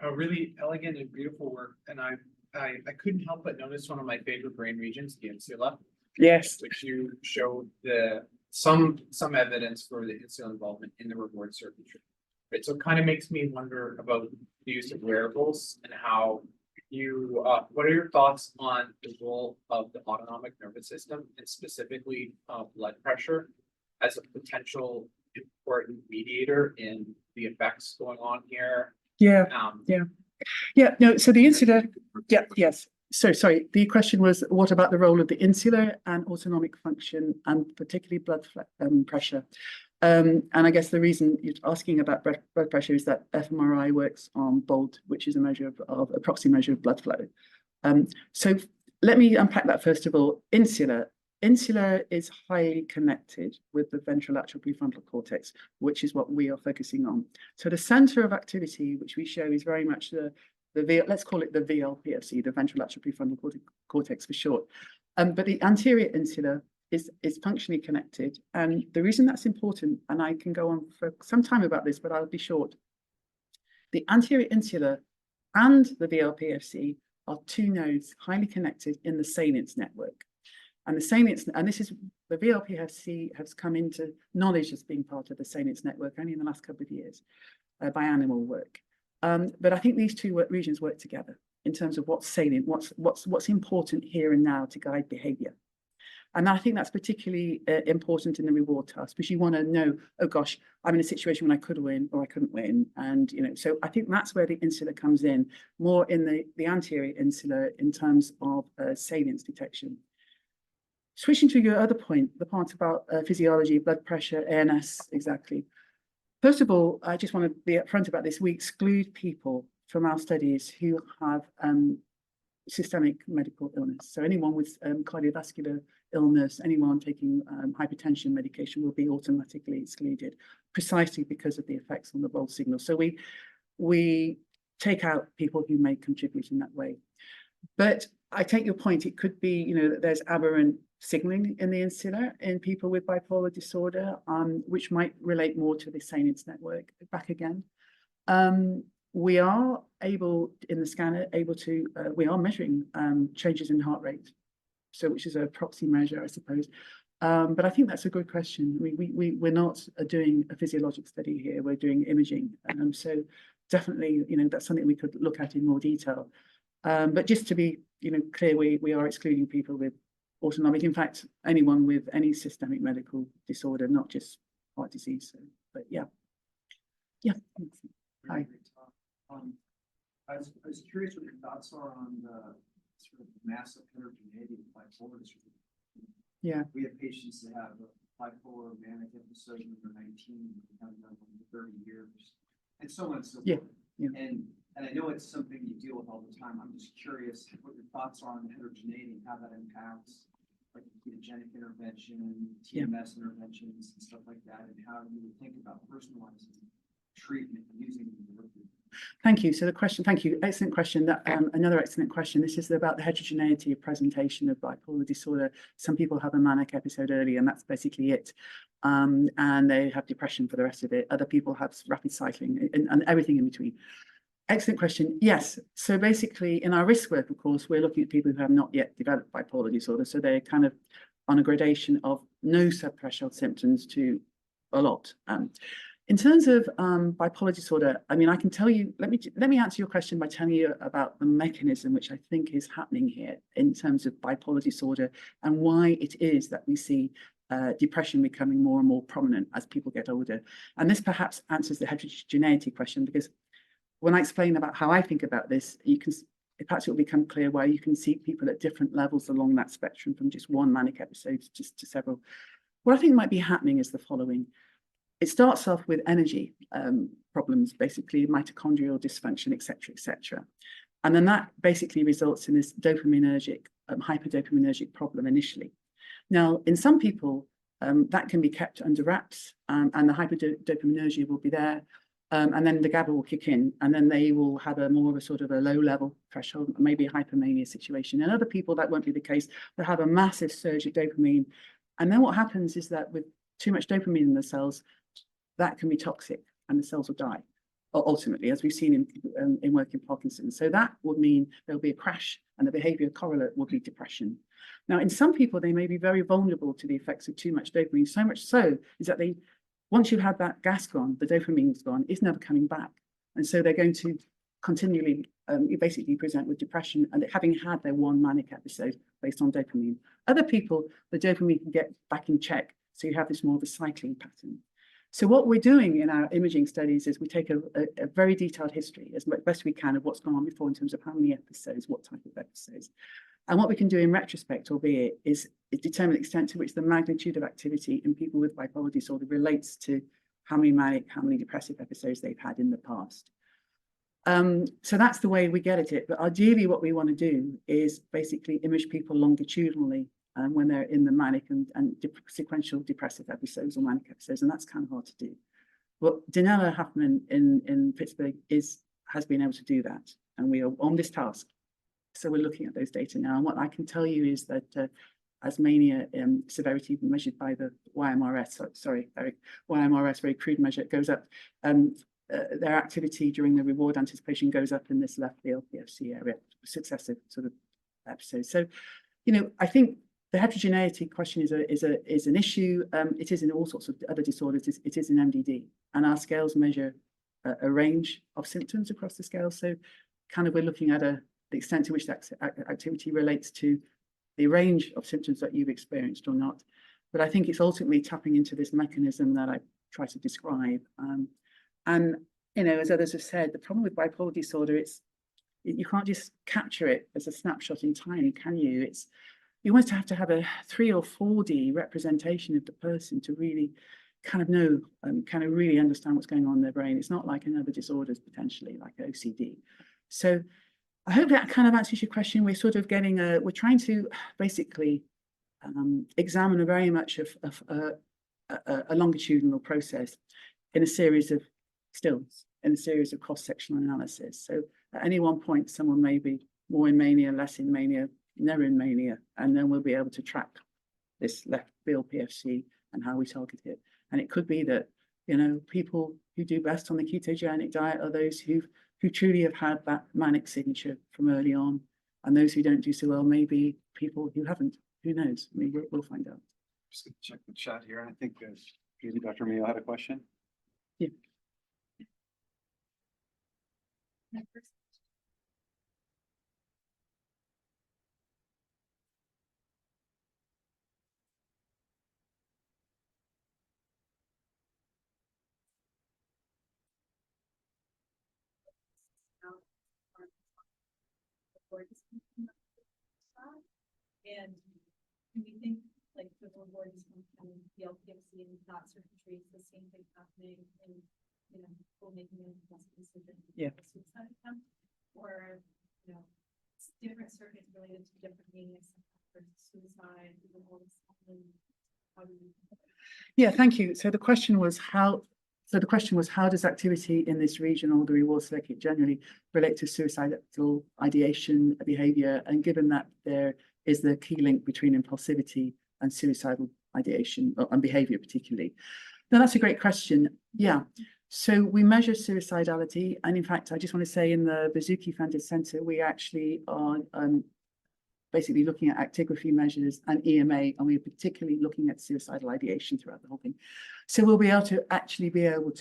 A really elegant and beautiful work, and I couldn't help but notice one of my favorite brain regions, the insula. Yes. Which you showed the some evidence for the insulin involvement in the reward circuitry. Right, so it kind of makes me wonder about the use of wearables and how you, what are your thoughts on the role of the autonomic nervous system and specifically blood pressure as a potential important mediator in the effects going on here? Yeah, Um, yeah, no, so the insular, yeah, yes. So sorry, the question was, what about the role of the insular and autonomic function and particularly blood pressure? And I guess the reason you're asking about blood pressure is that fMRI works on BOLT, which is a measure of a proxy measure of blood flow. So let me unpack that first of all. Insular is highly connected with the ventrolateral prefrontal cortex, which is what we are focusing on. So the center of activity, which we show, is very much let's call it the VLPFC, the ventrolateral prefrontal cortex for short. But the anterior insular is functionally connected. And the reason that's important, and I can go on for some time about this, but I'll be short. The anterior insular and the VLPFC are two nodes highly connected in the salience network. And the salience, and this is, the VLPFC has come into knowledge as being part of the salience network only in the last couple of years by animal work. But I think these two regions work together in terms of what's salient, what's important here and now to guide behavior. And I think that's particularly important in the reward task, because you want to know, oh gosh, I'm in a situation when I could win or I couldn't win. And, you know, so I think that's where the insular comes in, more in the anterior insular in terms of salience detection. Switching to your other point, the part about physiology, blood pressure, ANS, exactly. First of all, I just want to be upfront about this. We exclude people from our studies who have systemic medical illness. So anyone with cardiovascular illness, anyone taking hypertension medication will be automatically excluded, precisely because of the effects on the BOLT signal. So we take out people who may contribute in that way. But I take your point. It could be, you know, that there's aberrant signaling in the insula in people with bipolar disorder, which might relate more to the salience network. Back again. We are able, in the scanner, we are measuring changes in heart rate, so which is a proxy measure, I suppose. But I think that's a good question. We're not doing a physiologic study here. We're doing imaging. So definitely, you know, that's something we could look at in more detail. But just to be, you know, clear, we are excluding people with autonomic. In fact, anyone with any systemic medical disorder, not just heart disease. So, but yeah. Hi. I was curious what your thoughts are on the sort of massive heterogeneity of bipolar disorder. Yeah. We have patients that have bipolar manic episodes when they're 19, have done for 30 years, and so on and so forth. Yeah. And I know it's something you deal with all the time. I'm just curious what your thoughts are on the heterogeneity and how that impacts like ketogenic intervention, TMS interventions, and stuff like that, and how you would think about personalizing treatment using the work. Thank you. So the question, thank you. Excellent question. That another excellent question. This is about the heterogeneity of presentation of bipolar disorder. Some people have a manic episode early, and that's basically it. And they have depression for the rest of it. Other people have rapid cycling and everything in between. Excellent question. Yes. So basically, in our risk work, of course, we're looking at people who have not yet developed bipolar disorder. So they're kind of on a gradation of no subthreshold symptoms to a lot. In terms of bipolar disorder, I mean, I can tell you, let me answer your question by telling you about the mechanism which I think is happening here in terms of bipolar disorder and why it is that we see depression becoming more and more prominent as people get older. And this perhaps answers the heterogeneity question, because when I explain about how I think about this, perhaps it will become clear why you can see people at different levels along that spectrum, from just one manic episode just to several. What I think might be happening is the following. It starts off with energy problems, basically mitochondrial dysfunction, etc. And then that basically results in this dopaminergic, hyperdopaminergic problem initially. Now, in some people, that can be kept under wraps, and the hyperdopaminergia will be there, and then the GABA will kick in, and then they will have more of a sort of a low-level threshold, maybe a hypomania situation. In other people, that won't be the case. They'll have a massive surge of dopamine, and then what happens is that with too much dopamine in the cells, that can be toxic, and the cells will die, ultimately, as we've seen in work in Parkinson's. So that would mean there'll be a crash, and the behavior correlate will be depression. Now, in some people, they may be very vulnerable to the effects of too much dopamine, so much so is that once you've had that gas gone, the dopamine's gone, it's never coming back. And so they're going to continually basically present with depression and having had their one manic episode based on dopamine. Other people, the dopamine can get back in check. So you have this more of a cycling pattern. So what we're doing in our imaging studies is we take a very detailed history as best we can of what's gone on before in terms of how many episodes, what type of episodes. And what we can do in retrospect, albeit, is determine the extent to which the magnitude of activity in people with bipolar disorder relates to how many manic, how many depressive episodes they've had in the past. So that's the way we get at it. But ideally, what we want to do is basically image people longitudinally when they're in the manic and sequential depressive episodes or manic episodes, and that's kind of hard to do. But Danella Huffman in Pittsburgh has been able to do that, and we are on this task. So we're looking at those data now, and what I can tell you is that as mania severity measured by the YMRS, sorry, Eric, YMRS, very crude measure, it goes up. Their activity during the reward anticipation goes up in this left VLPFC area, successive sort of episodes. So, you know, I think the heterogeneity question is an issue. It is in all sorts of other disorders. It is in MDD, and our scales measure a range of symptoms across the scale. So, kind of, we're looking at the extent to which that activity relates to the range of symptoms that you've experienced or not. But I think it's ultimately tapping into this mechanism that I try to describe. And, you know, as others have said, the problem with bipolar disorder, you can't just capture it as a snapshot in time, can you? You almost have to have a 3 or 4D representation of the person to really kind of know and kind of really understand what's going on in their brain. It's not like in other disorders, potentially, like OCD. So I hope that kind of answers your question. We're sort of getting we're trying to basically examine a very much of a longitudinal process in a series of stills, in a series of cross-sectional analysis. So at any one point, someone may be more in mania, less in mania, never in mania, and then we'll be able to track this left VLPFC and how we target it. And it could be that, you know, people who do best on the ketogenic diet are those who truly have had that manic signature from early on, and those who don't do so well may be people who haven't. Who knows? I mean, we'll find out. Just gonna check the chat here. I think maybe Dr. Mayo had a question. Yeah. And do we think like the reward dysfunction, the LPFC and not circuitry is the same thing happening in, you know, people making an impulsive decision? Yeah. Suicide attempt, or, you know, it's different circuits related to different meanings, suicide, even all this happening. How do you? Yeah, thank you. So the question was how does activity in this region or the reward circuit generally relate to suicidal ideation behavior? And given that there is the key link between impulsivity and suicidal ideation and behavior particularly. Now, that's a great question. Yeah. So we measure suicidality. And in fact, I just want to say in the Bazooki Funded Center, we actually are basically looking at actigraphy measures and EMA, and we're particularly looking at suicidal ideation throughout the whole thing. So we'll be able to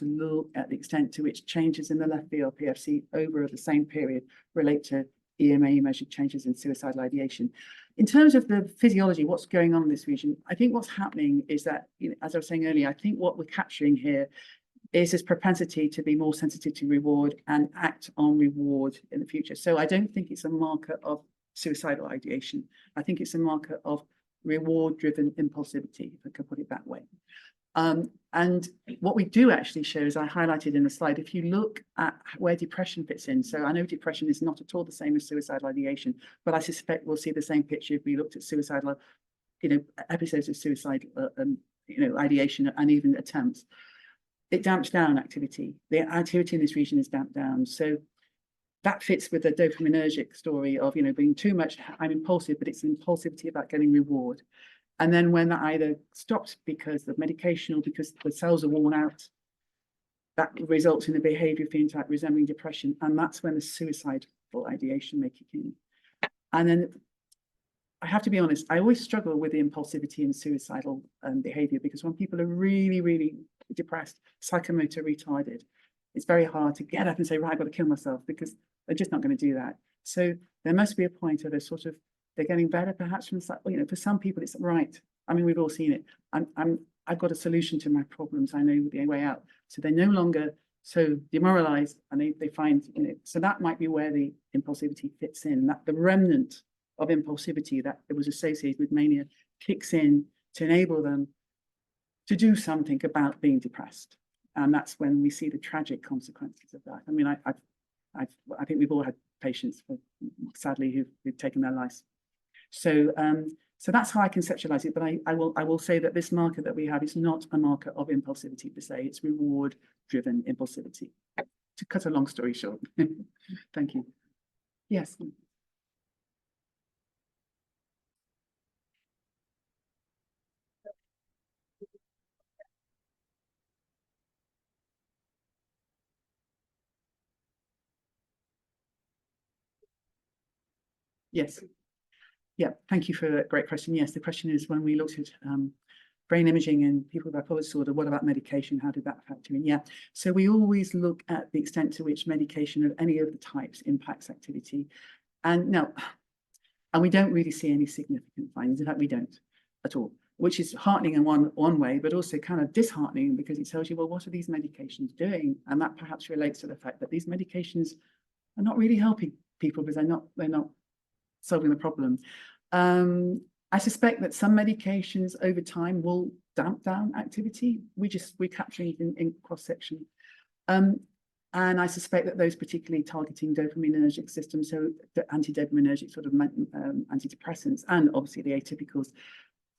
look at the extent to which changes in the left VLPFC over the same period relate to EMA measured changes in suicidal ideation. In terms of the physiology, what's going on in this region, I think what's happening is that, you know, as I was saying earlier, I think what we're capturing here is this propensity to be more sensitive to reward and act on reward in the future. So I don't think it's a marker of suicidal ideation. I think it's a marker of reward-driven impulsivity, if I could put it that way. And what we do actually show, as I highlighted in the slide, if you look at where depression fits in, so I know depression is not at all the same as suicidal ideation, but I suspect we'll see the same picture if we looked at suicidal, you know, episodes of suicide, you know, ideation and even attempts. It damps down activity. The activity in this region is damped down. So that fits with the dopaminergic story of, you know, being too much, I'm impulsive, but it's impulsivity about getting reward. And then when that either stops because of medication or because the cells are worn out, that results in a behavior phenotype resembling depression. And that's when the suicidal ideation may kick in. And then I have to be honest, I always struggle with the impulsivity and suicidal behavior, because when people are really, really depressed, psychomotor retarded, it's very hard to get up and say, right, I've got to kill myself, because they're just not going to do that. So there must be a point where they're getting better, perhaps from, for some people it's right. I mean, we've all seen it. I've got a solution to my problems. I know the way out. So they're no longer so demoralized, and they find, so that might be where the impulsivity fits in, that the remnant of impulsivity that was associated with mania kicks in to enable them to do something about being depressed. And that's when we see the tragic consequences of that. I mean, I think we've all had patients, sadly, who've taken their lives. So that's how I conceptualize it. But I will say that this marker that we have is not a marker of impulsivity per se. It's reward-driven impulsivity. To cut a long story short. Thank you. Yes. Yes. Yeah, thank you for a great question. Yes, the question is, when we looked at brain imaging in people with bipolar disorder, what about medication? How did that factor in? Yeah, so we always look at the extent to which medication of any of the types impacts activity. And we don't really see any significant findings. In fact, we don't at all, which is heartening in one way, but also kind of disheartening, because it tells you, well, what are these medications doing? And that perhaps relates to the fact that these medications are not really helping people, because they're not solving the problem. I suspect that some medications over time will damp down activity. We're capturing it in cross-section. And I suspect that those particularly targeting dopaminergic systems, so the anti-dopaminergic sort of antidepressants, and obviously the atypicals,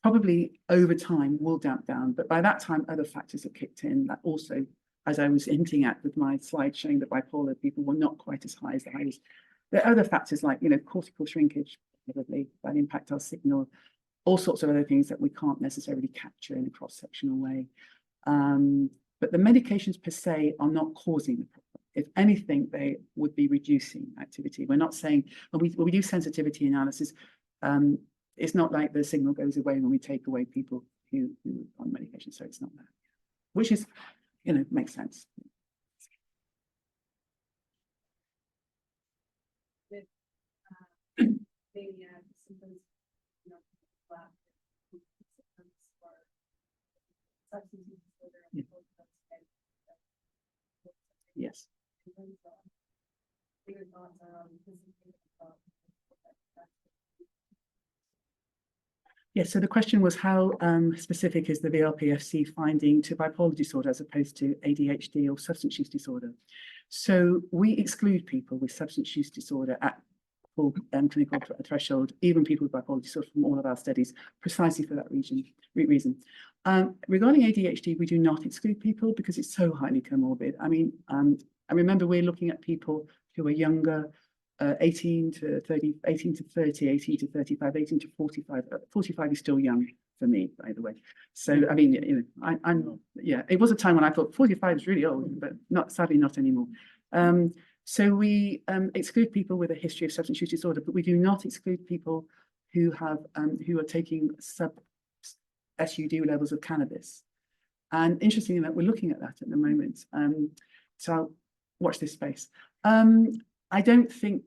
probably over time will damp down. But by that time, other factors have kicked in that also, as I was hinting at with my slide showing that bipolar people were not quite as high as the highest. There are other factors like, cortical shrinkage, probably, that impact our signal, all sorts of other things that we can't necessarily capture in a cross-sectional way. But the medications per se are not causing the problem. If anything, they would be reducing activity. We're not saying, when we do sensitivity analysis, it's not like the signal goes away when we take away people who are on medication, so it's not that. Which is, makes sense. Yes. Yes, so the question was, how specific is the VRPFC finding to bipolar disorder as opposed to ADHD or substance use disorder? So we exclude people with substance use disorder at full clinical threshold, even people with bipolar disorder, from all of our studies, precisely for that reason. Regarding ADHD, we do not exclude people because it's so highly comorbid. I mean, I remember we're looking at people who are younger, 18 to 30, 18 to 30, 18 to 35, 18 to 45. 45 is still young for me, by the way. So, I mean, yeah, it was a time when I thought 45 is really old, but sadly not anymore. So we exclude people with a history of substance use disorder, but we do not exclude people who are taking sub-SUD levels of cannabis. And interestingly enough, we're looking at that at the moment. So I'll watch this space. I don't think,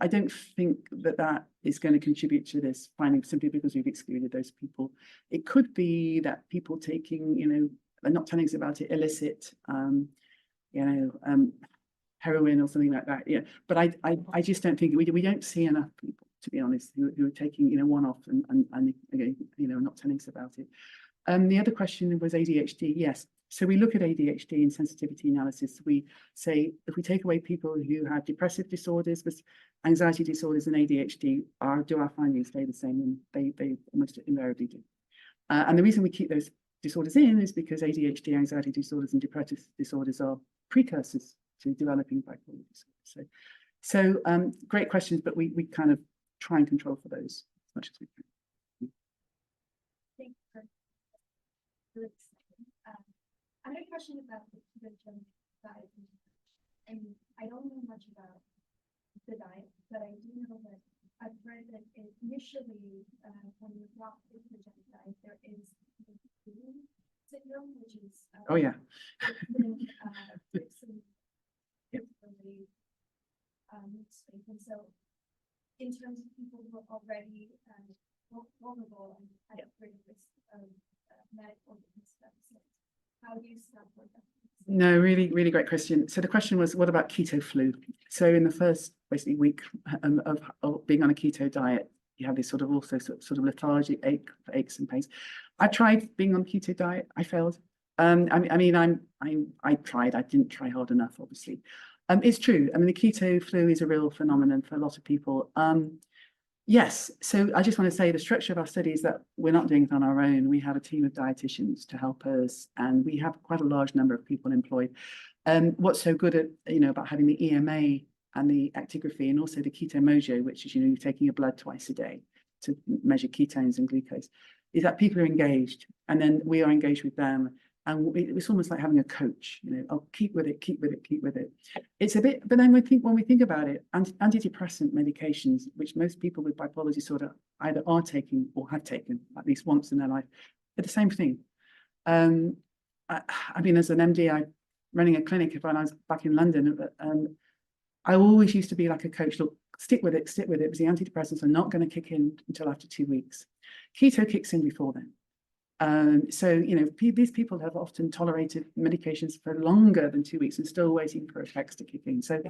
I don't think that is going to contribute to this finding simply because we've excluded those people. It could be that people taking, they're not telling us about it, illicit, heroin or something like that. Yeah, but I just don't think we don't see enough people, to be honest, who are taking one-off and again, not telling us about it. The other question was ADHD. Yes. So we look at ADHD in sensitivity analysis. We say, if we take away people who have depressive disorders, with anxiety disorders and ADHD, do our findings stay the same? And they almost invariably do. And the reason we keep those disorders in is because ADHD, anxiety disorders, and depressive disorders are precursors to developing bipolar disorder. So great questions, but we kind of try and control for those as much as we can. Thank you. Really exciting. I had a question about the diet, and I don't know much about the diet, but I do know that I've read that initially, when you drop the ketogenic diet, there is the food syndrome, which is. Oh, yeah. Yep. And so in terms of people who are already vulnerable and at greater risk of medical deficits, how do you stop with that? No, really, really great question. So the question was, what about keto flu? So in the first basically week of being on a keto diet, you have this sort of also sort of lethargic aches and pains. I tried being on keto diet. I failed. I tried. I didn't try hard enough, obviously. It's true. I mean, the keto flu is a real phenomenon for a lot of people. Yes. So I just want to say the structure of our study is that we're not doing it on our own. We have a team of dietitians to help us, and we have quite a large number of people employed. What's so good at, about having the EMA and the actigraphy and also the keto mojo, which is, you're taking your blood twice a day to measure ketones and glucose, is that people are engaged, and then we are engaged with them. And it's almost like having a coach, I'll keep with it, keep with it, keep with it. It's a bit, but then when we think about it, antidepressant medications, which most people with bipolar disorder either are taking or have taken at least once in their life, are the same thing. I mean, as an MD, I'm running a clinic when I was back in London, I always used to be like a coach. Look, stick with it, because the antidepressants are not going to kick in until after 2 weeks. Keto kicks in before then. So, these people have often tolerated medications for longer than 2 weeks and still waiting for effects to kick in. So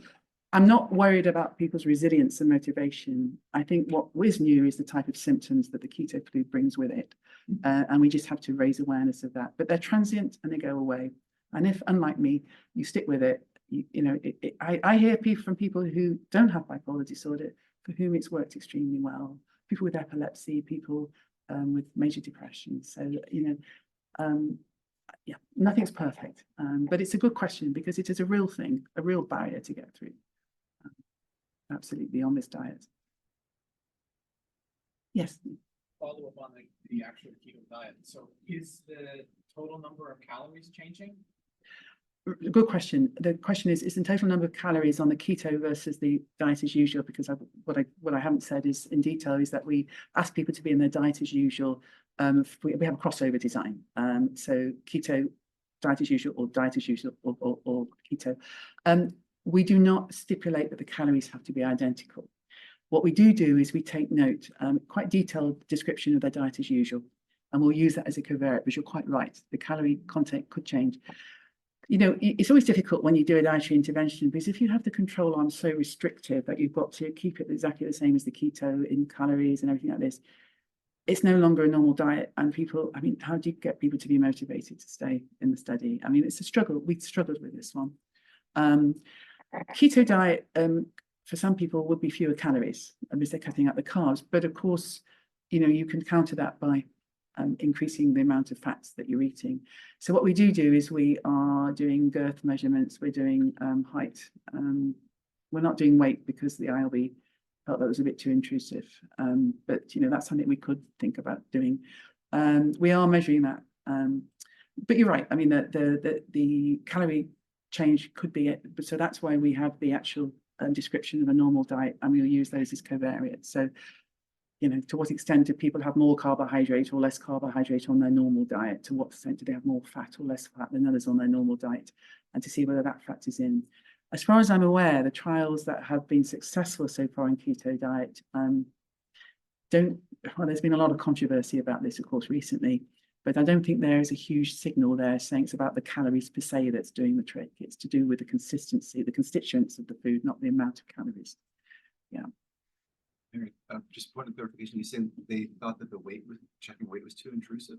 I'm not worried about people's resilience and motivation. I think what is new is the type of symptoms that the keto flu brings with it. And we just have to raise awareness of that. But they're transient and they go away. And if, unlike me, you stick with it, I hear from people who don't have bipolar disorder, for whom it's worked extremely well. People with epilepsy, people with major depression. So, yeah, nothing's perfect, but it's a good question because it is a real thing, a real barrier to get through. Absolutely on this diet. Yes. Follow up on the actual keto diet. So is the total number of calories changing? Good question. The question is the total number of calories on the keto versus the diet as usual, because what I haven't said is in detail is that we ask people to be in their diet as usual. We have a crossover design. So keto, diet as usual, or diet as usual, or keto. We do not stipulate that the calories have to be identical. What we do is we take note, quite detailed description of their diet as usual, and we'll use that as a covariate, but you're quite right. The calorie content could change. It's always difficult when you do a dietary intervention, because if you have the control arm so restrictive that you've got to keep it exactly the same as the keto in calories and everything like this, it's no longer a normal diet. And people, how do you get people to be motivated to stay in the study? It's a struggle. We struggled with this one. Keto diet, for some people, would be fewer calories because they're cutting out the carbs. But of course, you can counter that by increasing the amount of fats that you're eating. So what we do is we are doing girth measurements, we're doing height. We're not doing weight because the ILB felt that was a bit too intrusive. But that's something we could think about doing. We are measuring that. But you're right. The calorie change could be it. So that's why we have the actual description of a normal diet, and we'll use those as covariates. So to what extent do people have more carbohydrate or less carbohydrate on their normal diet? To what extent do they have more fat or less fat than others on their normal diet? And to see whether that factors in. As far as I'm aware, the trials that have been successful so far in keto diet there's been a lot of controversy about this, of course, recently, but I don't think there is a huge signal there saying it's about the calories per se that's doing the trick. It's to do with the consistency, the constituents of the food, not the amount of calories. Yeah. Just point of clarification, you said they thought that checking weight was too intrusive?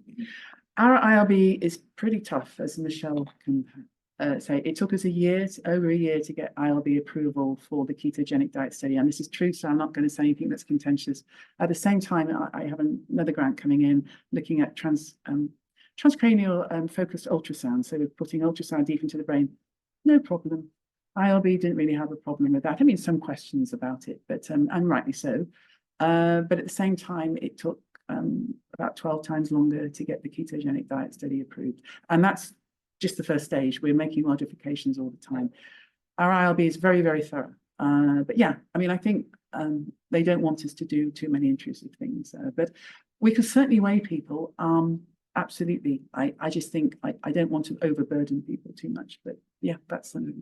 Our IRB is pretty tough, as Michelle can say. It took us over a year to get IRB approval for the ketogenic diet study, and this is true, so I'm not going to say anything that's contentious. At the same time, I have another grant coming in looking at transcranial focused ultrasound, so we're putting ultrasound deep into the brain. No problem. IRB didn't really have a problem with that. Some questions about it, but and rightly so. But at the same time, it took about 12 times longer to get the ketogenic diet study approved. And that's just the first stage. We're making modifications all the time. Our IRB is very, very thorough. But yeah, I think they don't want us to do too many intrusive things, but we can certainly weigh people. Absolutely. I just think I don't want to overburden people too much, but yeah, that's something.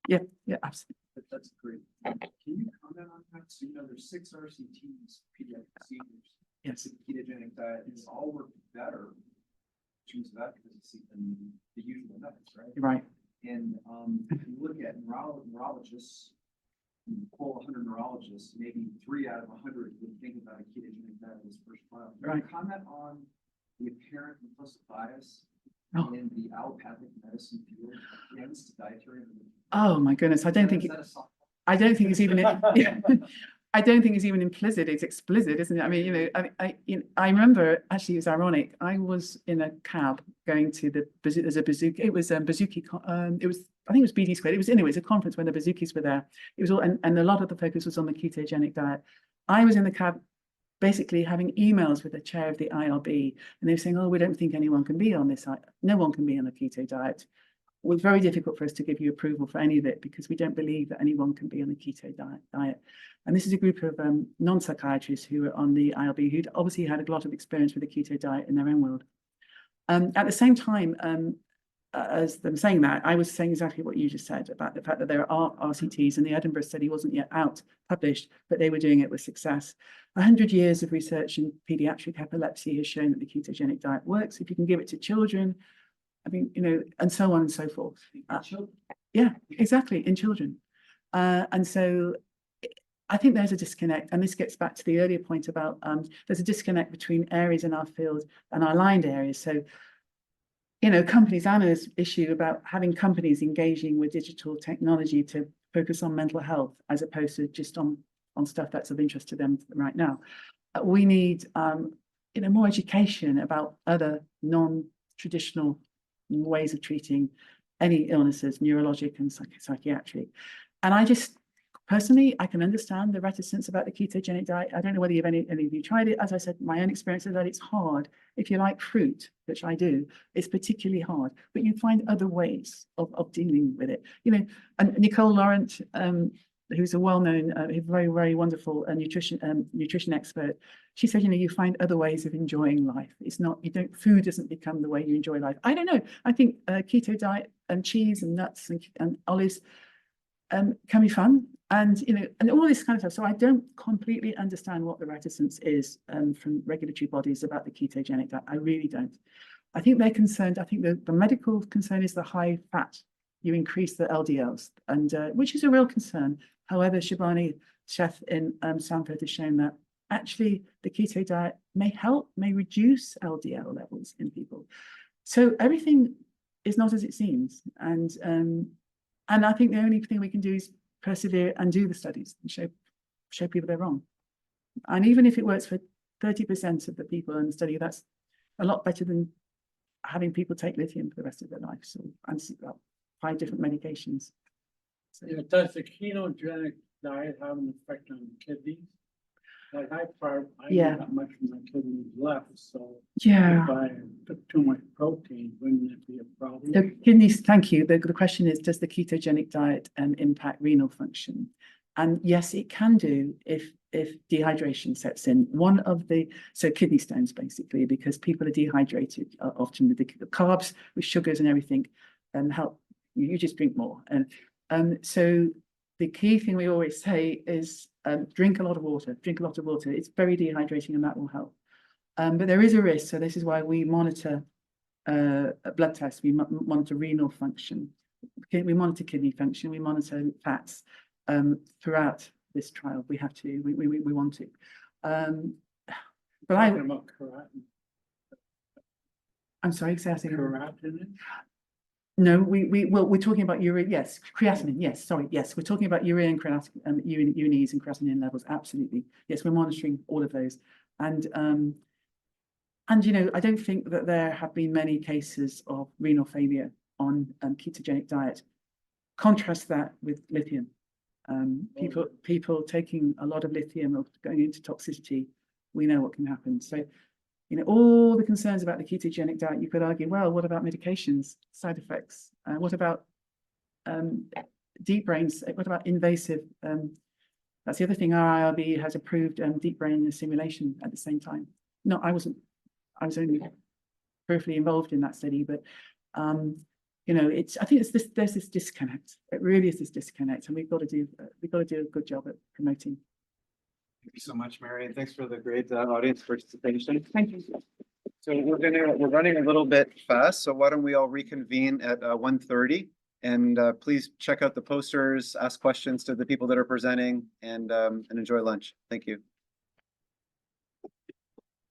Yeah, absolutely. That's great. Can you comment on that? So, there's 6 RCTs, pediatric procedures. Yes. The ketogenic diet has all worked better in terms of efficacy than the usual methods, right? Right. And if you look at neurologists, you poll 100 neurologists, maybe 3 out of 100 would think about a ketogenic diet as first trial. Can you comment on the apparent implicit bias in the allopathic medicine field against dietary? Oh my goodness, I don't think it's even I don't think it's even implicit, it's explicit, isn't it? I mean, I remember, actually it was ironic, I was in a cab going to there's a Bazooki, it was Bazooki, it was, I think it was BD Squared, it was a conference when the Bazookies were there. It was all, and a lot of the focus was on the ketogenic diet. I was in the cab basically having emails with the chair of the IRB, and they were saying, oh, we don't think anyone can be on this, no one can be on a keto diet. It was very difficult for us to give you approval for any of it because we don't believe that anyone can be on the keto diet. And this is a group of non-psychiatrists who were on the IRB who'd obviously had a lot of experience with the keto diet in their own world. At the same time, as them saying that, I was saying exactly what you just said about the fact that there are RCTs, and the Edinburgh study wasn't yet out, published, but they were doing it with success. 100 years of research in pediatric epilepsy has shown that the ketogenic diet works. If you can give it to children, I mean, and so on and so forth. Yeah, exactly, in children. And so I think there's a disconnect, and this gets back to the earlier point about there's a disconnect between areas in our field and our aligned areas. So, companies, Anna's issue about having companies engaging with digital technology to focus on mental health as opposed to just on stuff that's of interest to them right now. We need, more education about other non-traditional ways of treating any illnesses, neurologic and psychiatric. And I just, personally, I can understand the reticence about the ketogenic diet. I don't know whether any of you tried it. As I said, my own experience is that it's hard. If you like fruit, which I do, it's particularly hard, but you find other ways of dealing with it. And Nicole Laurent, who's a well-known, very, very wonderful nutrition expert, she said, you find other ways of enjoying life. It's not, food doesn't become the way you enjoy life. I don't know. I think keto diet and cheese and nuts and olives can be fun. And, and all this kind of stuff. So I don't completely understand what the reticence is from regulatory bodies about the ketogenic diet. I really don't. I think they're concerned. I think the medical concern is the high fat. You increase the LDLs, and which is a real concern. However, Shibani Chef in Stanford has shown that actually the keto diet may reduce LDL levels in people. So everything is not as it seems. And I think the only thing we can do is persevere and do the studies and show people they're wrong. And even if it works for 30% of the people in the study, that's a lot better than having people take lithium for the rest of their life. So and 5 different medications. So, does the ketogenic diet have an effect on the kidneys? Like I don't have much of my kidneys left, so if I took too much protein, wouldn't it be a problem? The kidneys, thank you. The question is, does the ketogenic diet impact renal function? And yes, it can do if dehydration sets in. So kidney stones basically, because people are dehydrated often with the carbs, with sugars and everything, and help you just drink more. And so the key thing we always say is drink a lot of water. It's very dehydrating and that will help. But there is a risk. So this is why we monitor a blood test. We monitor renal function. We monitor kidney function. We monitor fats throughout this trial. We have to. We want to. But I'm sorry, say Creatinine? No, we're talking about urea. Yes, creatinine. Yes, sorry. Yes, we're talking about urea and creatinine, urinase and creatinine levels. Absolutely. Yes, we're monitoring all of those. And I don't think that there have been many cases of renal failure on ketogenic diet. Contrast that with lithium. People taking a lot of lithium or going into toxicity, we know what can happen. So, all the concerns about the ketogenic diet, you could argue, well, what about medications, side effects? What about deep brains? What about invasive That's the other thing. Our IRB has approved deep brain simulation at the same time. No, I was only peripherally involved in that study, but you know, I think there's this disconnect. It really is this disconnect, and we've got to do a good job at promoting. Thank you so much, Mary, and thanks for the great audience participation. Thank you. So we're running a little bit fast, so why don't we all reconvene at 1:30? And please check out the posters, ask questions to the people that are presenting, and enjoy lunch. Thank you.